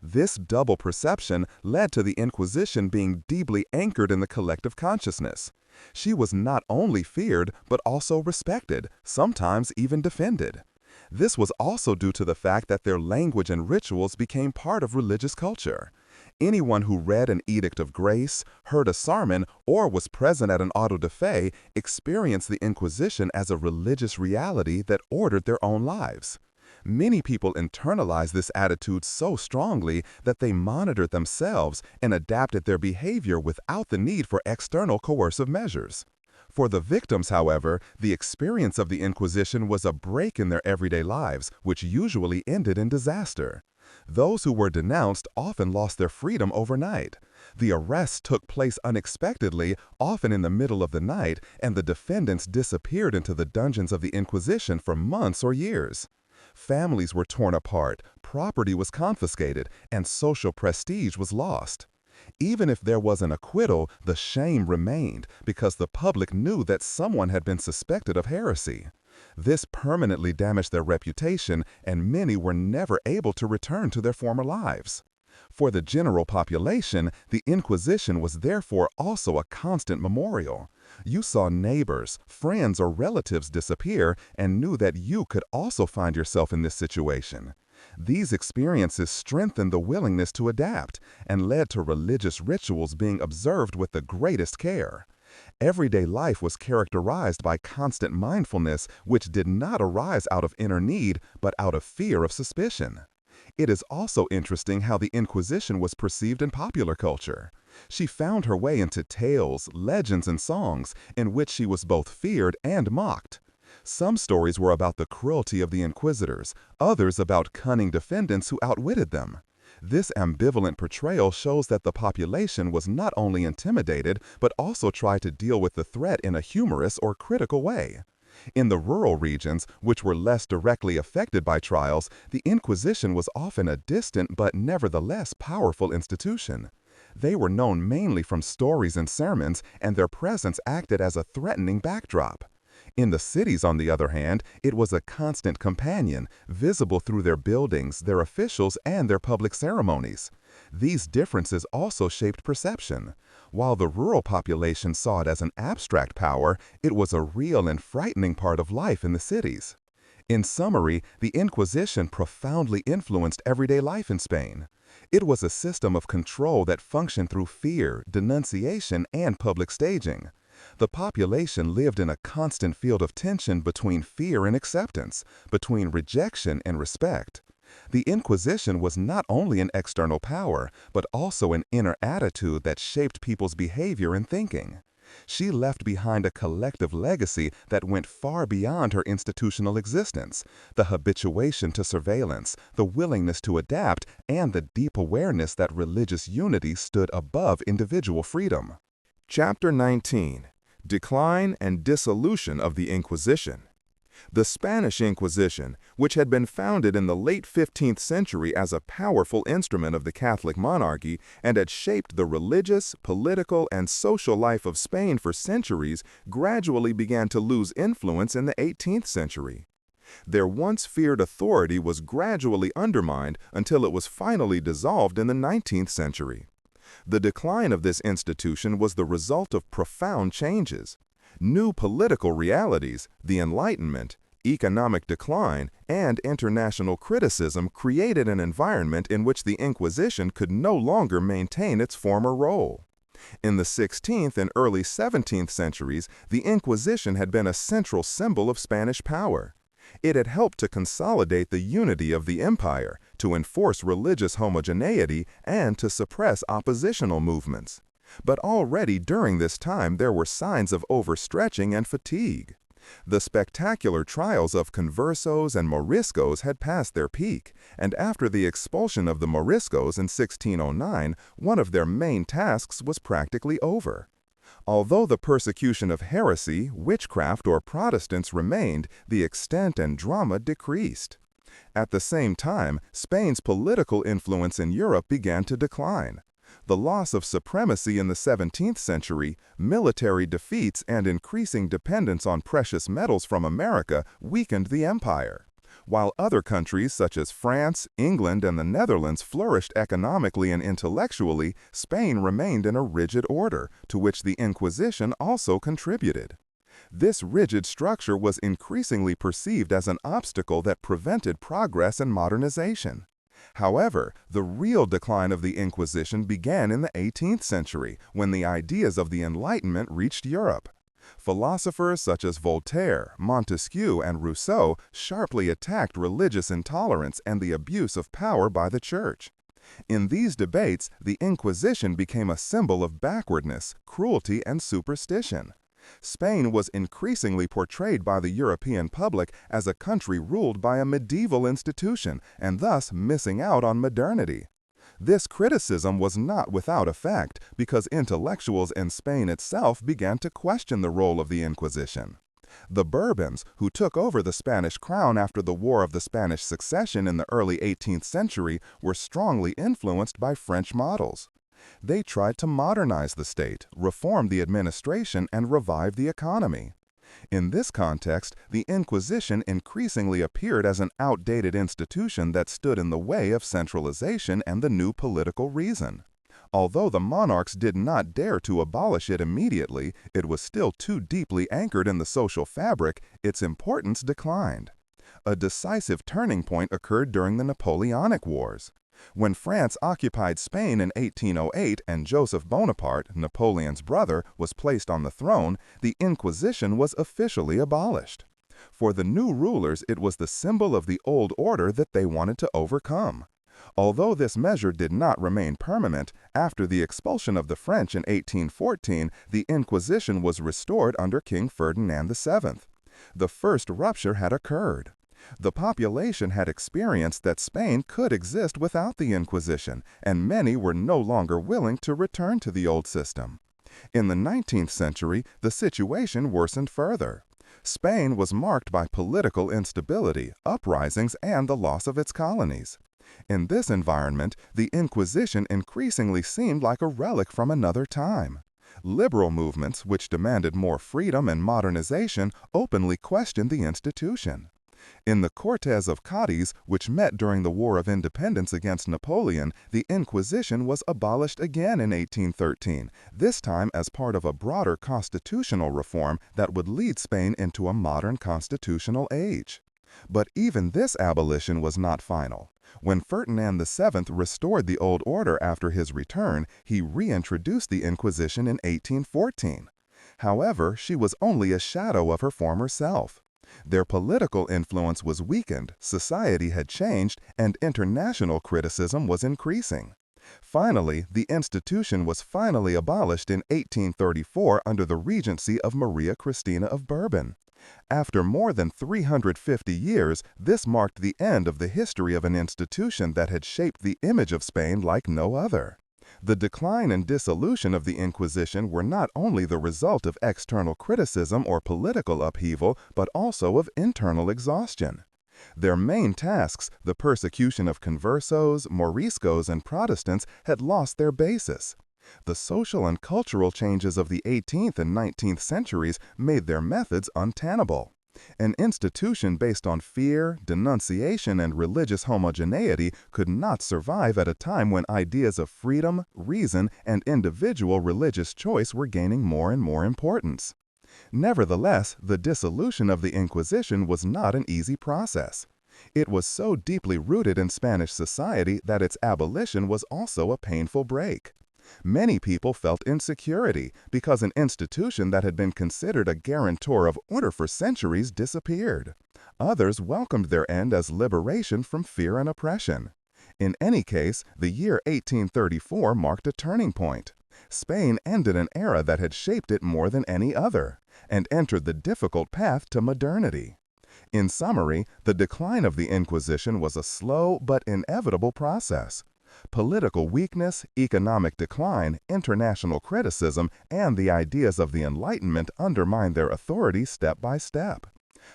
This double perception led to the Inquisition being deeply anchored in the collective consciousness. She was not only feared, but also respected, sometimes even defended. This was also due to the fact that their language and rituals became part of religious culture. Anyone who read an edict of grace, heard a sermon, or was present at an auto de fe experienced the Inquisition as a religious reality that ordered their own lives. Many people internalized this attitude so strongly that they monitored themselves and adapted their behavior without the need for external coercive measures. For the victims, however, the experience of the Inquisition was a break in their everyday lives, which usually ended in disaster. Those who were denounced often lost their freedom overnight. The arrests took place unexpectedly, often in the middle of the night, and the defendants disappeared into the dungeons of the Inquisition for months or years. Families were torn apart, property was confiscated, and social prestige was lost. Even if there was an acquittal, the shame remained because the public knew that someone had been suspected of heresy. This permanently damaged their reputation, and many were never able to return to their former lives. For the general population, the Inquisition was therefore also a constant memorial. You saw neighbors, friends, or relatives disappear and knew that you could also find yourself in this situation. These experiences strengthened the willingness to adapt and led to religious rituals being observed with the greatest care. Everyday life was characterized by constant mindfulness, which did not arise out of inner need, but out of fear of suspicion. It is also interesting how the Inquisition was perceived in popular culture. She found her way into tales, legends, and songs, in which she was both feared and mocked. Some stories were about the cruelty of the Inquisitors, others about cunning defendants who outwitted them. This ambivalent portrayal shows that the population was not only intimidated, but also tried to deal with the threat in a humorous or critical way. In the rural regions, which were less directly affected by trials, the Inquisition was often a distant but nevertheless powerful institution. They were known mainly from stories and sermons, and their presence acted as a threatening backdrop. In the cities, on the other hand, it was a constant companion, visible through their buildings, their officials, and their public ceremonies. These differences also shaped perception. While the rural population saw it as an abstract power, it was a real and frightening part of life in the cities. In summary, the Inquisition profoundly influenced everyday life in Spain. It was a system of control that functioned through fear, denunciation, and public staging. The population lived in a constant field of tension between fear and acceptance, between rejection and respect. The Inquisition was not only an external power, but also an inner attitude that shaped people's behavior and thinking. She left behind a collective legacy that went far beyond her institutional existence, the habituation to surveillance, the willingness to adapt, and the deep awareness that religious unity stood above individual freedom. Chapter 19. Decline and Dissolution of the Inquisition. The Spanish Inquisition, which had been founded in the late 15th century as a powerful instrument of the Catholic monarchy and had shaped the religious, political, and social life of Spain for centuries, gradually began to lose influence in the 18th century. Their once feared authority was gradually undermined until it was finally dissolved in the 19th century. The decline of this institution was the result of profound changes. New political realities, the Enlightenment, economic decline, and international criticism created an environment in which the Inquisition could no longer maintain its former role. In the 16th and early 17th centuries, the Inquisition had been a central symbol of Spanish power. It had helped to consolidate the unity of the empire, to enforce religious homogeneity, and to suppress oppositional movements. But already during this time there were signs of overstretching and fatigue. The spectacular trials of conversos and moriscos had passed their peak, and after the expulsion of the moriscos in 1609, one of their main tasks was practically over. Although the persecution of heresy, witchcraft, or Protestants remained, the extent and drama decreased. At the same time, Spain's political influence in Europe began to decline. The loss of supremacy in the 17th century, military defeats, and increasing dependence on precious metals from America weakened the empire. While other countries such as France, England, and the Netherlands flourished economically and intellectually, Spain remained in a rigid order, to which the Inquisition also contributed. This rigid structure was increasingly perceived as an obstacle that prevented progress and modernization. However, the real decline of the Inquisition began in the 18th century, when the ideas of the Enlightenment reached Europe. Philosophers such as Voltaire, Montesquieu, and Rousseau sharply attacked religious intolerance and the abuse of power by the Church. In these debates, the Inquisition became a symbol of backwardness, cruelty, and superstition. Spain was increasingly portrayed by the European public as a country ruled by a medieval institution and thus missing out on modernity. This criticism was not without effect because intellectuals in Spain itself began to question the role of the Inquisition. The Bourbons, who took over the Spanish crown after the War of the Spanish Succession in the early 18th century, were strongly influenced by French models. They tried to modernize the state, reform the administration, and revive the economy. In this context, the Inquisition increasingly appeared as an outdated institution that stood in the way of centralization and the new political reason. Although the monarchs did not dare to abolish it immediately, it was still too deeply anchored in the social fabric, its importance declined. A decisive turning point occurred during the Napoleonic Wars. When France occupied Spain in 1808 and Joseph Bonaparte, Napoleon's brother, was placed on the throne, the Inquisition was officially abolished. For the new rulers, it was the symbol of the old order that they wanted to overcome. Although this measure did not remain permanent, after the expulsion of the French in 1814, the Inquisition was restored under King Ferdinand VII. The first rupture had occurred. The population had experienced that Spain could exist without the Inquisition, and many were no longer willing to return to the old system. In the 19th century, the situation worsened further. Spain was marked by political instability, uprisings, and the loss of its colonies. In this environment, the Inquisition increasingly seemed like a relic from another time. Liberal movements, which demanded more freedom and modernization, openly questioned the institution. In the Cortes of Cadiz, which met during the War of Independence against Napoleon, the Inquisition was abolished again in 1813, this time as part of a broader constitutional reform that would lead Spain into a modern constitutional age. But even this abolition was not final. When Ferdinand VII restored the old order after his return, he reintroduced the Inquisition in 1814. However, she was only a shadow of her former self. Their political influence was weakened, society had changed, and international criticism was increasing. Finally, the institution was finally abolished in 1834 under the regency of Maria Cristina of Bourbon. After more than 350 years, this marked the end of the history of an institution that had shaped the image of Spain like no other. The decline and dissolution of the Inquisition were not only the result of external criticism or political upheaval, but also of internal exhaustion. Their main tasks, the persecution of conversos, moriscos, and Protestants, had lost their basis. The social and cultural changes of the 18th and 19th centuries made their methods untenable. An institution based on fear, denunciation, and religious homogeneity could not survive at a time when ideas of freedom, reason, and individual religious choice were gaining more and more importance. Nevertheless, the dissolution of the Inquisition was not an easy process. It was so deeply rooted in Spanish society that its abolition was also a painful break. Many people felt insecurity because an institution that had been considered a guarantor of order for centuries disappeared. Others welcomed their end as liberation from fear and oppression. In any case, the year 1834 marked a turning point. Spain ended an era that had shaped it more than any other, and entered the difficult path to modernity. In summary, the decline of the Inquisition was a slow but inevitable process. Political weakness, economic decline, international criticism, and the ideas of the Enlightenment undermined their authority step by step.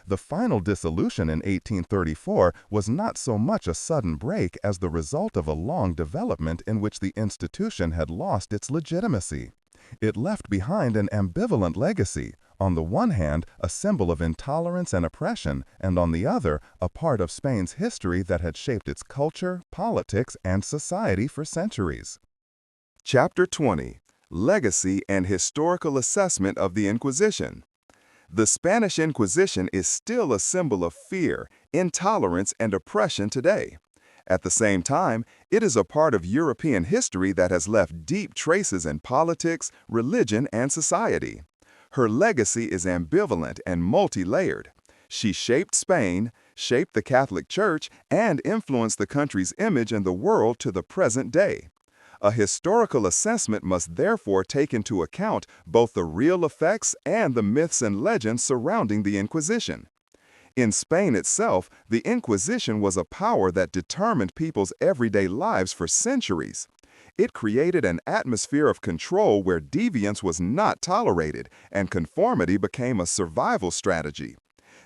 The final dissolution in 1834 was not so much a sudden break as the result of a long development in which the institution had lost its legitimacy. It left behind an ambivalent legacy, on the one hand, a symbol of intolerance and oppression, and on the other, a part of Spain's history that had shaped its culture, politics, and society for centuries. Chapter 20. Legacy and Historical Assessment of the Inquisition. The Spanish Inquisition is still a symbol of fear, intolerance, and oppression today. At the same time, it is a part of European history that has left deep traces in politics, religion, and society. Her legacy is ambivalent and multi-layered. She shaped Spain, shaped the Catholic Church, and influenced the country's image in the world to the present day. A historical assessment must therefore take into account both the real effects and the myths and legends surrounding the Inquisition. In Spain itself, the Inquisition was a power that determined people's everyday lives for centuries. It created an atmosphere of control where deviance was not tolerated and conformity became a survival strategy.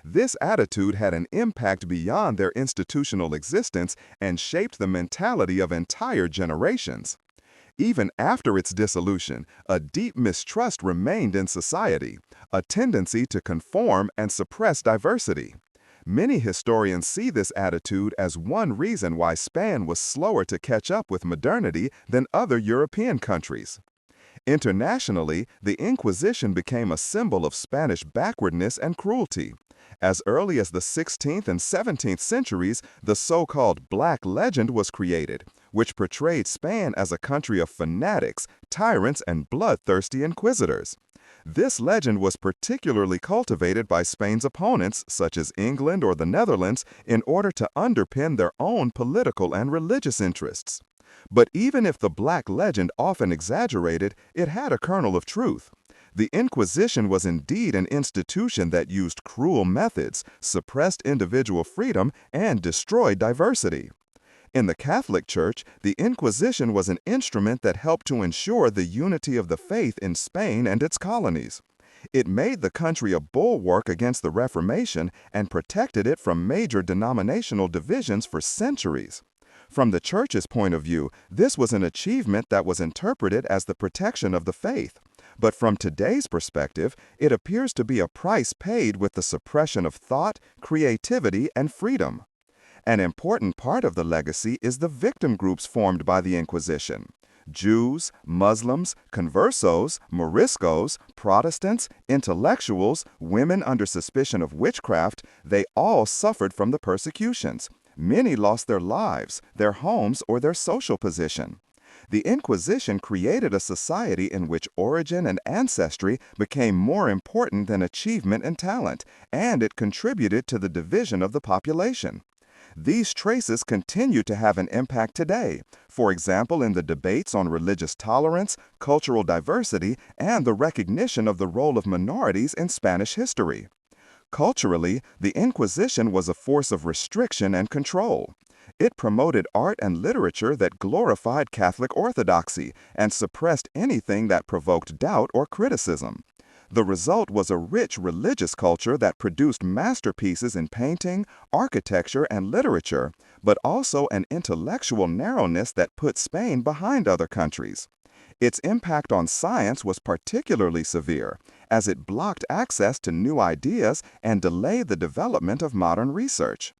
This attitude had an impact beyond their institutional existence and shaped the mentality of entire generations. Even after its dissolution, a deep mistrust remained in society, a tendency to conform and suppress diversity. Many historians see this attitude as one reason why Spain was slower to catch up with modernity than other European countries. Internationally, the Inquisition became a symbol of Spanish backwardness and cruelty. As early as the 16th and 17th centuries, the so-called Black Legend was created, which portrayed Spain as a country of fanatics, tyrants, and bloodthirsty inquisitors. This legend was particularly cultivated by Spain's opponents, such as England or the Netherlands, in order to underpin their own political and religious interests. But even if the Black Legend often exaggerated, it had a kernel of truth. The Inquisition was indeed an institution that used cruel methods, suppressed individual freedom, and destroyed diversity. In the Catholic Church, the Inquisition was an instrument that helped to ensure the unity of the faith in Spain and its colonies. It made the country a bulwark against the Reformation and protected it from major denominational divisions for centuries. From the Church's point of view, this was an achievement that was interpreted as the protection of the faith. But from today's perspective, it appears to be a price paid with the suppression of thought, creativity, and freedom. An important part of the legacy is the victim groups formed by the Inquisition. Jews, Muslims, conversos, Moriscos, Protestants, intellectuals, women under suspicion of witchcraft, they all suffered from the persecutions. Many lost their lives, their homes, or their social position. The Inquisition created a society in which origin and ancestry became more important than achievement and talent, and it contributed to the division of the population. These traces continue to have an impact today, for example in the debates on religious tolerance, cultural diversity, and the recognition of the role of minorities in Spanish history. Culturally, the Inquisition was a force of restriction and control. It promoted art and literature that glorified Catholic orthodoxy and suppressed anything that provoked doubt or criticism. The result was a rich religious culture that produced masterpieces in painting, architecture, and literature, but also an intellectual narrowness that put Spain behind other countries. Its impact on science was particularly severe, as it blocked access to new ideas and delayed the development of modern research.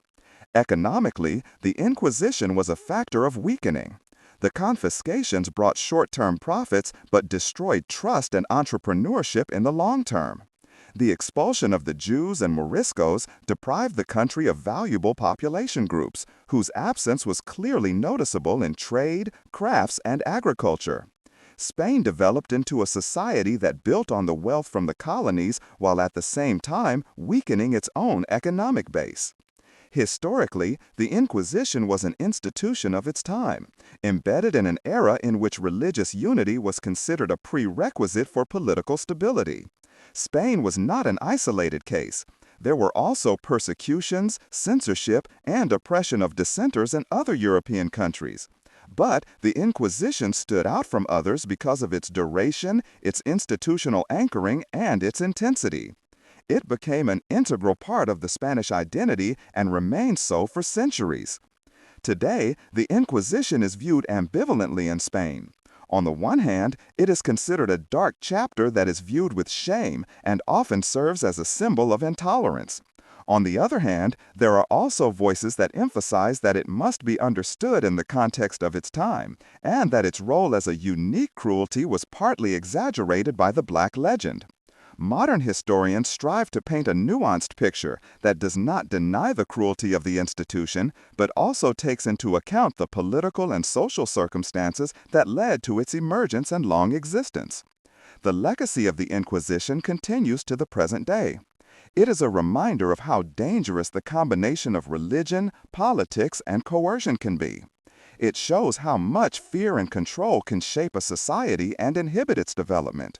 Economically, the Inquisition was a factor of weakening. The confiscations brought short-term profits but destroyed trust and entrepreneurship in the long term. The expulsion of the Jews and Moriscos deprived the country of valuable population groups, whose absence was clearly noticeable in trade, crafts, and agriculture. Spain developed into a society that built on the wealth from the colonies while at the same time weakening its own economic base. Historically, the Inquisition was an institution of its time, embedded in an era in which religious unity was considered a prerequisite for political stability. Spain was not an isolated case. There were also persecutions, censorship, and oppression of dissenters in other European countries. But the Inquisition stood out from others because of its duration, its institutional anchoring, and its intensity. It became an integral part of the Spanish identity and remained so for centuries. Today, the Inquisition is viewed ambivalently in Spain. On the one hand, it is considered a dark chapter that is viewed with shame and often serves as a symbol of intolerance. On the other hand, there are also voices that emphasize that it must be understood in the context of its time, and that its role as a unique cruelty was partly exaggerated by the Black legend. Modern historians strive to paint a nuanced picture that does not deny the cruelty of the institution, but also takes into account the political and social circumstances that led to its emergence and long existence. The legacy of the Inquisition continues to the present day. It is a reminder of how dangerous the combination of religion, politics, and coercion can be. It shows how much fear and control can shape a society and inhibit its development.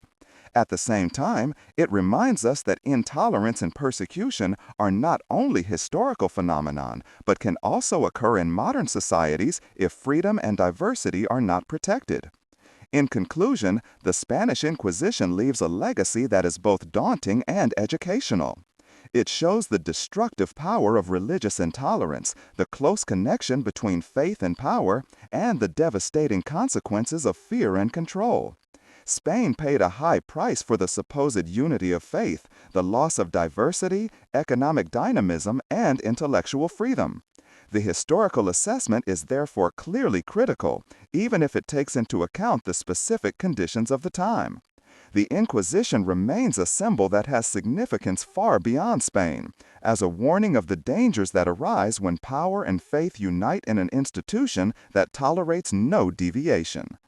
At the same time, it reminds us that intolerance and persecution are not only historical phenomenon, but can also occur in modern societies if freedom and diversity are not protected. In conclusion, the Spanish Inquisition leaves a legacy that is both daunting and educational. It shows the destructive power of religious intolerance, the close connection between faith and power, and the devastating consequences of fear and control. Spain paid a high price for the supposed unity of faith, the loss of diversity, economic dynamism, and intellectual freedom. The historical assessment is therefore clearly critical, even if it takes into account the specific conditions of the time. The Inquisition remains a symbol that has significance far beyond Spain, as a warning of the dangers that arise when power and faith unite in an institution that tolerates no deviation.